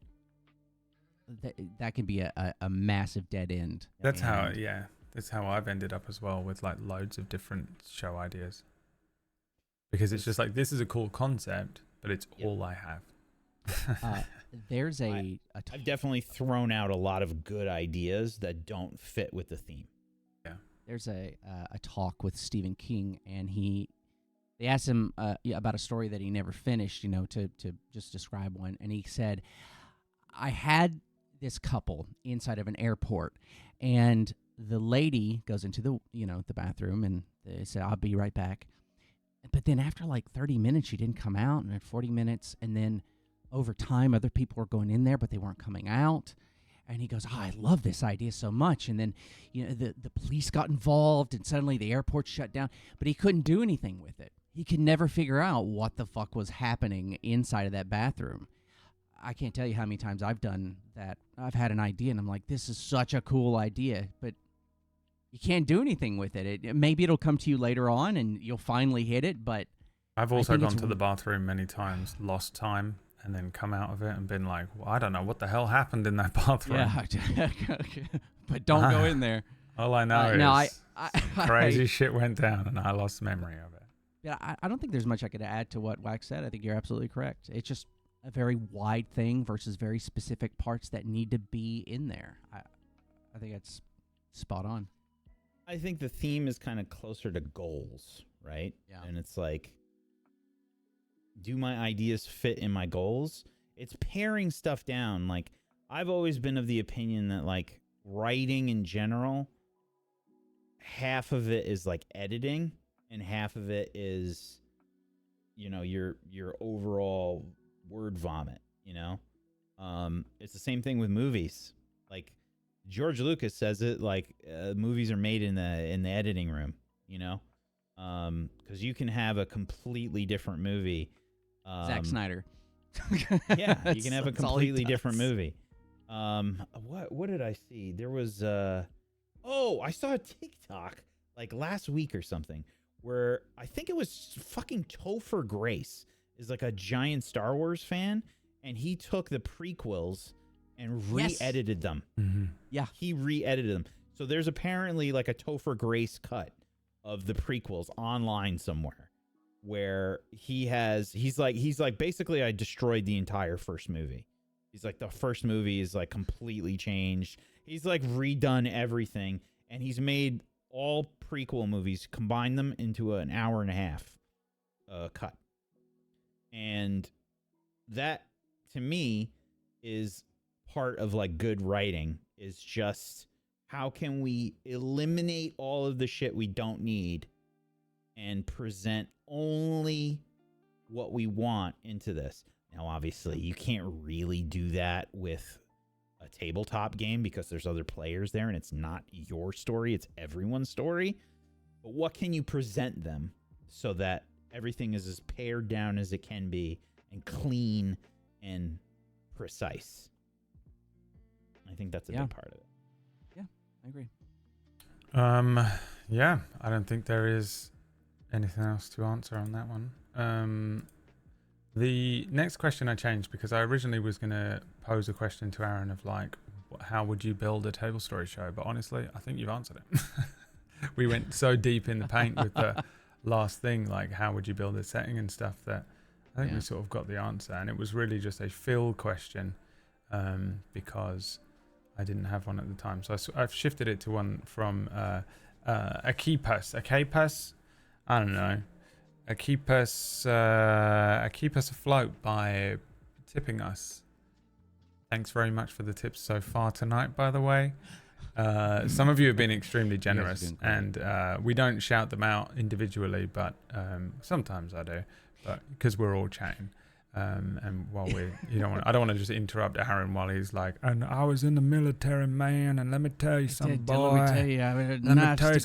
that can be a massive dead end.
That's how. Yeah, that's how I've ended up as well, with like loads of different show ideas. Because it's just like, this is a cool concept, but it's all I have.
There's
I've definitely thrown out a lot of good ideas that don't fit with the theme.
There's a talk with Stephen King, and they asked him about a story that he never finished, to just describe one, and he said, I had this couple inside of an airport, and the lady goes into the bathroom, and they said, I'll be right back. But then after like 30 minutes, she didn't come out, and then 40 minutes, and then over time, other people were going in there, but they weren't coming out. And he goes, I love this idea so much. And then, the police got involved, and suddenly the airport shut down. But he couldn't do anything with it. He could never figure out what the fuck was happening inside of that bathroom. I can't tell you how many times I've done that. I've had an idea, and I'm like, this is such a cool idea, but you can't do anything with it. Maybe it'll come to you later on, and you'll finally hit it, but
I've also gone to the bathroom many times, lost time, and then come out of it and been like, well, I don't know what the hell happened in that bathroom.
Yeah, but don't go in there.
All I know is
I
crazy shit went down, and I lost memory of it.
Yeah, I don't think there's much I could add to what Wax said. I think you're absolutely correct. It's just a very wide thing versus very specific parts that need to be in there. I think that's spot on.
I think the theme is kind of closer to goals, right?
Yeah.
And it's like, do my ideas fit in my goals? It's paring stuff down. Like, I've always been of the opinion that, like, writing in general, half of it is like editing, and half of it is, your overall word vomit. It's the same thing with movies. Like, George Lucas says it, like, movies are made in the editing room. Because you can have a completely different movie.
Zack Snyder.
Yeah, you can have a completely different movie. What did I see? There was I saw a TikTok like last week or something where I think it was fucking Topher Grace is like a giant Star Wars fan, and he took the prequels and re-edited them.
Mm-hmm.
Yeah,
he re-edited them. So there's apparently like a Topher Grace cut of the prequels online somewhere, where he's like basically, I destroyed the entire first movie. He's like, the first movie is like completely changed. He's like redone everything, and he's made all prequel movies, combined them into an hour and a half cut. And that, to me, is part of like good writing, is just how can we eliminate all of the shit we don't need and present only what we want into this. Now, obviously, you can't really do that with a tabletop game because there's other players there and it's not your story, it's everyone's story. But what can you present them so that everything is as pared down as it can be and clean and precise? I think that's a big part of it.
Yeah, I agree.
Yeah, I don't think there is anything else to answer on that one. The next question I changed because I originally was going to pose a question to Aaron of like, how would you build a table story show? But honestly, I think you've answered it. We went so deep in the paint with the last thing, like how would you build a setting and stuff, that I think we sort of got the answer. And it was really just a Phil question because I didn't have one at the time. So I've shifted it to one from Akipus. I don't know. Keep us afloat by tipping us. Thanks very much for the tips so far tonight, by the way. Some of you have been extremely generous, and we don't shout them out individually, but sometimes I do, but because we're all chatting. And while I don't want to just interrupt Aaron while he's like, and I was in the military, man, and let me tell you something, boy.
Let me tell you,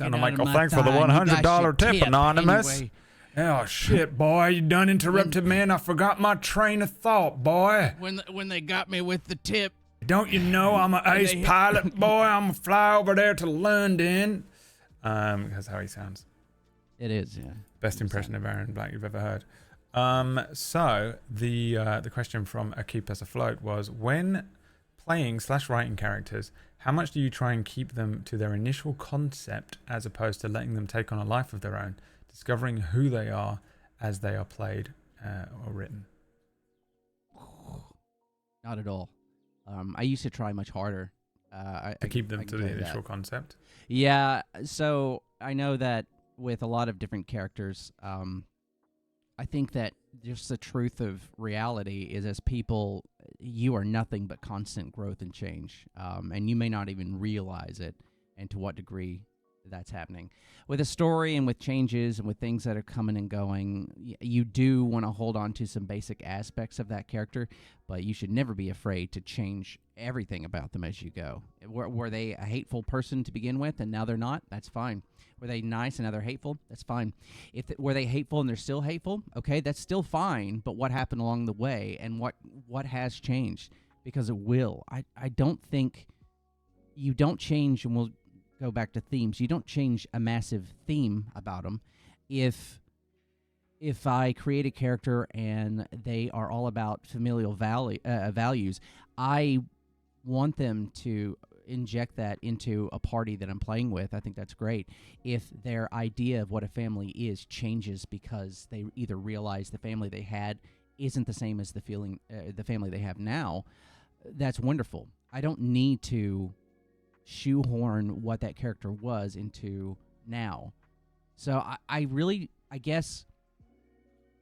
And I'm like, oh, thanks for the $100 tip, Anonymous.
Anyway.
Oh shit, boy! You done interrupted me, and I forgot my train of thought, boy.
When they got me with the tip.
Don't you know I'm an ace pilot, boy? I'm gonna fly over there to London. That's how he sounds.
It is, yeah.
Best impression of Aaron Black you've ever heard. So the question from A Keep Us Afloat was, when playing/writing characters, how much do you try and keep them to their initial concept as opposed to letting them take on a life of their own, discovering who they are as they are played or written?
Not at all. I used to try much harder.
To keep them to the initial concept?
Yeah, so I know that with a lot of different characters, I think that just the truth of reality is, as people, you are nothing but constant growth and change. And you may not even realize it and to what degree that's happening. With a story and with changes and with things that are coming and going, you do want to hold on to some basic aspects of that character, but you should never be afraid to change everything about them as you go. Were they a hateful person to begin with and now they're not? That's fine. Were they nice and now they're hateful? That's fine. Were they hateful and they're still hateful? Okay, that's still fine, but what happened along the way and what has changed? Because it will. I don't think you don't change, and we'll go back to themes. You don't change a massive theme about them. If I create a character and they are all about familial values, I want them to inject that into a party that I'm playing with. I think that's great. If their idea of what a family is changes because they either realize the family they had isn't the same as the family they have now, that's wonderful. I don't need to shoehorn what that character was into now. So I guess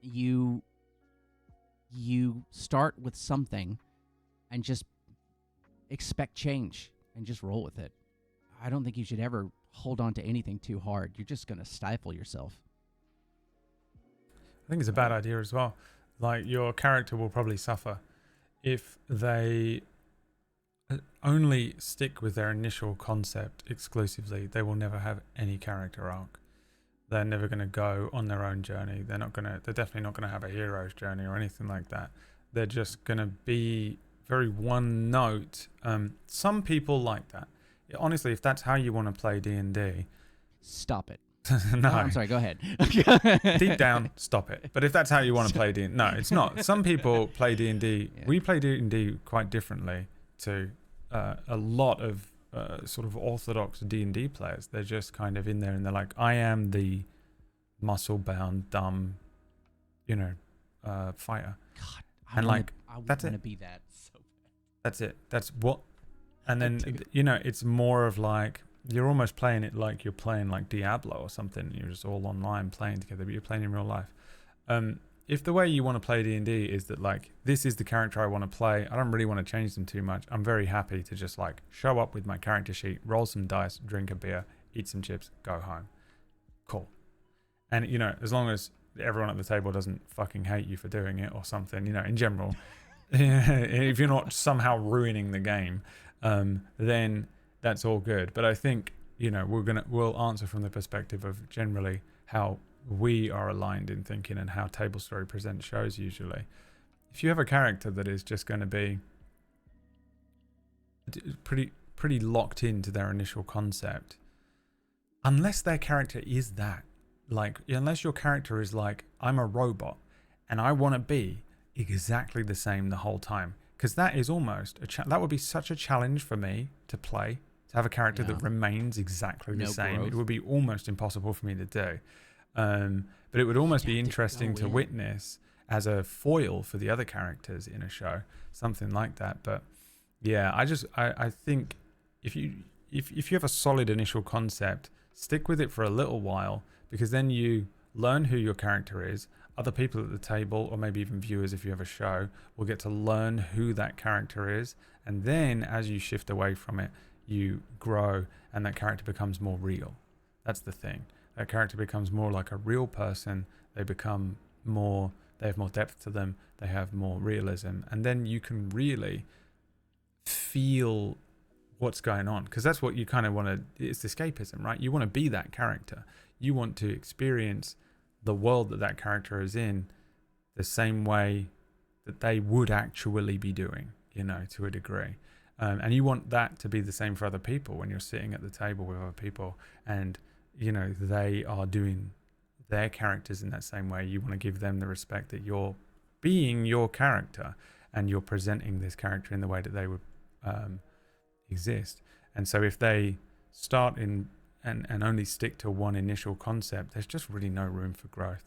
you start with something and just expect change and just roll with it. I don't think you should ever hold on to anything too hard. You're just going to stifle yourself.
I think it's a bad idea as well. Like, your character will probably suffer if they only stick with their initial concept exclusively. They will never have any character arc. They're never going to go on their own journey. They're definitely not going to have a hero's journey or anything like that. They're just going to be very one note. Some people like that. Honestly, if that's how you want to play D&D,
stop it.
No,
I'm sorry, go ahead.
Deep down, stop it. But if that's how you want to play D&D, no, it's not. Some people play D&D. Yeah. We play D&D quite differently to a lot of sort of orthodox D&D players. They're just kind of in there and they're like, I am the muscle-bound, dumb, fighter.
God,
I want
to be that so bad.
That's it. That's what. And then, it's more of like, you're almost playing it like you're playing like Diablo or something. You're just all online playing together, but you're playing in real life. If the way you want to play D&D is that, like, this is the character I want to play, I don't really want to change them too much. I'm very happy to just, like, show up with my character sheet, roll some dice, drink a beer, eat some chips, go home. Cool. And, as long as everyone at the table doesn't fucking hate you for doing it or something, in general, if you're not somehow ruining the game, then that's all good. But I think, we'll answer from the perspective of generally how we are aligned in thinking and how Tablestory presents shows usually. If you have a character that is just going to be pretty locked into their initial concept, unless their character is that, like, unless your character is like, I'm a robot and I want to be exactly the same the whole time, because that is almost that would be such a challenge for me to play, to have a character that remains exactly the same. Growth. It would be almost impossible for me to do. But it would almost be interesting to witness as a foil for the other characters in a show, something like that. But yeah, I think if you have a solid initial concept, stick with it for a little while, because then you learn who your character is. Other people at the table, or maybe even viewers if you have a show, will get to learn who that character is. And then as you shift away from it, you grow and that character becomes more real. That's the thing. That character becomes more like a real person. They become more they have more depth to them, they have more realism, and then you can really feel what's going on, because that's what you kind of want to, it's escapism, right? You want to be that character. You want to experience the world that that character is in the same way that they would actually be doing, you know, to a degree. And you want that to be the same for other people when you're sitting at the table with other people and, you know, they are doing their characters in that same way. You want to give them the respect that you're being your character and you're presenting this character in the way that they would exist. And so if they start in and only stick to one initial concept, there's just really no room for growth.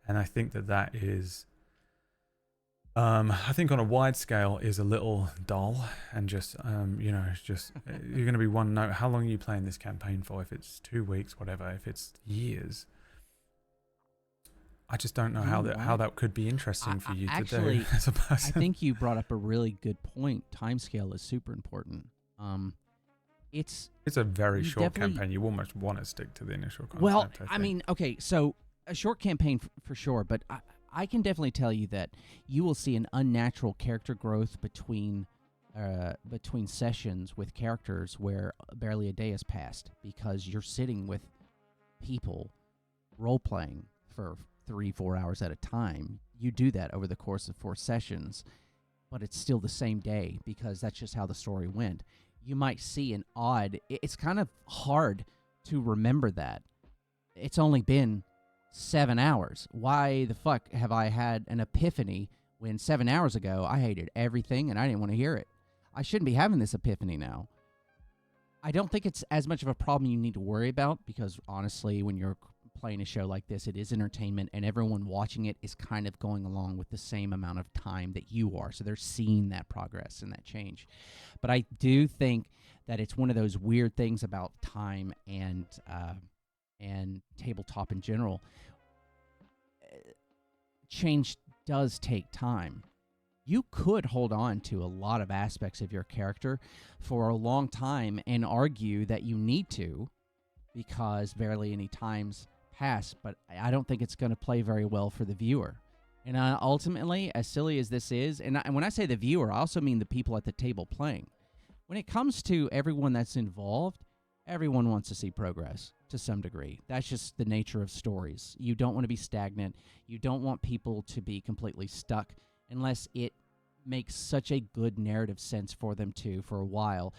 And I think that is I think on a wide scale is a little dull and just, you know, it's just, you're going to be one note. How long are you playing this campaign for? If it's 2 weeks, whatever, if it's years, I just don't know how that could be interesting for you to do as a person.
I think you brought up a really good point. Timescale is super important. It's
a very short campaign. You almost want to stick to the initial concept.
Well, I mean, okay, so a short campaign for sure, but I can definitely tell you that you will see an unnatural character growth between sessions with characters where barely a day has passed because you're sitting with people role-playing for 3-4 hours at a time. You do that over the course of 4 sessions, but it's still the same day because that's just how the story went. You might see an odd... It's kind of hard to remember that. It's only been 7 hours. Why the fuck have I had an epiphany when 7 hours ago I hated everything and I didn't want to hear it? I shouldn't be having this epiphany now. I don't think it's as much of a problem you need to worry about because honestly, when you're playing a show like this, it is entertainment and everyone watching it is kind of going along with the same amount of time that you are. So they're seeing that progress and that change. But I do think that it's one of those weird things about time and tabletop in general. Change does take time. You could hold on to a lot of aspects of your character for a long time and argue that you need to because barely any time's passed, but I don't think it's going to play very well for the viewer. And ultimately, as silly as this is, and when I say the viewer, I also mean the people at the table playing. When it comes to everyone that's involved, everyone wants to see progress to some degree. That's just the nature of stories. You don't want to be stagnant. You don't want people to be completely stuck unless it makes such a good narrative sense for them to for a while.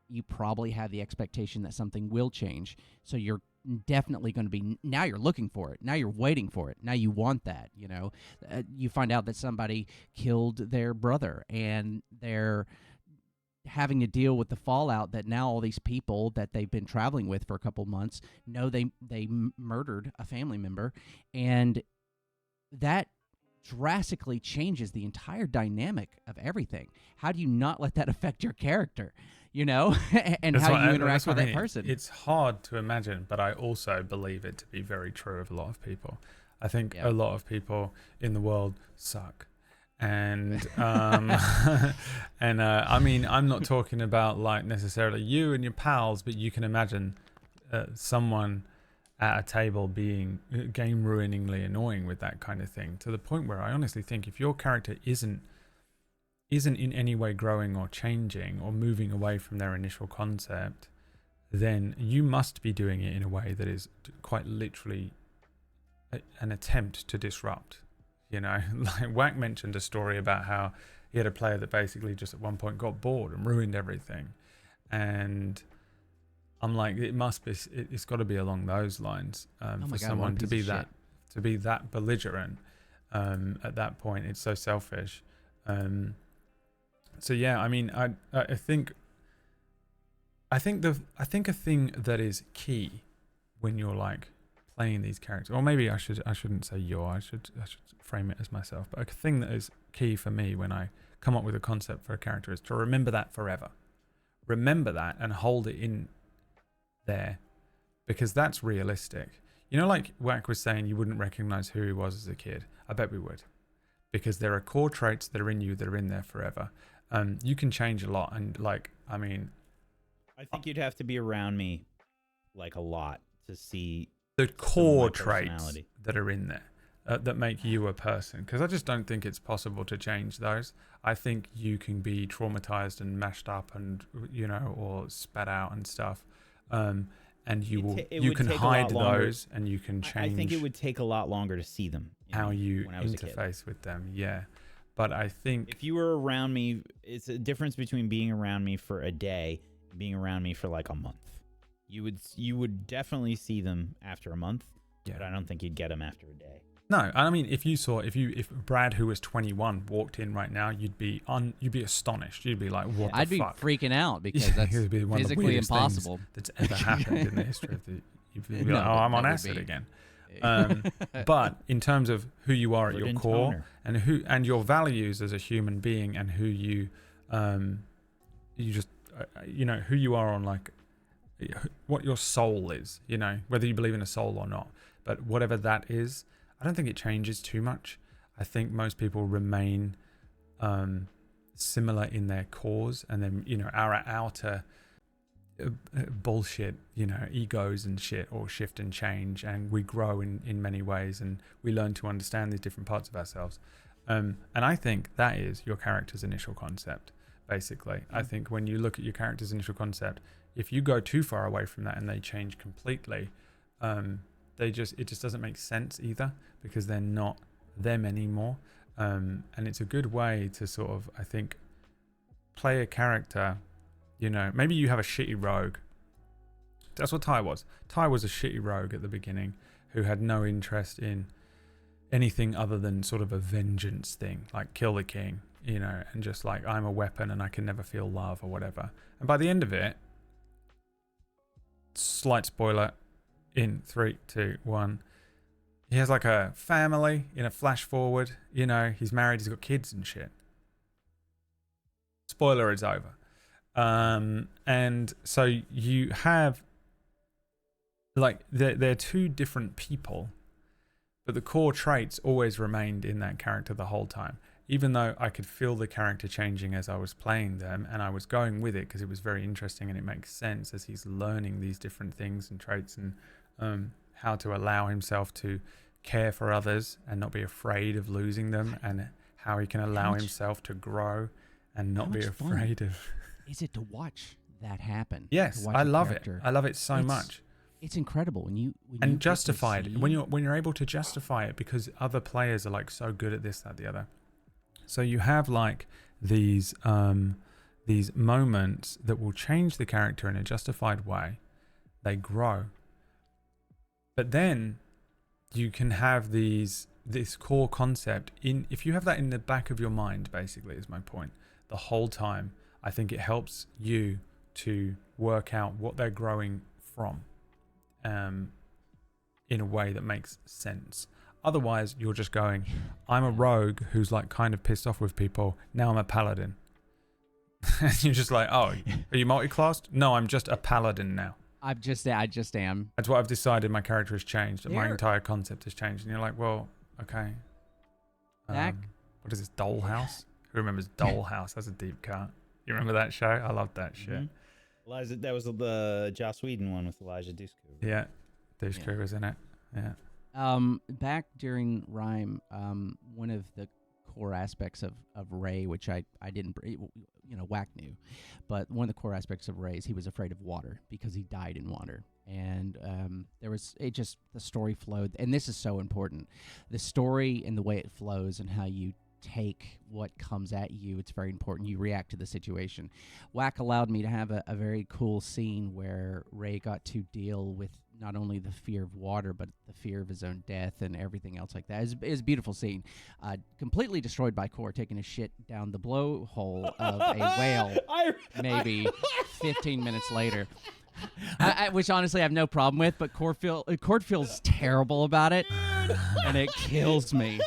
You probably have the expectation that something will change. So you're definitely going to be, now you're looking for it. Now you're waiting for it. Now you want that, you know. You find out that somebody killed their brother and they're having to deal with the fallout that now all these people that they've been traveling with for a couple months know they murdered a family member, and that drastically changes the entire dynamic of everything. How do you not let that affect your character, you know, and how you interact with that person?
It's hard to imagine, but I also believe it to be very true of a lot of people. I think a lot of people in the world suck. And I mean, I'm not talking about like necessarily you and your pals, but you can imagine someone at a table being game ruiningly annoying with that kind of thing, to the point where I honestly think if your character isn't in any way growing or changing or moving away from their initial concept, then you must be doing it in a way that is quite literally an attempt to disrupt. You know, like Wack mentioned a story about how he had a player that basically just at one point got bored and ruined everything. And I'm like, it's got to be along those lines for someone to be that belligerent at that point. It's so selfish. So yeah, I mean, I think a thing that is key when you're like playing these characters, or maybe I shouldn't say I should frame it as myself, but a thing that is key for me when I come up with a concept for a character is to remember that forever. Remember that and hold it in there, because that's realistic. You know, like Wack was saying, you wouldn't recognize who he was as a kid. I bet we would, because there are core traits that are in you that are in there forever. You can change a lot, and like, I mean,
I think you'd have to be around me like a lot to see
the core traits that are in there. that make you a person, because I just don't think it's possible to change those. I think you can be traumatized and mashed up and or spat out and stuff, and you can hide those and you can change.
I think it would take a lot longer to see them.
How you interface with them, yeah. But I think
if you were around me, it's a difference between being around me for a day and being around me for like a month. You would definitely see them after a month, but I don't think you'd get them after a day.
No, I mean, if Brad, who was 21, walked in right now, you'd be astonished. You'd be like, "What the
I'd
fuck?"
be freaking out because that's
be one
physically
of the weirdest
impossible
that's ever happened in the history of the. You'd be like, "Oh, I'm on acid again." But in terms of who you are at your core and your values as a human being and who you who you are on, like what your soul is, whether you believe in a soul or not, but whatever that is, I don't think it changes too much. I think most people remain similar in their cores, and then our outer bullshit, egos and shit all shift and change, and we grow in many ways, and we learn to understand these different parts of ourselves. And I think that is your character's initial concept, basically. I think when you look at your character's initial concept, if you go too far away from that and they change completely, it just doesn't make sense either, because they're not them anymore. And it's a good way to sort of, I think, play a character. Maybe you have a shitty rogue. That's what Ty was. Ty was a shitty rogue at the beginning who had no interest in anything other than sort of a vengeance thing, like kill the king, and just like, I'm a weapon and I can never feel love or whatever. And by the end of it, slight spoiler, in 3, 2, 1, he has like a family in a flash forward. He's married, he's got kids and shit. Spoiler, it's over. And so you have like they're two different people, but the core traits always remained in that character the whole time, even though I could feel the character changing as I was playing them, and I was going with it because it was very interesting and it makes sense as he's learning these different things and traits, and how to allow himself to care for others and not be afraid of losing them, and how he can allow himself to grow and not be afraid of.
Is it to watch that happen?
Yes, I love it. I love it so much.
It's incredible when you
justify it when you're able to justify it, because other players are like so good at this, that, the other. So you have like these moments that will change the character in a justified way. They grow, but then you can have this core concept if you have that in the back of your mind. Basically, is my point. The whole time, I think it helps you to work out what they're growing from, in a way that makes sense. Otherwise, you're just going, I'm a rogue who's like kind of pissed off with people. Now I'm a paladin. And you're just like, oh, are you multi-classed? No, I'm just a paladin now.
I just am.
That's what I've decided. My character has changed, and my entire concept has changed. And you're like, well, okay. What is this, Dollhouse? Who remembers Dollhouse? That's a deep cut. You remember that show? I loved that shit.
Elijah, that was the Joss Whedon one with Elijah Dushku.
Yeah, Dushku was in it. Yeah.
Back during Rhyme, one of the core aspects of Ray, which I didn't, Whack knew, but one of the core aspects of Ray is he was afraid of water because he died in water. And the story flowed, and this is so important. The story and the way it flows and how you take what comes at you, it's very important. You react to the situation. Whack allowed me to have a very cool scene where Ray got to deal with not only the fear of water, but the fear of his own death and everything else like that. It's a beautiful scene. Completely destroyed by Core taking a shit down the blowhole of a whale maybe 15 minutes later. Which honestly I have no problem with, but Cord feels terrible about it, and it kills me.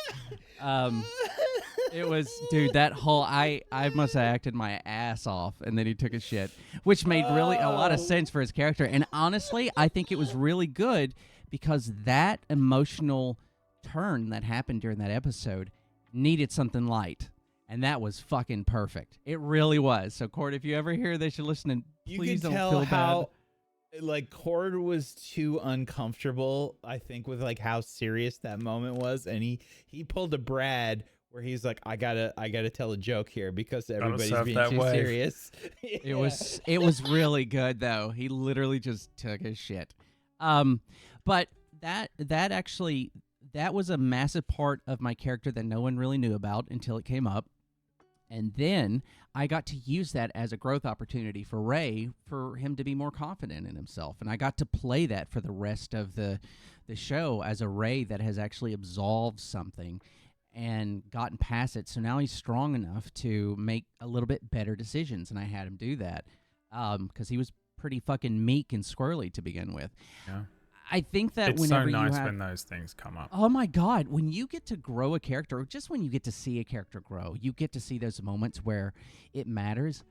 It was, dude, that whole, I must have acted my ass off, and then he took a shit, which made really a lot of sense for his character. And honestly, I think it was really good because that emotional turn that happened during that episode needed something light. And that was fucking perfect. It really was. So, Cord, if you ever hear this, you're listening, please don't feel bad.
like Cord was too uncomfortable, I think, with like how serious that moment was, and he pulled a Brad where he's like, I gotta tell a joke here because everybody's
surf
being
that
too
wave.
serious.
It was really good though. He literally just took his shit. But that actually that was a massive part of my character that no one really knew about until it came up. And then I got to use that as a growth opportunity for Ray, for him to be more confident in himself. And I got to play that for the rest of the show as a Ray that has actually absolved something and gotten past it. So now he's strong enough to make a little bit better decisions. And I had him do that because he was pretty fucking meek and squirrely to begin with.
Yeah.
I think that
It's
whenever
so nice
you have,
when those things come up.
oh my God, when you get to grow a character, or just when you get to see a character grow, you get to see those moments where it matters.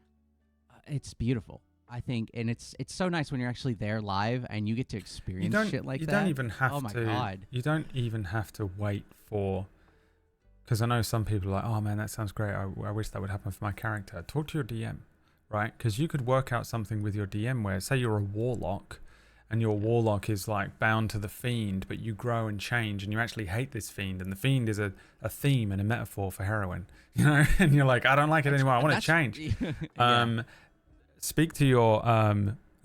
It's beautiful, I think, and it's so nice when you're actually there live and you get to experience shit like that.
You don't even have
oh my
to.
God.
You don't even have to wait for. Because I know some people are like, oh man, that sounds great. I wish that would happen for my character. Talk to your DM, right? Because you could work out something with your DM where, say, you're a warlock. And your warlock is like bound to the fiend, but you grow and change, and you actually hate this fiend. And the fiend is a theme and a metaphor for heroin, you know. And you're like, I don't like it anymore. I want to change.
Yeah.
Speak to your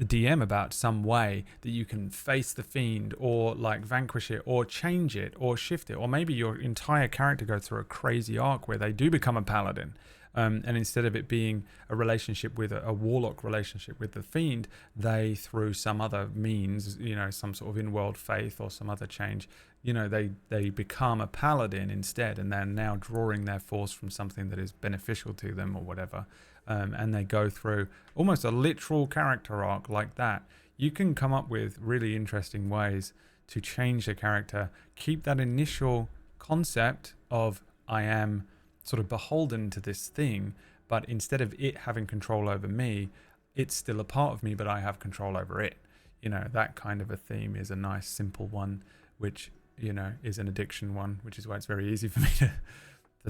DM about some way that you can face the fiend, or like vanquish it, or change it, or shift it, or maybe your entire character goes through a crazy arc where they do become a paladin. And instead of it being a relationship with a warlock relationship with the fiend, they, through some other means, you know, some sort of in-world faith or some other change, you know, they become a paladin instead, and they're now drawing their force from something that is beneficial to them or whatever. And they go through almost a literal character arc like that. You can come up with really interesting ways to change the character, keep that initial concept of I am sort of beholden to this thing, but instead of it having control over me, it's still a part of me, but I have control over it. You know, that kind of a theme is a nice simple one, which, you know, is an addiction one, which is why it's very easy for me to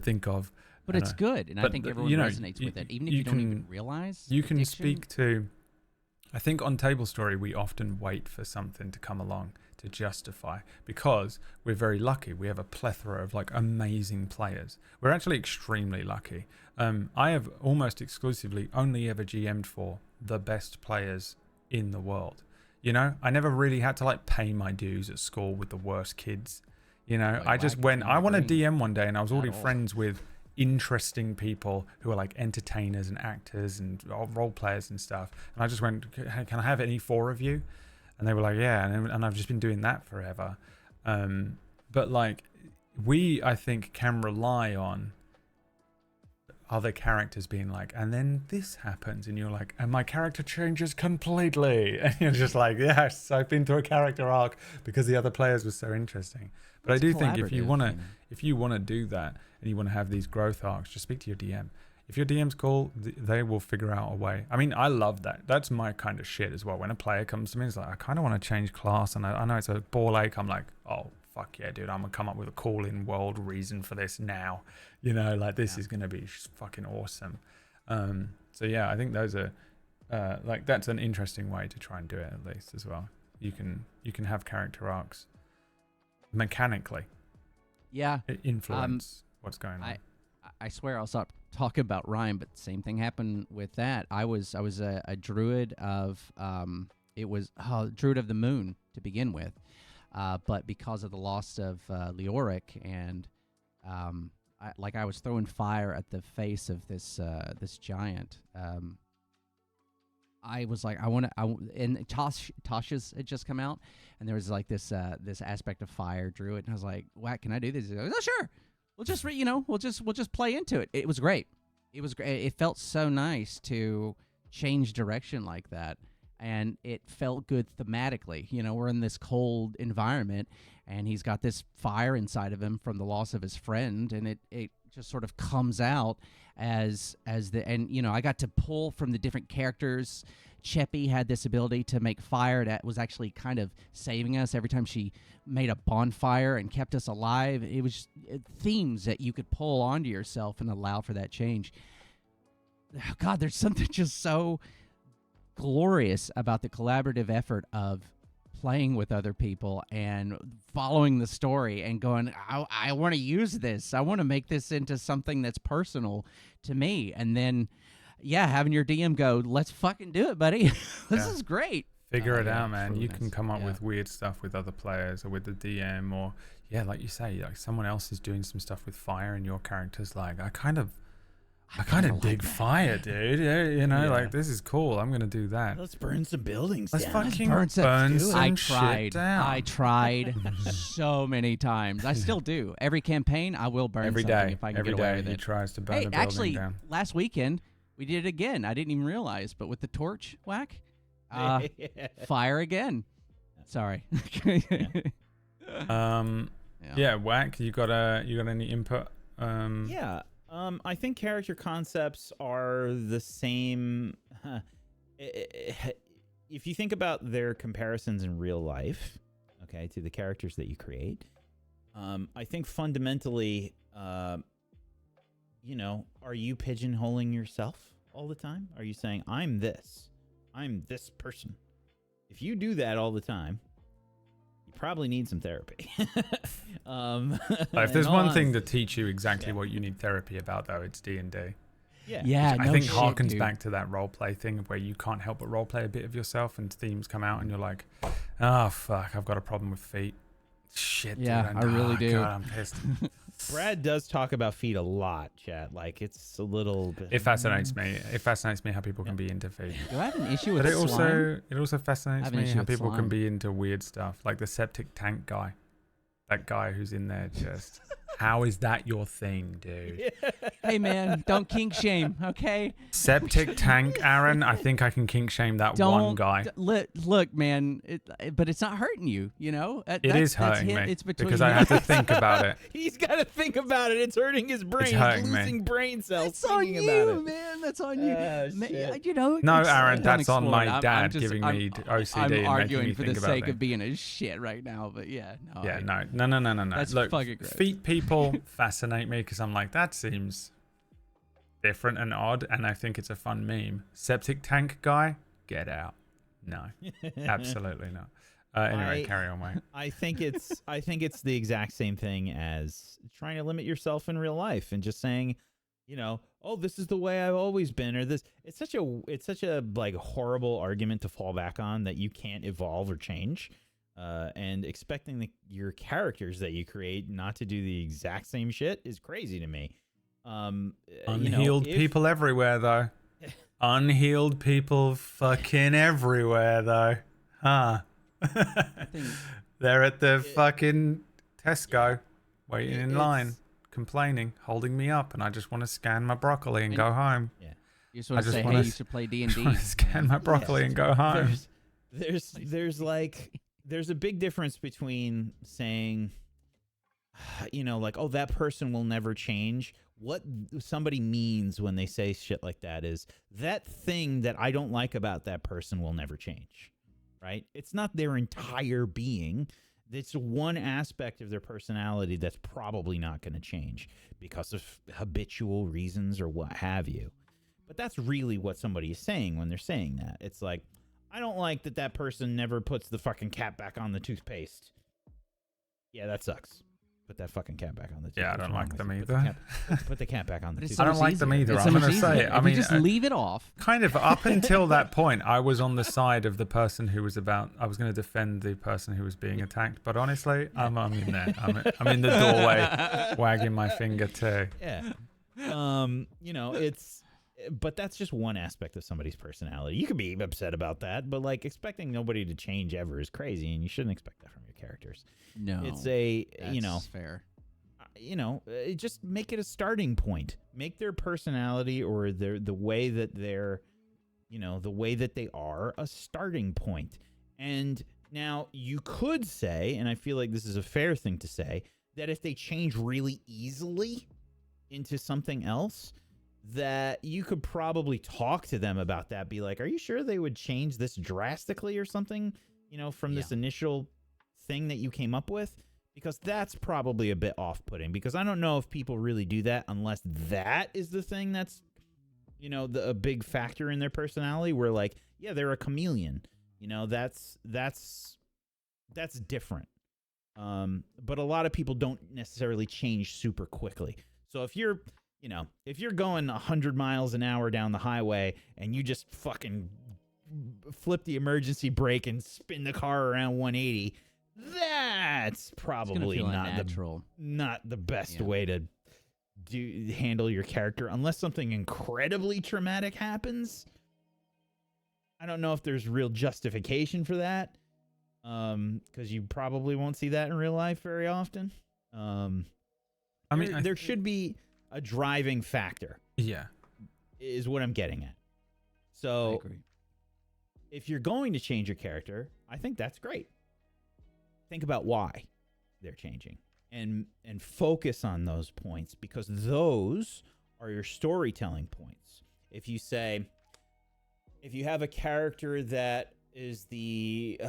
think of.
But it's good, and I think everyone resonates with it, even if you don't even realize.
You can speak to, I think on Tablestory, we often wait for something to come along to justify, because we're very lucky. We have a plethora of like amazing players. We're actually extremely lucky. I have almost exclusively only ever GM'd for the best players in the world. You know, I never really had to like pay my dues at school with the worst kids. You know, I just went, I want to DM one day, and I was already friends with interesting people who are like entertainers and actors and role players and stuff. And I just went, hey, can I have any 4 of you? And they were like, yeah. And I've just been doing that forever. But like, I think, can rely on other characters being like, and then this happens, and you're like, and my character changes completely. And you're just like, yes, I've been through a character arc because the other players were so interesting. But I do think if you want to do that and you want to have these growth arcs, just speak to your DM. If your DM's cool, they will figure out a way. I mean, I love that. That's my kind of shit as well. When a player comes to me, it's like, I kind of want to change class, and I know it's a ball ache. I'm like, oh, fuck yeah, dude. I'm going to come up with a cool in-world reason for this now. You know, like this is going to be fucking awesome. So yeah, I think those are, like, that's an interesting way to try and do it at least as well. You can have character arcs mechanically.
Yeah.
Influence what's going on.
I swear I'll stop talking about Ryan, but same thing happened with that. I was a druid of druid of the moon to begin with, but because of the loss of Leoric, and I was throwing fire at the face of this giant. I was like, and Tasha's had just come out, and there was like this aspect of fire druid, and I was like, "What can I do this?" Goes, "Oh, sure, we'll just play into it." It was great. It was great. It felt so nice to change direction like that, and it felt good thematically. You know, we're in this cold environment, and he's got this fire inside of him from the loss of his friend, and it just sort of comes out as you know, I got to pull from the different characters. Cheppy had this ability to make fire that was actually kind of saving us every time she made a bonfire and kept us alive. It was just themes that you could pull onto yourself and allow for that change. God, there's something just so glorious about the collaborative effort of playing with other people and following the story and going, I want to use this. I want to make this into something that's personal to me. And then, having your DM go, let's fucking do it, buddy. This is great.
Figure it out, man.
really
You
nice.
can come up with weird stuff with other players or with the DM, or like you say, like someone else is doing some stuff with fire and your character's like, I kind of dig fire, dude. You know, like this is cool. I'm gonna do that.
Let's burn some buildings
Let's
down.
fucking
burn
burn
some-
some
I
shit down.
I tried so many times. I still do. Every campaign, I will burn
Every
something
day,
if I can
every
get away
day
with
he
it.
tries to burn
Hey,
a building
actually,
down.
last weekend we did it again. I didn't even realize, but with the torch whack, fire again. Sorry.
Whack. You got any input?
I think character concepts are the same. If you think about their comparisons in real life, okay, to the characters that you create, I think fundamentally, are you pigeonholing yourself all the time? Are you saying, I'm this person? If you do that all the time, you probably need some therapy.
If there's one thing to teach you exactly what you need therapy about, though, it's D&D.
Yeah,
I
no
think
shit,
harkens
dude.
back to that role play thing where you can't help but role play a bit of yourself and themes come out and you're like, oh fuck, I've got a problem with feet. Shit,
Yeah,
dude,
I really do.
God, I'm pissed.
Brad does talk about feet a lot, chat. Like, it's a little bit.
It fascinates me. It fascinates me how people can be into feet.
Do I have an issue with
But
slime?
it also
I
fascinates
have an
me
issue
how
with
people
slime.
can be into weird stuff, like the septic tank guy. That guy who's in there just. How is that your thing, dude?
Hey, man, don't kink shame, okay?
Septic tank, Aaron. I think I can kink shame that
Don't
one guy.
Look, man. But it's not hurting you. You know.
It is hurting me
It's between
because I have to think about it.
He's got to think about it. It's hurting his brain. He's
hurting me.
losing brain cells
That's on
thinking
you,
about it.
man. That's on you.
Shit.
You know.
No,
it's-
Aaron,
don't
that's on
explore
my
it.
dad
just-
giving me OCD
I'm
and making
arguing
me
for
think
the
about
sake
things.
of being a shit right now, but yeah, no.
Yeah, no.
That's
Look,
fucking great.
feet people fascinate me because I'm like, that seems different and odd, and I think it's a fun meme. Septic tank guy, get out. No, absolutely not. Anyway, carry on, mate.
I think it's the exact same thing as trying to limit yourself in real life and just saying, oh, this is the way I've always been, or this. It's such a like horrible argument to fall back on that you can't evolve or change. And expecting your characters that you create not to do the exact same shit is crazy to me.
Unhealed people everywhere, though. Unhealed people fucking everywhere, though. Huh? They're at the fucking Tesco, waiting in line, complaining, holding me up, and I just want to scan my broccoli and go home.
Yeah.
You just want
I
to
just
say,
wanna
hey, you should play D&D.
Scan my broccoli and go home.
There's a big difference between saying, like, oh, that person will never change. What somebody means when they say shit like that is that thing that I don't like about that person will never change, right? It's not their entire being. It's one aspect of their personality that's probably not going to change because of habitual reasons or what have you. But that's really what somebody is saying when they're saying that. It's like, I don't like that person never puts the fucking cap back on the toothpaste. Yeah, that sucks. Put that fucking cap back on the toothpaste.
Yeah, I don't like them
Put
either.
Put the cap back on the
But it's
toothpaste.
so
I don't
much
like them
easier.
either.
It's
I'm
so much
gonna say
easier.
it. I
If
mean,
you just leave it off.
Kind of up until that point, I was on the side of the person who was I was going to defend the person who was being attacked. But honestly, I'm in there. I'm in the doorway, wagging my finger too.
Yeah. But that's just one aspect of somebody's personality. You could be upset about that, but like expecting nobody to change ever is crazy, and you shouldn't expect that from your characters.
No.
It's
that's fair.
Just make it a starting point. Make their personality or the way that they're, the way that they are a starting point. And now you could say, and I feel like this is a fair thing to say, that if they change really easily into something else, that you could probably talk to them about that. Be like, are you sure they would change this drastically or something, from this initial thing that you came up with? Because that's probably a bit off-putting, because I don't know if people really do that unless that is the thing that's, a big factor in their personality. Where like, yeah, they're a chameleon. That's different. But a lot of people don't necessarily change super quickly. So if you're going 100 miles an hour down the highway and you just fucking flip the emergency brake and spin the car around 180, that's probably not the best way to handle your character unless something incredibly traumatic happens. I don't know if there's real justification for that, because you probably won't see that in real life very often. There should be a driving factor.
Yeah,
is what I'm getting at. So, I agree. If you're going to change your character, I think that's great. Think about why they're changing and focus on those points, because those are your storytelling points. If you have a character that is the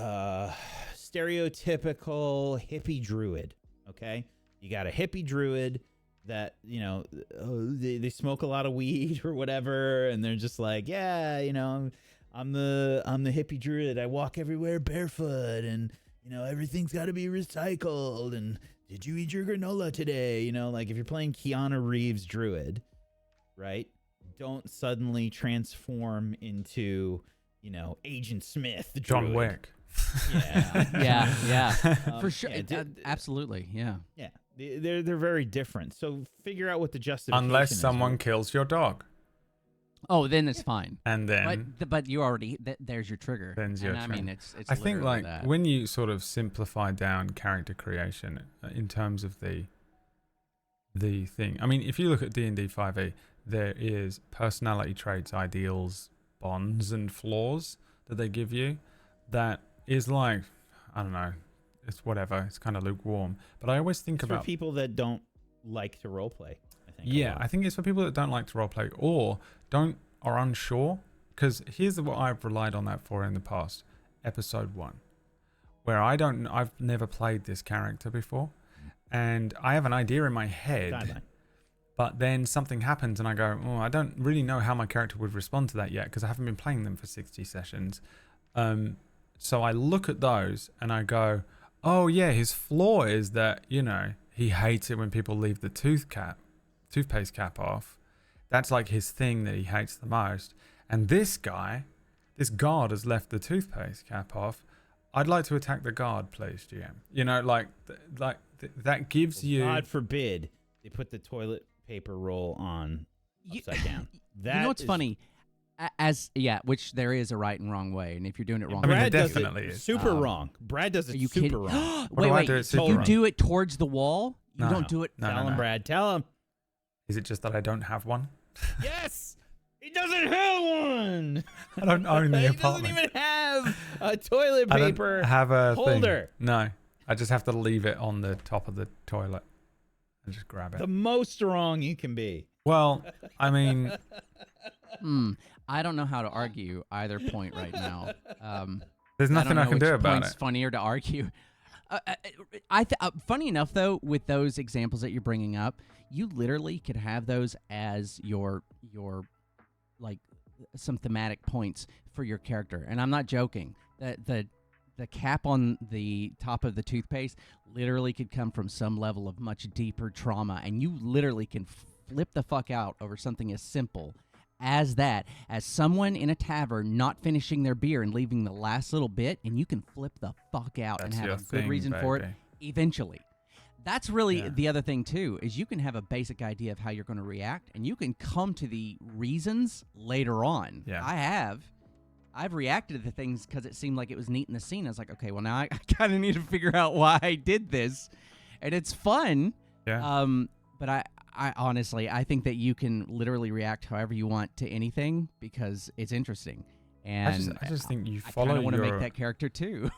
stereotypical hippie druid, okay? You got a hippie druid that, they smoke a lot of weed or whatever, and they're just like, yeah, I'm the hippie druid. I walk everywhere barefoot, and everything's got to be recycled. And did you eat your granola today? Like if you're playing Keanu Reeves druid, right? Don't suddenly transform into, Agent Smith, the
John
druid.
Wick.
Yeah. For sure. Absolutely. Yeah.
Yeah. They're very different. So figure out what the justification is.
Unless someone kills your dog.
Oh, then it's fine.
And then,
but you already there's your trigger.
Then's your
I mean, it's.
I think like
that.
when you sort of simplify down character creation in terms of the thing. I mean, if you look at D&D 5e, there is personality traits, ideals, bonds, and flaws that they give you. That is like, I don't know, it's whatever. It's kind of lukewarm. But I always think about
for people that don't like to roleplay.
Yeah, I think it's for people that don't like to roleplay or are unsure. Because here's what I've relied on that for in the past. Episode 1. Where I've never played this character before. And I have an idea in my head. But then something happens and I go, oh, I don't really know how my character would respond to that yet. Because I haven't been playing them for 60 sessions. So I look at those and I go, oh yeah, his flaw is that, he hates it when people leave the toothpaste cap off. That's like his thing that he hates the most. And this guard has left the toothpaste cap off. I'd like to attack the guard, please, GM. That gives you.
God forbid they put the toilet paper roll on upside down.
What's funny? Which there is a right and wrong way, and if you're doing it wrong,
Brad
there
does
definitely
it
is.
super wrong. Brad does it super wrong.
Wait,
you
do it towards the wall. You don't do it.
Tell him, Brad. Tell him.
Is it just that I don't have one?
Yes, he doesn't have one.
I don't own the apartment.
He doesn't even have a toilet paper
I don't have a
holder.
Thing. No, I just have to leave it on the top of the toilet and just grab it.
The most wrong you can be.
Well, I mean.
I don't know how to argue either point right now.
There's nothing I can do about it.
It's funnier to argue. Funny enough, though, with those examples that you're bringing up, you literally could have those as your like some thematic points for your character, and I'm not joking. The cap on the top of the toothpaste literally could come from some level of much deeper trauma, and you literally can flip the fuck out over something as simple as that, as someone in a tavern not finishing their beer and leaving the last little bit, and you can flip the fuck out and have a good reason for it eventually. That's really the other thing too, is you can have a basic idea of how you're going to react, and you can come to the reasons later on. I've reacted to things because it seemed like it was neat in the scene. I was like, okay, well now I kind of need to figure out why I did this, and it's fun. But I honestly, I think that you can literally react however you want to anything because it's interesting. And
I just think you follow.
I want to make that character too.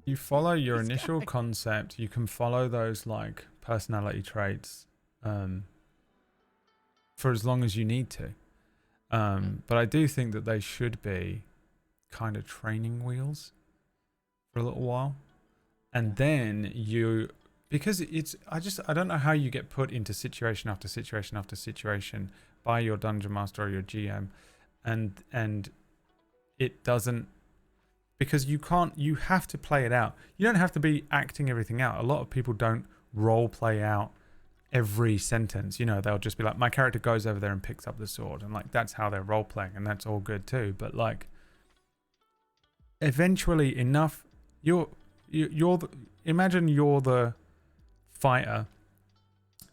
You follow your initial concept. You can follow those like personality traits for as long as you need to. But I do think that they should be kind of training wheels for a little while, and then because I don't know how you get put into situation after situation after situation by your dungeon master or your GM, and it doesn't, because you have to play it out. You don't have to be acting everything out. A lot of people don't role play out every sentence. You know, they'll just be like, my character goes over there and picks up the sword, and like that's how they're role playing, and that's all good too. But like, eventually enough, imagine you're the fighter.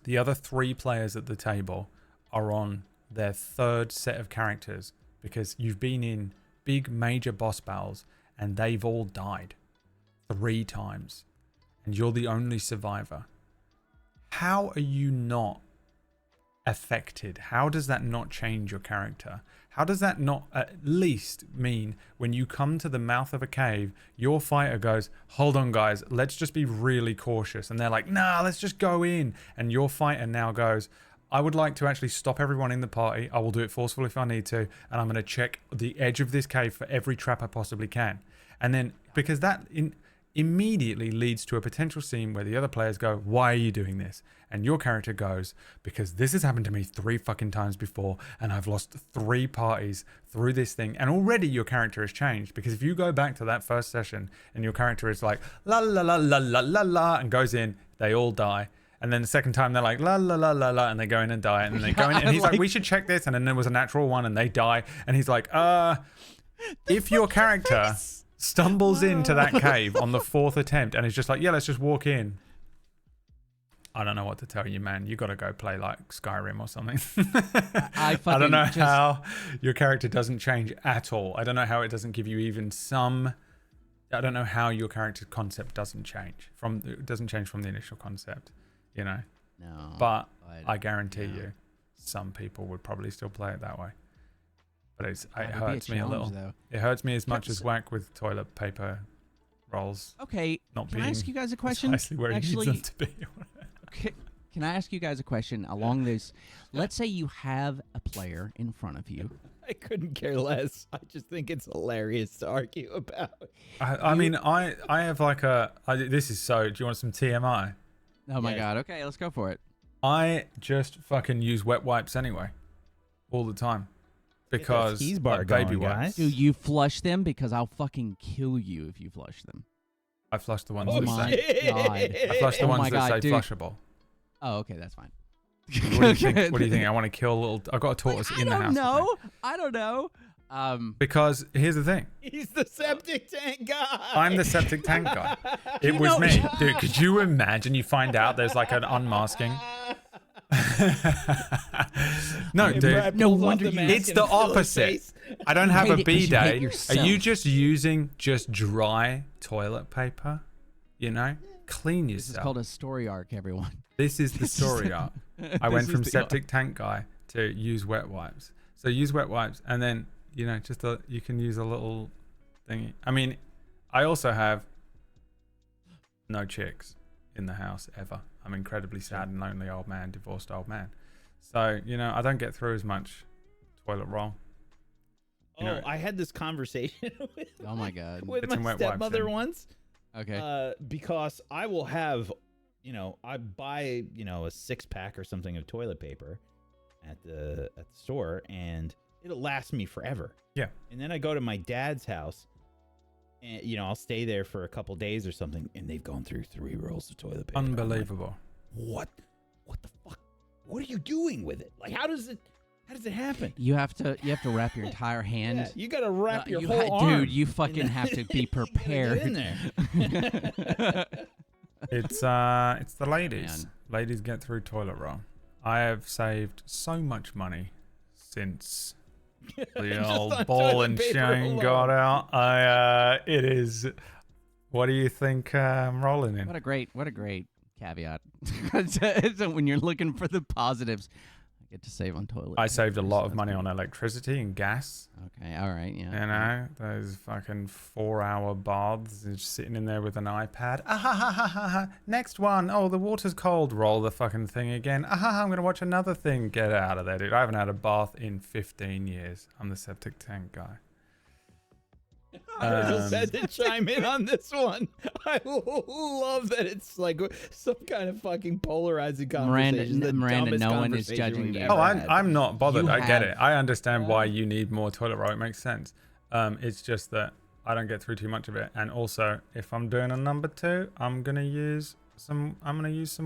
The other 3 players at the table are on their 3rd set of characters, because you've been in big major boss battles and they've all died 3 times and you're the only survivor. How are you not affected? How does that not change your character? How does that not at least mean when you come to the mouth of a cave, your fighter goes, hold on guys, let's just be really cautious. And they're like, nah, let's just go in. And your fighter now goes, I would like to actually stop everyone in the party. I will do it forcefully if I need to. And I'm going to check the edge of this cave for every trap I possibly can. And then, because that immediately leads to a potential scene where the other players go, why are you doing this? And your character goes, because this has happened to me 3 fucking times before, and I've lost 3 parties through this thing. And already your character has changed, because if you go back to that first session and your character is like la la la la la la la and goes in, they all die. And then the second time they're like la la la la la and they go in and die, and then they go in and he's like, we should check this, and then there was a natural one and they die, and he's like, if your character stumbles into that cave on the 4th attempt and is just like, yeah, let's just walk in, I don't know what to tell you, man. You got to go play like Skyrim or something. I don't know how your character doesn't change at all. I don't know how it doesn't give you even some. I don't know how your character concept doesn't change from the initial concept, you know.
No.
But I guarantee you, some people would probably still play it that way. But it hurts me a little. Though. It hurts me as much as whack with toilet paper rolls.
Okay. Can I ask you guys a question?
Precisely where it needs them to be.
Can I ask you guys a question along this? Let's say you have a player in front of you.
I couldn't care less. I just think it's hilarious to argue about.
I mean, I have like this is so, do you want some TMI?
Oh my God. Okay, let's go for it.
I just fucking use wet wipes anyway. All the time. Because baby wipes.
Do you flush them? Because I'll fucking kill you if you flush them.
I flush the ones
that
say.
God.
I flush the ones that say
dude.
flushable.
Oh, okay, that's fine.
What do you think? What do you think? I want to kill a little. I've got a tortoise in the house.
I don't know.
Because here's the thing.
He's the septic tank guy.
I'm the septic tank guy. It was me, dude. Could you imagine? You find out there's like an unmasking. No, dude.
No wonder
it's the opposite. I don't have a B-day. Are you just using dry toilet paper? You know, clean yourself.
This is called a story arc, everyone.
This is the story arc. I went from septic tank guy to use wet wipes. So use wet wipes, and then you know, you can use a little thingy. I mean, I also have no chicks in the house ever. I'm incredibly sad and lonely old man, divorced old man. So, you know, I don't get through as much toilet roll.
I had this conversation with
my God.
With my stepmother once.
Okay.
Because I will have, I buy, a 6-pack or something of toilet paper at the store, and it'll last me forever.
Yeah.
And then I go to my dad's house, and I'll stay there for a couple days or something, and they've gone through 3 rolls of toilet paper.
Unbelievable.
Like, what the fuck? What are you doing with it? Like, how does it happen?
You have to wrap your entire hand.
Yeah, you got to wrap your whole arm.
Dude, you fucking have to be prepared.
In there.
It's the ladies.
Man.
Ladies get through toilet roll. I have saved so much money since the old ball and chain got out. It is. What do you think I'm rolling in?
What a great caveat. So when you're looking for the positives, I get to save on toilet.
I saved a lot of money on electricity and gas.
Okay, all right, yeah.
You know, those fucking 4-hour baths, and just sitting in there with an iPad. Next one. Oh, the water's cold. Roll the fucking thing again. I'm gonna watch another thing. Get out of there, dude. I haven't had a bath in 15 years. I'm the septic tank guy.
I said to chime in on this one. I love that it's like some kind of fucking polarizing conversation.
Miranda, no one is judging you.
Oh, I'm not bothered. I get it. I understand why
Yeah.
you need more toilet roll. It makes sense. It's just that I don't get through too much of it. And also, if I'm doing a number 2, I'm gonna use some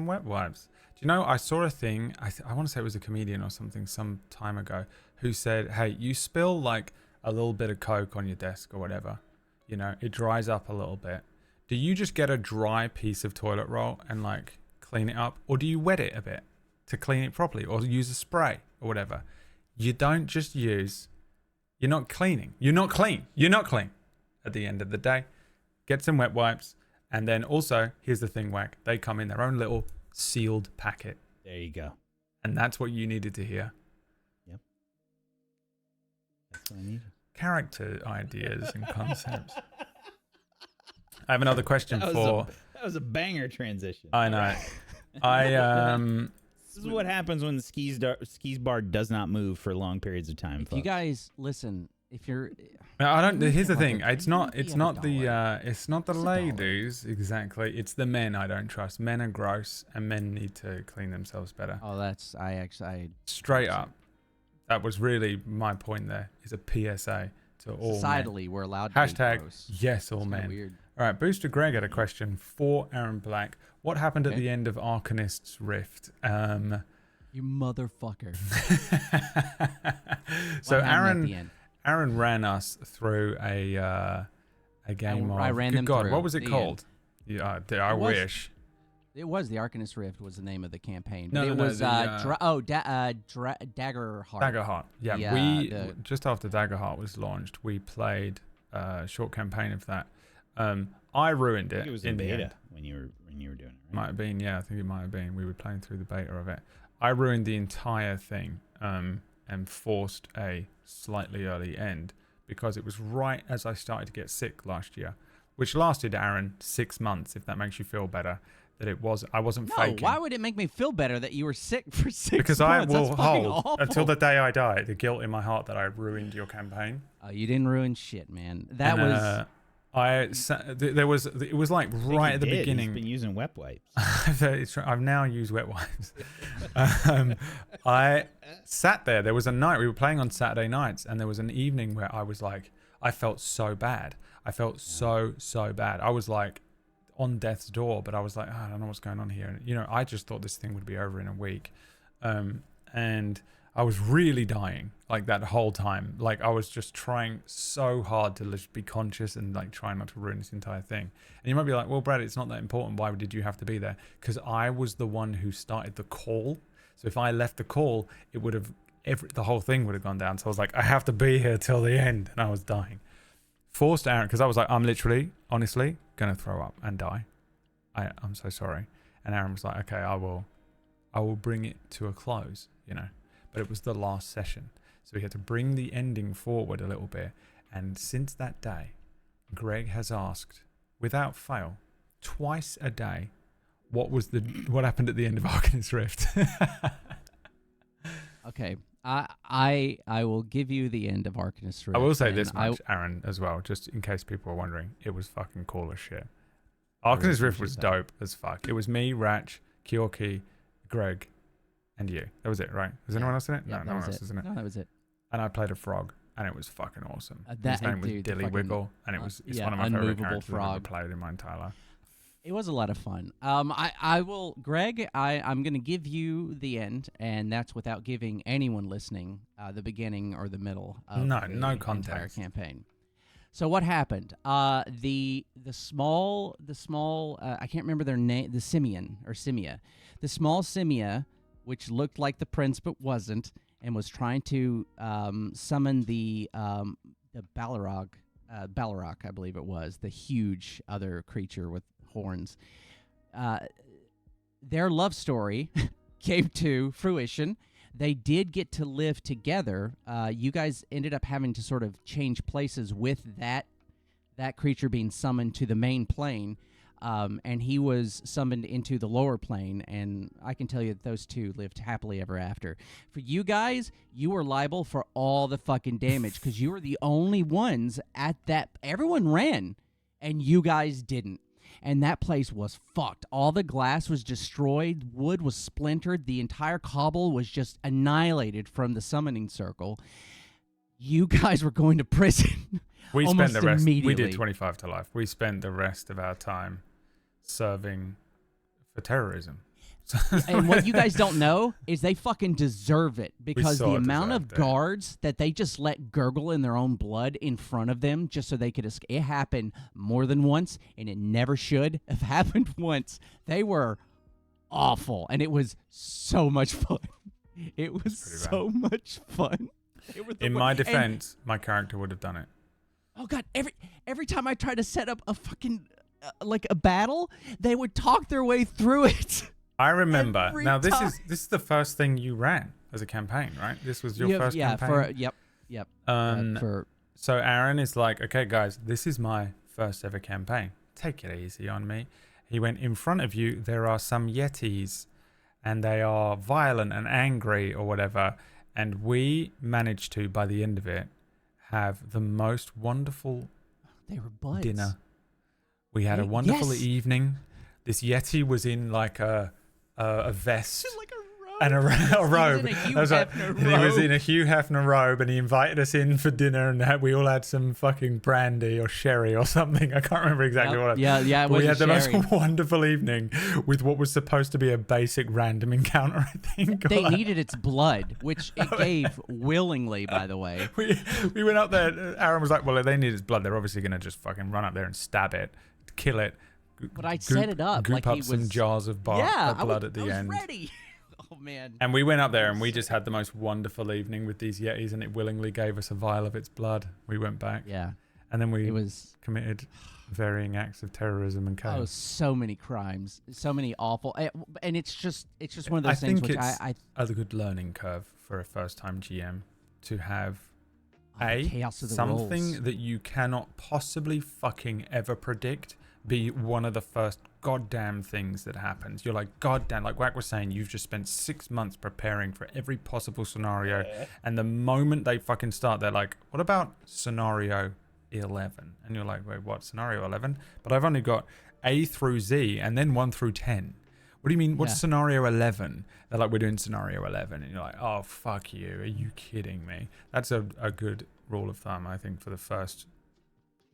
wet wipes. Do you know? I saw a thing. I want to say it was a comedian or something some time ago who said, "Hey, you spill like a little bit of Coke on your desk or whatever. You know, it dries up a little bit. Do you just get a dry piece of toilet roll and like clean it up, or do you wet it a bit to clean it properly, or use a spray or whatever? You don't just use. You're not cleaning. You're not clean. You're not clean. At the end of the day, get some wet wipes, and then also here's the thing, Whack. They come in their own little sealed packet.
There you go.
And that's what you needed to hear.
Yep. That's what I needed.
Character ideas and concepts. I have another question
That was a banger transition.
I know.
This is what happens when the skis bar does not move for long periods of time.
If you guys listen, if you're,
I don't. Here's the thing.
like
It's not the
$1.
ladies exactly. It's the men I don't trust. Men are gross, and men need to clean themselves better.
oh, that's I
Straight up. That was really my point. There is a PSA to all men.
societally we're allowed to
Hashtag
be gross.
yes, all
It's kinda
men.
weird.
All right, Booster Greg had a question for Aaron Black. What happened at
Okay.
the end of Arcanist's Rift?
You motherfucker.
So
What happened at the end?
Aaron ran us through a game of.
I ran
Good
them
God,
through
what was it
the
called? Yeah, I
It was-
wish.
It was the Arcanist Rift was the name of the campaign.
No,
But
no,
it
no,
was
the,
Daggerheart.
Daggerheart. Yeah,
The-
just after Daggerheart was launched, we played a short campaign of that. I ruined
I
it
think it was
in
in
the
beta
end.
when you were doing it. Right?
Might have been, yeah. I think it might have been. We were playing through the beta of it. I ruined the entire thing and forced a slightly early end because it was right as I started to get sick last year, which lasted, Aaron, 6 months. If that makes you feel better, that I wasn't
No,
faking.
why would it make me feel better that you were sick for 6
Because
months?
I will
That's fucking
hold
awful.
until the day I die the guilt in my heart that I ruined your campaign.
Oh, you didn't ruin shit, man. That
And,
was
it was like
I think
right
he
at the
did.
beginning.
He's been using wet wipes.
I've now used wet wipes. I sat there. There was a night we were playing on Saturday nights, and there was an evening where I was like, I felt so bad. I felt so bad. I was like on death's door, but I was like, I don't know what's going on here. And, I just thought this thing would be over in a week, and I was really dying like that whole time. Like I was just trying so hard to just be conscious and like try not to ruin this entire thing. And you might be like, well, Brad, it's not that important. Why did you have to be there? Because I was the one who started the call. So if I left the call, it would have the whole thing would have gone down. So I was like, I have to be here till the end, and I was dying. Forced Aaron, because I was like, I'm literally, honestly, gonna throw up and die. I'm so sorry. And Aaron was like, okay, I will bring it to a close, But it was the last session. So we had to bring the ending forward a little bit. And since that day, Greg has asked, without fail, twice a day, what happened at the end of Arcanist Rift.
okay. I will give you the end of Arcanist Rift.
I will say
and
this much, Aaron, as well, just in case people are wondering. It was fucking cool as shit. Arcanist Rift was dope as fuck. It was me, Ratch, Kyorki, Greg, and you. That was it, right? Was anyone else in it?
Yeah,
No one else is in it.
No, that was it.
And I played a frog, and it was fucking awesome.
That-
His name was
dude, the
Dilly
fucking,
Wiggle, and it's
yeah,
one of my favorite
unmovable
characters I've ever
frog.
played in my entire life.
It was a lot of fun. I will, Greg. I'm gonna give you the end, and that's without giving anyone listening the beginning or the middle of
No
the entire
context.
campaign. So what happened? The small I can't remember their name. The Simeon or Simia, the small Simia, which looked like the prince but wasn't, and was trying to summon the Balrog, I believe it was, the huge other creature with horns. Their love story came to fruition. They did get to live together. You guys ended up having to sort of change places with that creature being summoned to the main plane. and he was summoned into the lower plane, and I can tell you that those two lived happily ever after. For you guys, you were liable for all the fucking damage because you were the only ones at that. Everyone ran, and you guys didn't. And that place was fucked. All the glass was destroyed. Wood was splintered. The entire cobble was just annihilated from the summoning circle. You guys were going to prison.
We spent the rest. We
immediately.
did 25 to life. We spent the rest of our time serving for terrorism.
And what you guys don't know is they fucking deserve it because the
so
amount of
deserved it.
guards that they just let gurgle in their own blood in front of them just so they could escape. It happened more than once, and it never should have happened once. They were awful, and it was so much fun. It was so much fun.
In my defense, my character would have done it.
Oh god, every time I tried to set up a fucking like a battle, they would talk their way through it.
I remember.
Every
Now this
time.
is the first thing you ran as a campaign, right? This was your first campaign.
Yep.
So Aaron is like, okay, guys, this is my first ever campaign. Take it easy on me. He went, in front of you, there are some yetis, and they are violent and angry or whatever. And we managed to, by the end of it, have the most wonderful
They were buds.
dinner. We had a wonderful evening. This yeti was in like a vest.
Like a robe.
And a robe.
He was in a Hugh
I was like-
Hefner
and he was
robe.
in a Hugh Hefner robe, and he invited us in for dinner, and we all had some fucking brandy or sherry or something. I can't remember exactly what.
Yeah. It
But
was
we had the
sherry.
most wonderful evening with what was supposed to be a basic random encounter. I think
They needed its blood, which it gave willingly, by the way.
we went up there. Aaron was like, "Well, they need its blood. They're obviously gonna just fucking run up there and stab it, kill it."
But I set it up
goop
like
up
he
some
was.
jars of blood at the
I was
end.
ready. Oh man.
And we went up there and we just had the most wonderful evening with these yetis, and it willingly gave us a vial of its blood. We went back,
Yeah.
and then we
It was.
committed varying acts of terrorism and
Oh,
chaos.
so many crimes, so many awful, and it's just one of those
I
things
think
which
it's
I
a good learning curve for a first-time GM to have
chaos of the
something
rolls.
that you cannot possibly fucking ever predict be one of the first goddamn things that happens. You're like, goddamn, like Wack was saying, you've just spent 6 months preparing for every possible scenario, and the moment they fucking start, they're like, what about scenario 11? And you're like, wait, what, scenario 11? But I've only got A through Z and then 1 through 10. What do you mean? What's
Yeah.
scenario 11? They're like, we're doing scenario 11. And you're like, oh, fuck you. Are you kidding me? That's a good rule of thumb, I think, for the first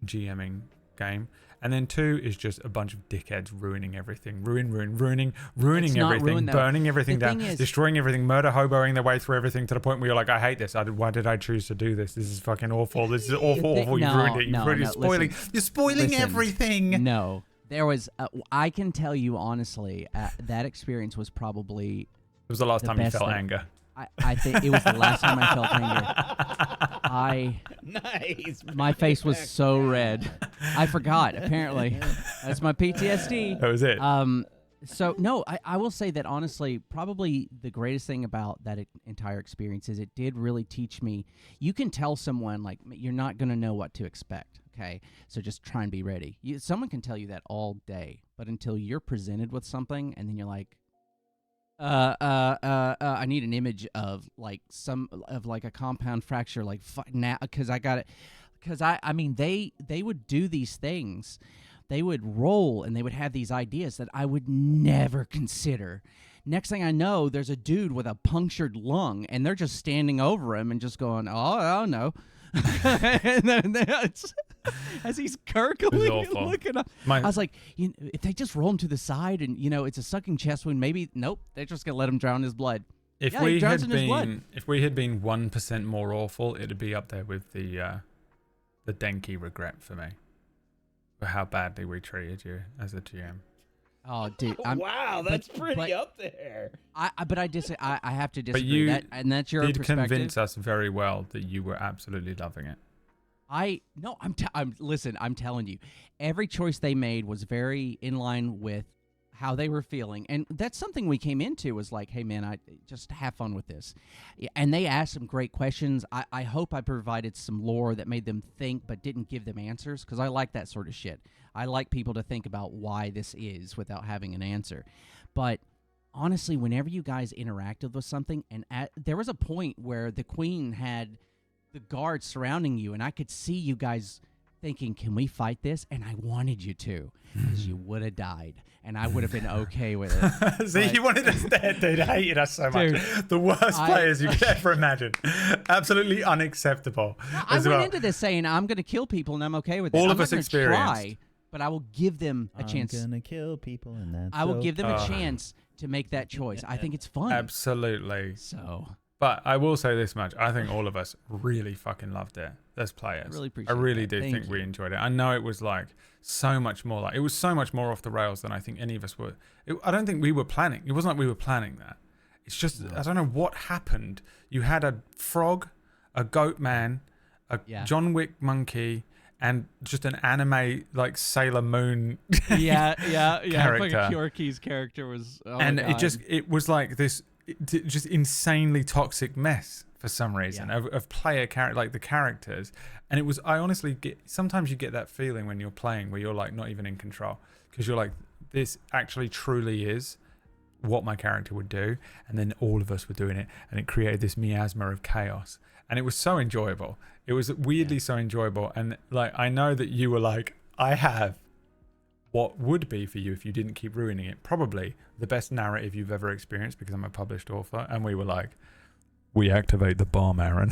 GMing game. And then 2 is just a bunch of dickheads ruining everything. Ruining
It's not
everything,
ruin, though.
burning everything
The
down,
thing is-
destroying everything, murder hoboing their way through everything to the point where you're like, I hate this. Why did I choose to do this? This is fucking awful. This is awful. You've ruined it. You're spoiling. You're spoiling
Listen.
everything.
No, there was. I can tell you honestly, that experience was probably.
It was the last
The
time you
best
felt
thing.
anger.
I think it was the last time I felt anger.
Nice.
My face was so red. I forgot. Apparently, that's my PTSD.
That was it.
So no, I will say that honestly, probably the greatest thing about that entire experience is it did really teach me. You can tell someone like you're not going to know what to expect. Okay, so just try and be ready. Someone can tell you that all day, but until you're presented with something and then you're like, I need an image of like a compound fracture, like now, because I got it. Because I mean, they would do these things. They would roll and they would have these ideas that I would never consider. Next thing I know, there's a dude with a punctured lung, and they're just standing over him and just going, "Oh no," and then as he's gurgling and
awful.
looking up, I was like, if they just roll him to the side and it's a sucking chest wound, maybe nope, they're just gonna let him drown in his blood.
If
Yeah, he drowns in his blood.
if we had been 1% more awful, it'd be up there with the Denki regret for me, for how badly we treated you as a GM.
Oh, dude,
Wow, that's
but-
pretty
but-
up there.
I have to disagree.
you
That, and that's your
Did
perspective.
convince us very well that you were absolutely loving it.
Listen, I'm telling you, every choice they made was very in line with how they were feeling. And that's something we came into was like, hey, man, I just have fun with this. And they asked some great questions. I hope I provided some lore that made them think but didn't give them answers, because I like that sort of shit. I like people to think about why this is without having an answer. But honestly, whenever you guys interacted with something, and there was a point where the queen had the guards surrounding you, and I could see you guys thinking, can we fight this? And I wanted you to, because you would have died, and I would have been okay with it.
See, you wanted us dead, dude. I hated us so much. The worst players you could ever imagine. Absolutely unacceptable.
I went into this saying, I'm going to kill people, and I'm okay with it.
All of us experienced.
Try, but I will give them a chance.
I'm going to kill people, and that's
I will give them a chance to make that choice. I think it's fun.
Absolutely.
So...
But I will say this much. I think all of us really fucking loved it as players.
I really appreciate
I really
that.
do think we enjoyed it. I know it was like so much more like, it was so much more off the rails than I think any of us were. I don't think we were planning. It wasn't like we were planning that. It's just, I don't know what happened. You had a frog, a goat man, a John Wick monkey, and just an anime like Sailor Moon
character. Kyorki's character was,
it was like this just insanely toxic mess for some reason of player character, like the characters. And it was, I honestly get, sometimes you get that feeling when you're playing where you're like not even in control, because you're like, this actually truly is what my character would do. And then all of us were doing it, and it created this miasma of chaos, and it was so enjoyable. It was weirdly so enjoyable. And like, I know that you were like, I have what would be for you, if you didn't keep ruining it, probably the best narrative you've ever experienced, because I'm a published author. And we were like, we activate the bomb, Aaron.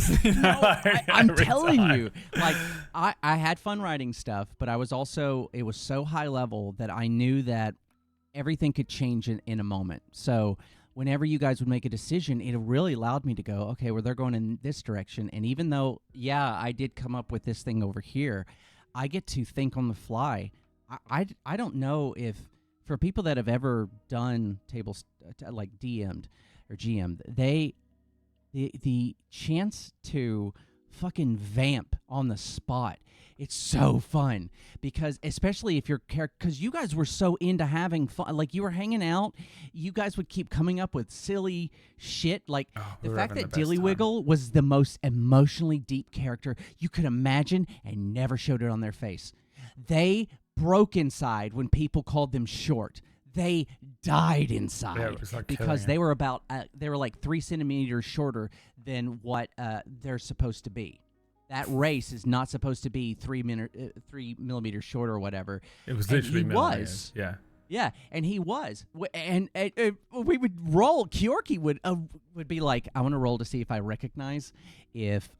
I'm telling you, like, I had fun writing stuff, but I was also, it was so high level that I knew that everything could change in a moment. So whenever you guys would make a decision, it really allowed me to go, okay, well, they're going in this direction. And even though, I did come up with this thing over here, I get to think on the fly. I don't know if, for people that have ever done tables, like DM'd or GM'd, the chance to fucking vamp on the spot, it's so fun. Because especially if you're, because you guys were so into having fun, like you were hanging out, you guys would keep coming up with silly shit, like the fact that Dillywiggle was the most emotionally deep character you could imagine and never showed it on their face. They broke inside when people called them short. They died inside because they were about they were like 3 centimeters shorter than what they're supposed to be. That race is not supposed to be 3 millimeters short or whatever.
It was literally millimeters.
Yeah, and he was, and we would roll. Kyorki would be like, I want to roll to see if I recognize if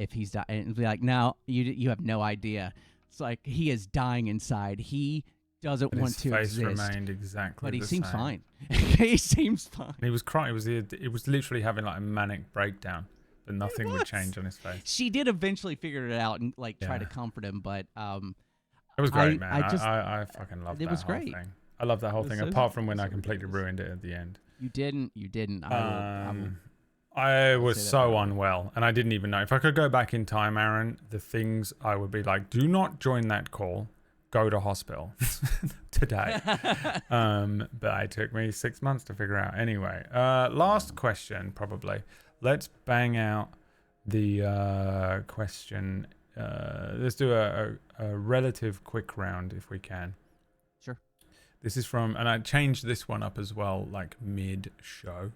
he's dying, and be like, no, you have no idea. It's like he is dying inside. He doesn't want to exist.
His face remained exactly
but he
the
seems
same.
fine. He seems fine.
And he was crying. It was literally having like a manic breakdown, but nothing would change on his face.
She did eventually figure it out and like try to comfort him, but
it was great, man. I fucking loved that whole thing. I love that whole thing. Apart from when I completely ruined it at the end.
You didn't.
I was so unwell, and I didn't even know. If I could go back in time, Aaron, the things I would be like, do not join that call. Go to hospital today. But it took me 6 months to figure out. Anyway, last question, probably. Let's bang out the question. Let's do a relative quick round if we can.
Sure.
This is from, and I changed this one up as well, like mid-show.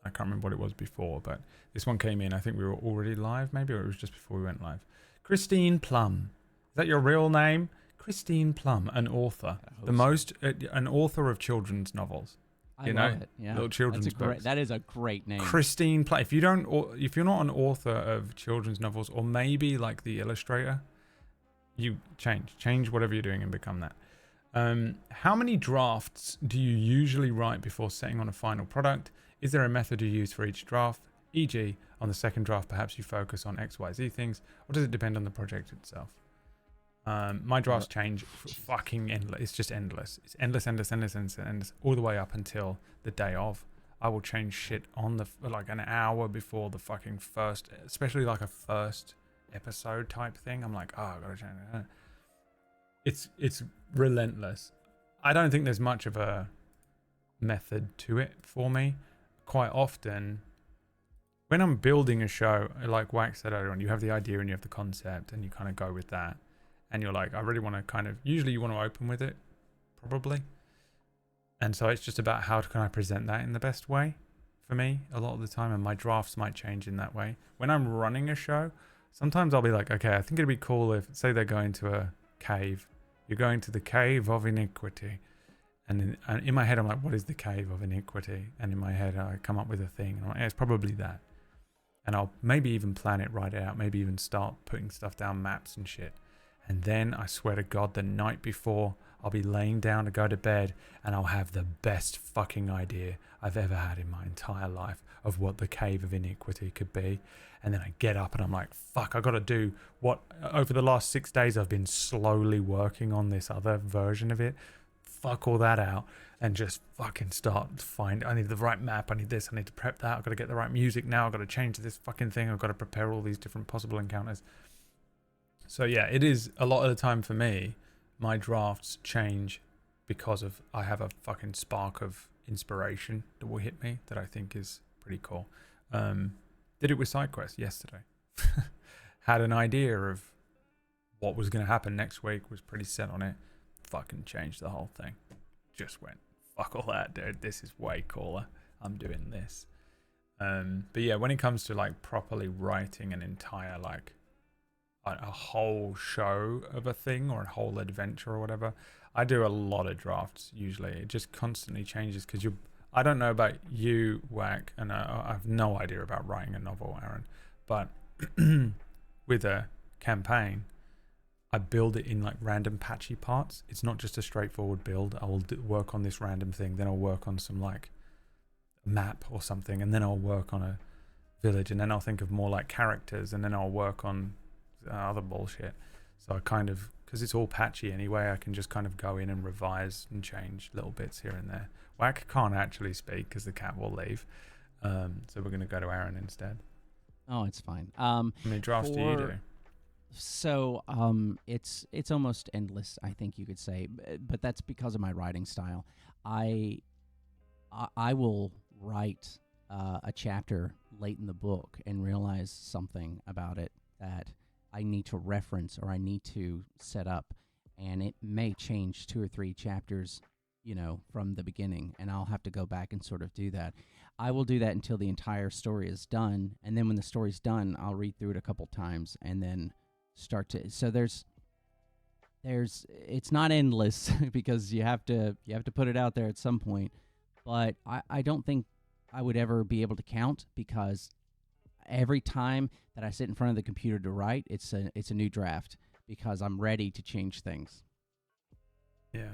I can't remember what it was before, but this one came in. I think we were already live, maybe, or it was just before we went live. Christine Plum. Is that your real name? Christine Plum, an author. An author of children's novels.
I love it. Yeah.
Little children's books.
That is a great name.
Christine Plum. If you're not an author of children's novels, or maybe like the illustrator, you change whatever you're doing and become that. How many drafts do you usually write before setting on a final product? Is there a method you use for each draft? E.g., on the second draft, perhaps you focus on XYZ things, or does it depend on the project itself? My drafts change fucking endless. It's just endless. It's endless, all the way up until the day of. I will change shit on like an hour before the fucking first, especially like a first episode type thing. I'm like, I gotta change it. It's relentless. I don't think there's much of a method to it for me. Quite often, when I'm building a show, like Wax said earlier on, you have the idea and you have the concept and you kind of go with that. And you're like, I really want to kind of, usually you want to open with it, probably. And so it's just about how can I present that in the best way for me a lot of the time. And my drafts might change in that way. When I'm running a show, sometimes I'll be like, okay, I think it'd be cool if, say they're going to a cave. You're going to the cave of iniquity. And in my head, I'm like, what is the cave of iniquity? And in my head, I come up with a thing. And I'm like, yeah, it's probably that. And I'll maybe even plan it, write it out, maybe even start putting stuff down, maps and shit. And then I swear to God, the night before, I'll be laying down to go to bed and I'll have the best fucking idea I've ever had in my entire life of what the cave of iniquity could be. And then I get up and I'm like, fuck, I got to do what over the last 6 days I've been slowly working on this other version of it. Fuck all that out and just fucking start to find, I need the right map, I need this, I need to prep that, I've got to get the right music now, I've got to change this fucking thing, I've got to prepare all these different possible encounters. So yeah, it is a lot of the time for me, my drafts change because of I have a fucking spark of inspiration that will hit me that I think is pretty cool. Did it with SideQuest yesterday. Had an idea of what was going to happen next week, was pretty set on it. Fucking changed the whole thing. Just went, fuck all that, dude. This is way cooler. I'm doing this. But yeah, when it comes to like properly writing an entire like a whole show of a thing or a whole adventure or whatever, I do a lot of drafts usually. It just constantly changes because I don't know about you, Whack, and I have no idea about writing a novel, Aaron, but with a campaign, I build it in like random patchy parts. It's not just a straightforward build. I will work on this random thing, then I'll work on some like map or something, and then I'll work on a village, and then I'll think of more like characters, and then I'll work on other bullshit. So I kind of, because it's all patchy anyway, I can just kind of go in and revise and change little bits here and there. Whack can't actually speak because the cat will leave. So we're going to go to Aaron instead.
Oh, it's fine.
How many drafts do you do?
So it's almost endless, I think you could say, but that's because of my writing style. I will write a chapter late in the book and realize something about it that I need to reference or I need to set up, and it may change 2 or 3 chapters, from the beginning, and I'll have to go back and sort of do that. I will do that until the entire story is done, and then when the story's done, I'll read through it a couple times and then start to. So there's it's not endless because you have to put it out there at some point, but I don't think I would ever be able to count because every time that I sit in front of the computer to write, it's a new draft because I'm ready to change things.
Yeah.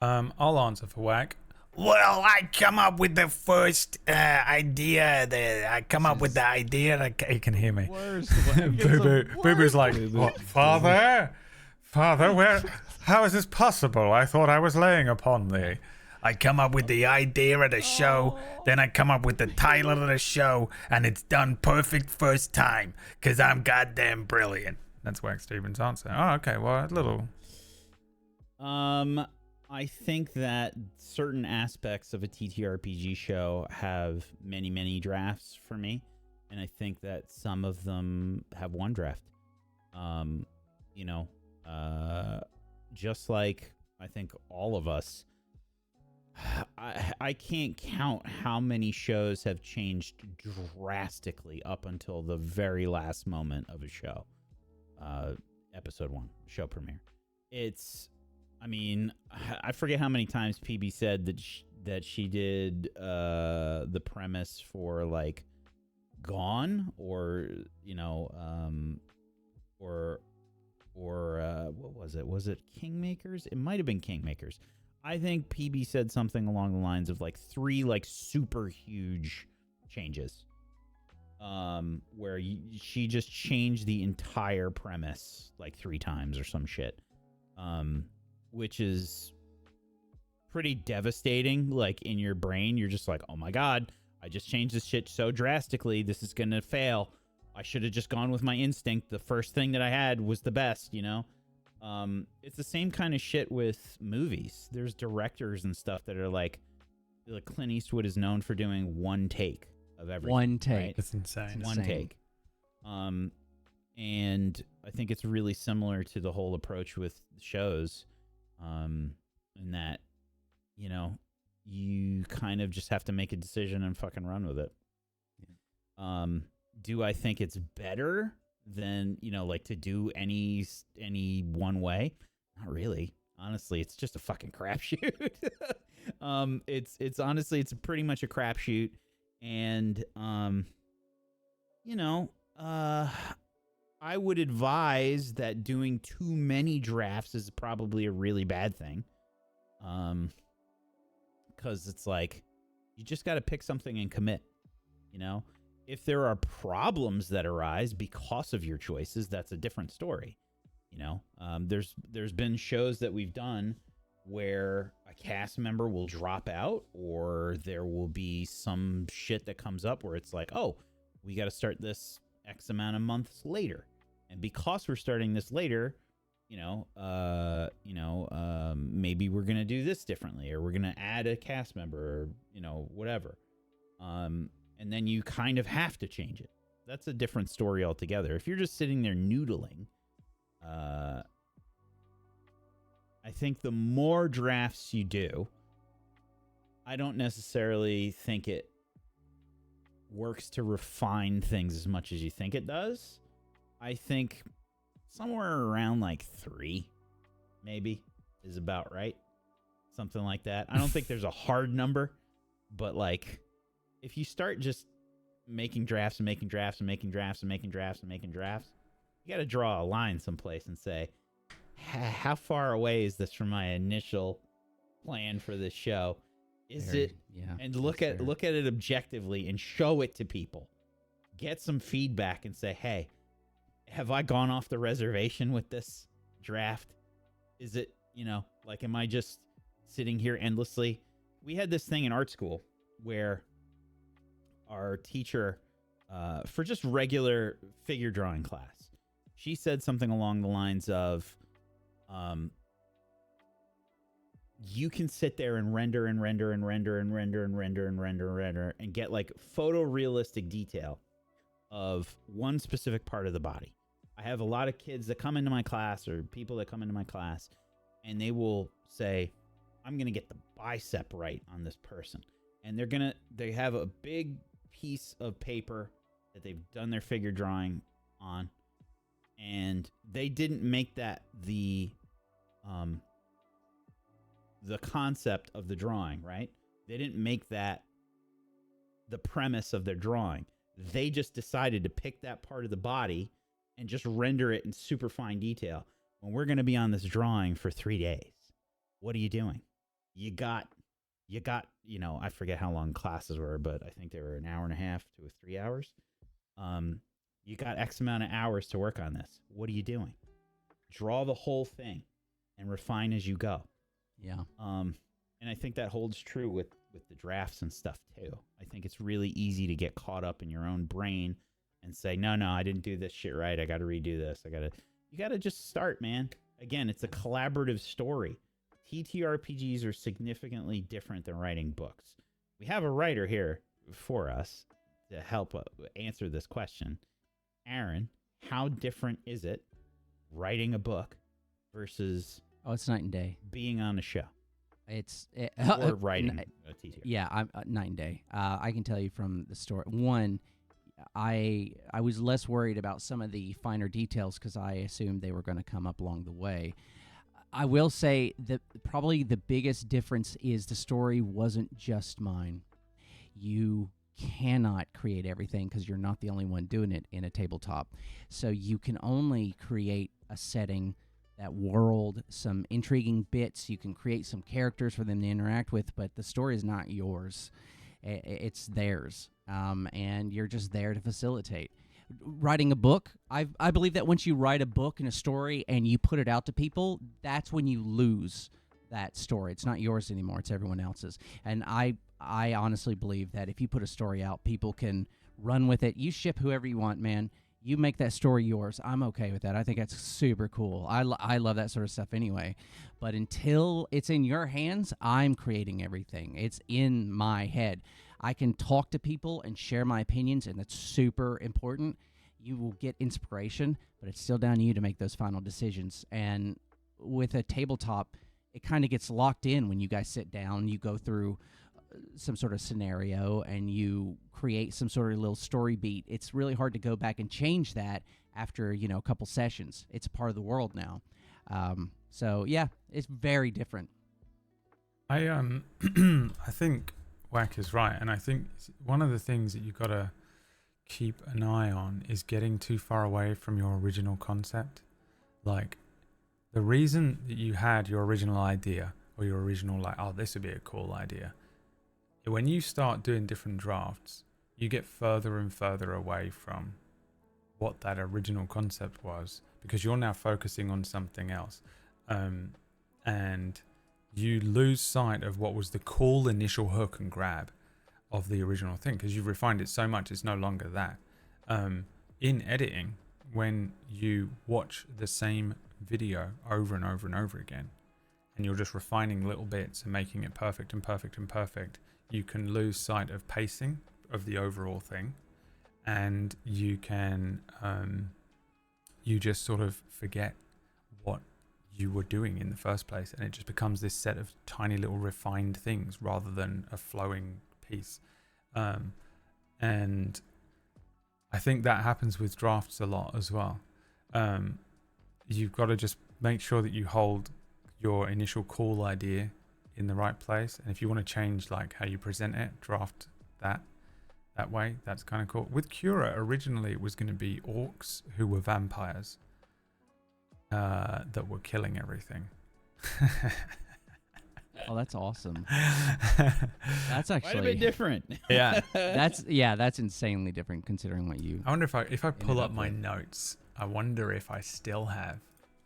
I'll answer for Whack.
Well, I come up with the first idea. I come up with the idea.
He can hear me. Boo-Boo's like, what, Father, how is this possible? I thought I was laying upon thee.
I come up with the idea of the show, then I come up with the title of the show, and it's done perfect first time, because I'm goddamn brilliant.
That's Whack Stevens' answer. Oh, okay, well, a little...
I think that certain aspects of a TTRPG show have many, many drafts for me, and I think that some of them have one draft. Just like I think all of us, I can't count how many shows have changed drastically up until the very last moment of a show. Episode 1, show premiere. I forget how many times PB said that she did the premise for like Gone or what was it? Was it Kingmakers? It might have been Kingmakers. I think PB said something along the lines of like 3 like super huge changes, where she just changed the entire premise like 3 times or some shit. Which is pretty devastating. Like in your brain, you're just like, oh my God, I just changed this shit so drastically. This is going to fail. I should have just gone with my instinct. The first thing that I had was the best, It's the same kind of shit with movies. There's directors and stuff that are like Clint Eastwood is known for doing one take of everything.
One take.
Right?
It's insane.
One take. And I think it's really similar to the whole approach with shows, in that, you know, you kind of just have to make a decision and fucking run with it. Yeah. Do I think it's better than, you know, like to do any one way? Not really. Honestly, it's just a fucking crapshoot. It's honestly, it's pretty much a crapshoot, and you know, I would advise that doing too many drafts is probably a really bad thing. Because it's like, you just got to pick something and commit, you know? If there are problems that arise because of your choices, that's a different story. You know, there's been shows that we've done where a cast member will drop out, or there will be some shit that comes up where it's like, oh, we got to start this X amount of months later. And because we're starting this later, maybe we're going to do this differently, or we're going to add a cast member, or, you know, whatever. And then you kind of have to change it. That's a different story altogether. If you're just sitting there noodling, I think the more drafts you do, I don't necessarily think it works to refine things as much as you think it does. I think somewhere around like 3, maybe, is about right. Something like that. I don't think there's a hard number, but like, if you start just making drafts and making drafts and making drafts and making drafts and making drafts, you got to draw a line someplace and say, how far away is this from my initial plan for this show? Is it?
Yeah.
And look at it objectively and show it to people. Get some feedback and say, hey, have I gone off the reservation with this draft? Is it, you know, like, am I just sitting here endlessly? We had this thing in art school where our teacher, for just regular figure drawing class, she said something along the lines of, you can sit there and render and render and render and render and render and render and render and get like photorealistic detail of one specific part of the body. I have a lot of kids that come into my class, or people that come into my class, and they will say, I'm going to get the bicep right on this person. And they have a big piece of paper that they've done their figure drawing on, and they didn't make that the concept of the drawing, right? They didn't make that the premise of their drawing. They just decided to pick that part of the body and just render it in super fine detail. When we're going to be on this drawing for 3 days, what are you doing? You got, you know, I forget how long classes were, but I think they were an hour and a half to 3 hours. You got X amount of hours to work on this. What are you doing? Draw the whole thing and refine as you go.
Yeah.
And I think that holds true with the drafts and stuff too. I think it's really easy to get caught up in your own brain and say, no, I didn't do this shit right. I got to redo this. You got to just start, man. Again, it's a collaborative story. TTRPGs are significantly different than writing books. We have a writer here for us to help answer this question. Aaron, how different is it writing a book versus
it's night and day.
being on a show?
Or
writing a TTR.
Yeah, I'm night and day. I can tell you from the story. One, I was less worried about some of the finer details because I assumed they were going to come up along the way. I will say that probably the biggest difference is the story wasn't just mine. You cannot create everything because you're not the only one doing it in a tabletop. So you can only create a setting, that world, some intriguing bits. You can create some characters for them to interact with, but the story is not yours. It's theirs, and you're just there to facilitate. Writing a book, I believe that once you write a book and a story and you put it out to people, that's when you lose that story. It's not yours anymore. It's everyone else's. And I honestly believe that if you put a story out, people can run with it. You ship whoever you want, man. You make that story yours. I'm okay with that. I think that's super cool. I love that sort of stuff anyway. But until it's in your hands, I'm creating everything. It's in my head. I can talk to people and share my opinions, and that's super important. You will get inspiration, but it's still down to you to make those final decisions. And with a tabletop, it kind of gets locked in when you guys sit down. You go through some sort of scenario and you create some sort of little story beat. It's really hard to go back and change that after, you know, a couple sessions. It's part of the world now. So yeah, it's very different.
I think Wack is right, and I think one of the things that you gotta keep an eye on is getting too far away from your original concept. Like, the reason that you had your original idea, or your original, like, oh, this would be a cool idea, when you start doing different drafts, you get further and further away from what that original concept was, because you're now focusing on something else. And you lose sight of what was the cool initial hook and grab of the original thing, because you've refined it so much it's no longer that. In editing, when you watch the same video over and over and over again, and you're just refining little bits and making it perfect and perfect and perfect, you can lose sight of pacing of the overall thing, and you can you just sort of forget what you were doing in the first place, and it just becomes this set of tiny little refined things rather than a flowing piece. And I think that happens with drafts a lot as well. You've got to just make sure that you hold your initial cool idea in the right place, and if you want to change like how you present it, draft that way. That's kind of cool. With Cura, originally it was going to be orcs who were vampires that were killing everything.
Oh, that's awesome. That's actually
Quite a bit different.
Yeah.
That's insanely different considering what you.
I wonder if I pull
ended
up
up
my
with.
notes, I wonder if I still have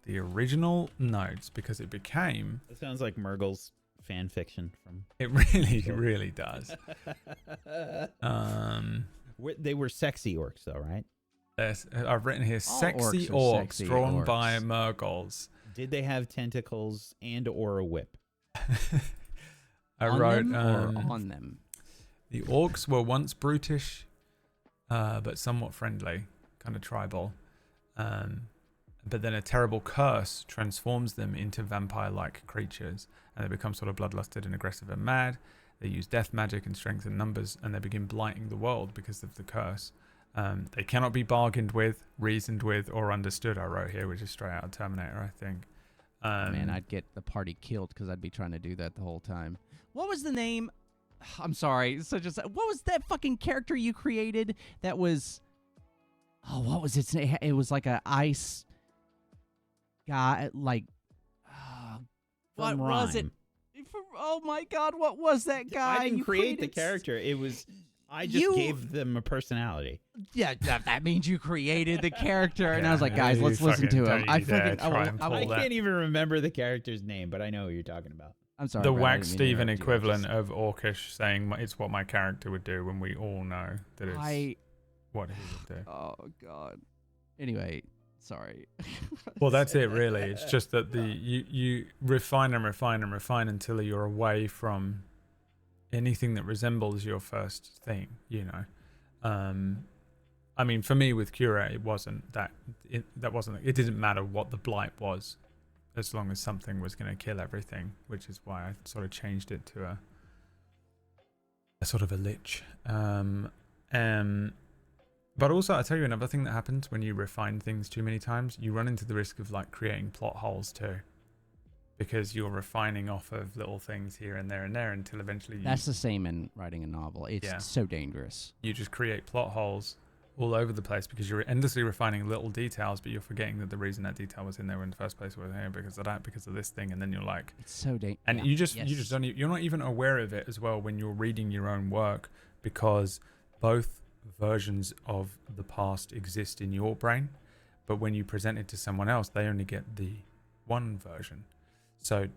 the original notes, because it became,
That sounds like Murgle's fan fiction from.
it really does.
They were sexy orcs, though, right?
I've written here,
All
sexy
orcs are
orcs
sexy
drawn
orcs.
by Murgles.
Did they have tentacles and or a whip?
I
On
wrote,
them or on them.
the orcs were once brutish, but somewhat friendly, kind of tribal. But then a terrible curse transforms them into vampire-like creatures, and they become sort of bloodlusted and aggressive and mad. They use death magic and strength in numbers, and they begin blighting the world because of the curse. They cannot be bargained with, reasoned with, or understood, I wrote here, which is straight out of Terminator, I think.
Man, I'd get the party killed because I'd be trying to do that the whole time. What was the name? I'm sorry. What was that fucking character you created that was... Oh, what was its name? It was like a ice guy, like... what
From
was it?
Rhyme.
Oh my god, what was that guy?
I didn't
You
create the
created
character. It was. I just gave them a personality.
Yeah, that means you created the character. And I was like,
Yeah,
guys,
you
let's listen
fucking
to him.
don't
I
you dare
fucking...
try and
I
pull
I
that.
can't even remember the character's name, but I know who you're talking about.
I'm sorry.
The
Brad, I
Wax
didn't mean to
Steven
interrupt you.
equivalent of Orcish saying it's what my character would do, when we all know that it's what he would do.
Oh god. Anyway, sorry.
Well, that's it really. It's just that you refine and refine and refine until you're away from anything that resembles your first thing, you know. I mean, for me with Cura, it wasn't that. It didn't matter what the blight was, as long as something was going to kill everything, which is why I sort of changed it to a sort of a lich. But also, I'll tell you another thing that happens when you refine things too many times. You run into the risk of like creating plot holes too, because you're refining off of little things here and there and there until eventually
That's the same in writing a novel. It's so dangerous.
you just create plot holes all over the place because you're endlessly refining little details, but you're forgetting that the reason that detail was in there in the first place was here because of that, because of this thing, and then you're like,
It's so dangerous.
and you just don't, you're not even aware of it as well when you're reading your own work, because both versions of the past exist in your brain, but when you present it to someone else, they only get the one version. So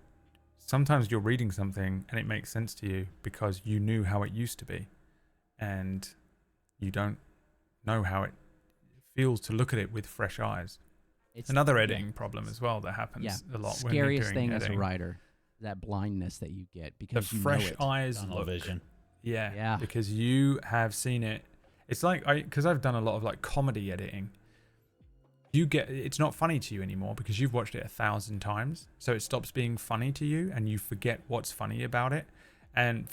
sometimes you're reading something and it makes sense to you because you knew how it used to be, and you don't know how it feels to look at it with fresh eyes.
It's
Another editing problem as well that happens a lot when you're
scariest
doing
thing
editing.
as a writer, that blindness that you get
The
because you
fresh
know it.
eyes
Tunnel
look.
vision.
Yeah, because you have seen it. It's like because I've done a lot of like comedy editing. It's not funny to you anymore because you've watched it 1,000 times, so it stops being funny to you, and you forget what's funny about it. And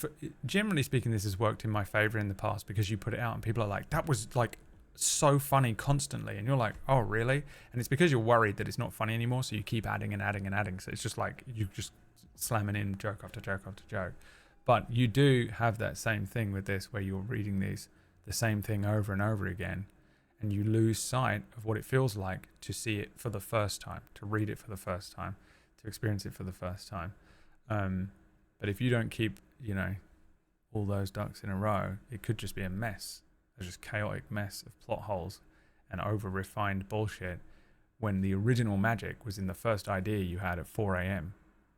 generally speaking, this has worked in my favor in the past because you put it out and people are like, "That was like so funny constantly," and you're like, "Oh, really?" And it's because you're worried that it's not funny anymore, so you keep adding and adding and adding. So it's just like you just slamming in joke after joke after joke. But you do have that same thing with this, where you're reading the same thing over and over again, and you lose sight of what it feels like to see it for the first time, to read it for the first time, to experience it for the first time. But if you don't keep, all those ducks in a row, it could just be a mess, a just chaotic mess of plot holes and over-refined bullshit, when the original magic was in the first idea you had at 4 a.m.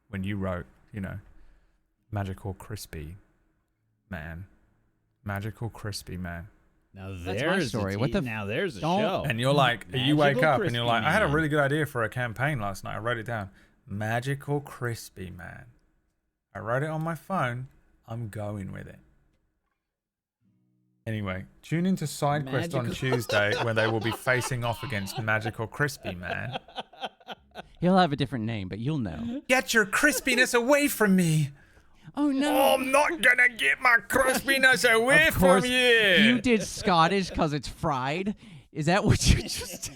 when you wrote, Magical Crispy Man. Magical Crispy Man.
Now
That's
there's
my story.
now there's a
don't-
show.
And you're like, you wake
Magical
up and you're like,
Crispy
I had a
Man.
really good idea for a campaign last night. I wrote it down. Magical Crispy Man. I wrote it on my phone. I'm going with it. Anyway, tune into SideQuest on Tuesday when they will be facing off against Magical Crispy Man.
He'll have a different name, but you'll know.
Get your crispiness away from me.
Oh no!
I'm not gonna get my crispiness away
Of course,
from you.
you did Scottish because it's fried. Is that what you just?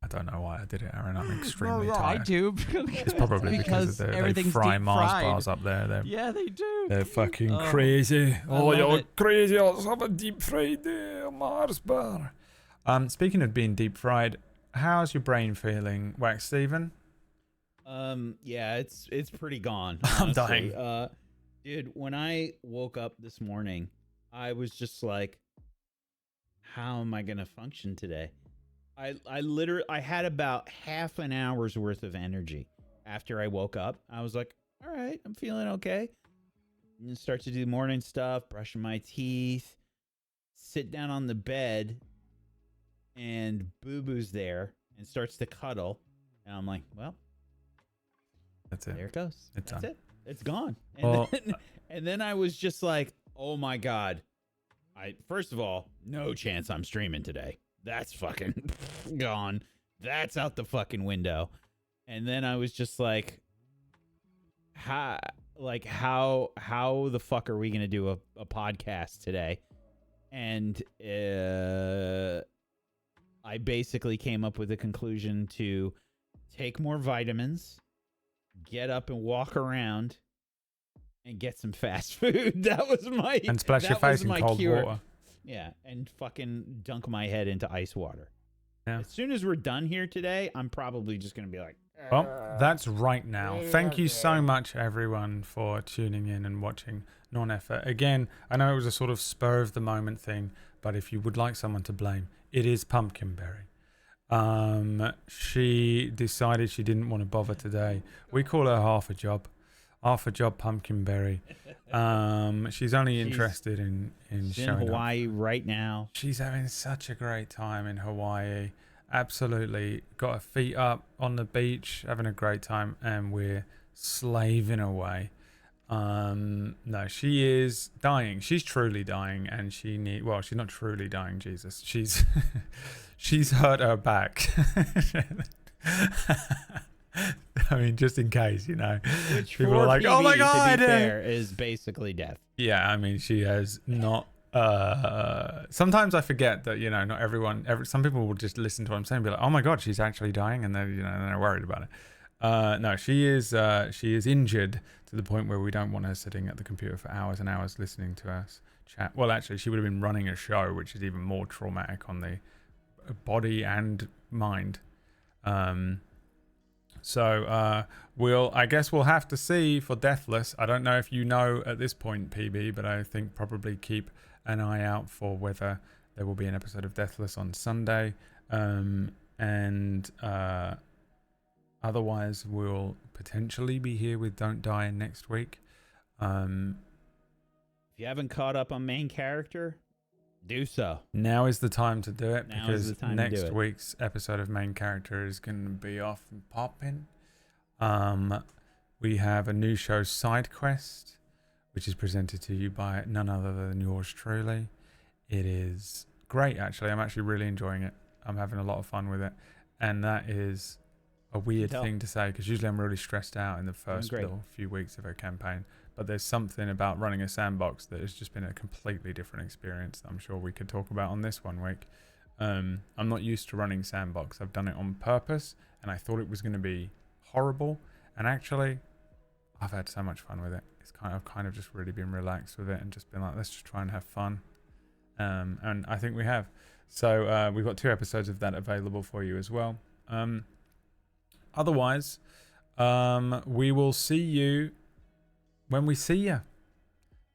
I don't know why I did it, Aaron. I'm extremely
I
tired.
do.
It's probably because they
everything's
fry
deep
Mars
fried.
bars up there.
Yeah, they do.
They're fucking
Oh,
crazy.
I love
you're
it.
crazy. Let's have a deep fried Mars bar. Speaking of being deep fried, how's your brain feeling, Wax Steven?
Yeah, it's pretty gone.
I'm
honestly.
dying.
Dude, when I woke up this morning, I was just like, how am I gonna function today? I literally had about half an hour's worth of energy after I woke up. I was like, all right, I'm feeling okay. And then start to do morning stuff, brushing my teeth, sit down on the bed, and Boo Boo's there and starts to cuddle. And I'm like, well,
That's it.
there it goes.
It's
That's
done.
it. It's gone. And,
Well,
and then I was just like, oh my God. First of all, no chance I'm streaming today. That's fucking gone. That's out the fucking window. And then I was just like, how the fuck are we gonna do a podcast today? And I basically came up with a conclusion to take more vitamins, get up and walk around, and get some fast food. That was my
and splash your
that was
face in
my
cold
cure.
water.
Yeah, and fucking dunk my head into ice water.
Yeah.
As soon as we're done here today, I'm probably just gonna be like,
Well, that's right now. Thank you so much, everyone, for tuning in and watching Non-Effort. Again, I know it was a sort of spur of the moment thing, but if you would like someone to blame, it is Pumpkinberry. She decided she didn't want to bother today. We call her half a job Pumpkinberry. She's only interested in
she's in
showing
Hawaii right now.
She's having such a great time in Hawaii. Absolutely. Got her feet up on the beach, having a great time, and we're slaving away. No, she is dying. She's truly dying, and she's not truly dying, Jesus. She's she's hurt her back. I mean, just in case,
Which
people
for
are like,
PB,
"Oh my
to
God!"
be fair, is basically death.
Yeah, I mean, she has not. Sometimes I forget that not everyone. Some people will just listen to what I'm saying, and be like, "Oh my God, she's actually dying," and they're worried about it. No, she is injured to the point where we don't want her sitting at the computer for hours and hours listening to us chat. Well, actually, she would have been running a show, which is even more traumatic on the body and mind. So I guess we'll have to see for Deathless. I don't know if you know at this point, PB, but I think probably keep an eye out for whether there will be an episode of Deathless on Sunday. And otherwise, we'll potentially be here with Don't Die next week.
If you haven't caught up on main character, Do so.
Now is the time to do it
Now is
because
the time to do
next
it.
week's episode of Main Character is going to be off and popping. We have a new show, Side Quest, which is presented to you by none other than yours truly. It is great, actually. I'm actually really enjoying it. I'm having a lot of fun with it. And that is a weird
tell.
thing to say because usually I'm really stressed out in the first
great.
little few weeks of a campaign. But there's something about running a sandbox that has just been a completely different experience that I'm sure we could talk about on this one week. I'm not used to running sandbox. I've done it on purpose and I thought it was going to be horrible. And actually, I've had so much fun with it. I've kind of just really been relaxed with it and just been like, let's just try and have fun. And I think we have. So we've got 2 episodes of that available for you as well. Otherwise, we will see you when we see you.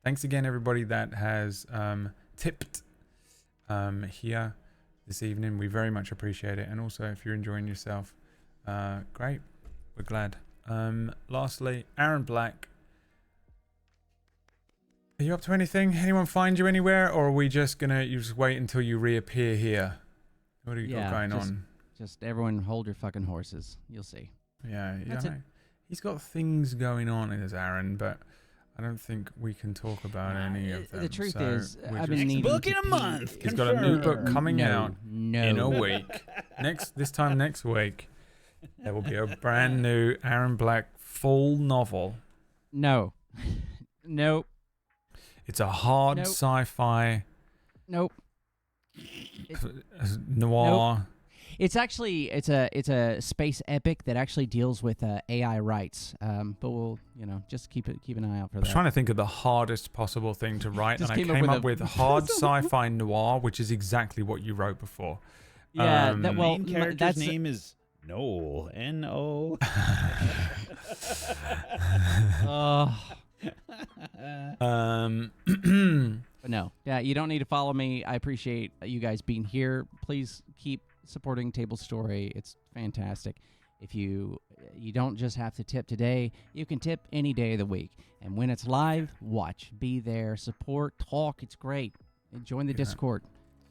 Thanks again, everybody that has tipped here this evening. We very much appreciate it. And also, if you're enjoying yourself, great. We're glad. Lastly, Aaron Black. Are you up to anything? Anyone find you anywhere? Or are we just going to you just wait until you reappear here? What do you got going on?
Just everyone hold your fucking horses. You'll see.
Yeah,
That's it.
He's got things going on as Aaron, but I don't think we can talk about any of them.
The truth
so
is,
we're
I've
just-
been needing
book in
to
a
pee.
month.
He's got a new book
Confirmed.
coming out
No.
in a week. This time next week, there will be a brand new Aaron Black full novel.
No. Nope.
It's a hard
Nope.
sci-fi
Nope.
noir.
It's actually it's a space epic that actually deals with AI rights. But we'll just keep an eye out for
I was
that.
trying to think of the hardest possible thing to write, and
Just
I
came up
came
with
up
a-
with hard sci-fi noir, which is exactly what you wrote before.
Yeah.
Um,
That well,
Main character's
that's
name is Noel. N-O.
But no, yeah, you don't need to follow me. I appreciate you guys being here. Please keep supporting Tablestory. It's fantastic. If you don't just have to tip today, you can tip any day of the week. And when it's live, watch, be there, support, talk. It's great. And join the Discord.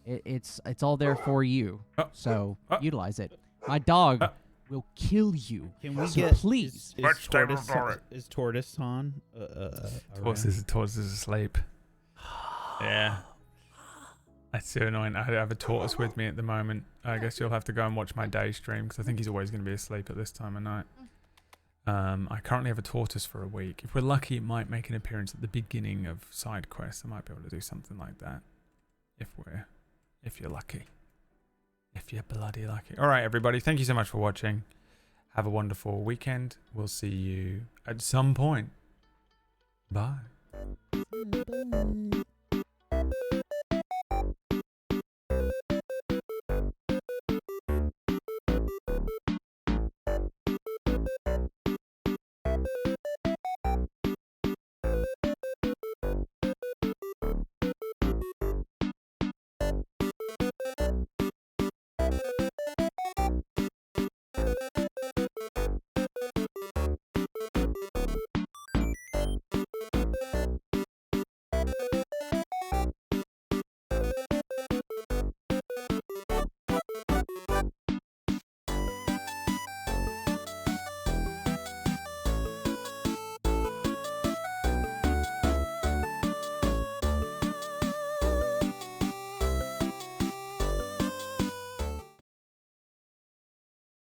It's all there for you. So utilize it. My dog will kill you.
Can we
So
get
please.
Is Tortoise on?
Tortoise is asleep. Yeah. That's so annoying. I have a tortoise with me at the moment. I guess you'll have to go and watch my day stream because I think he's always going to be asleep at this time of night. I currently have a tortoise for a week. If we're lucky, it might make an appearance at the beginning of side quests. I might be able to do something like that. If you're lucky. If you're bloody lucky. All right, everybody. Thank you so much for watching. Have a wonderful weekend. We'll see you at some point. Bye.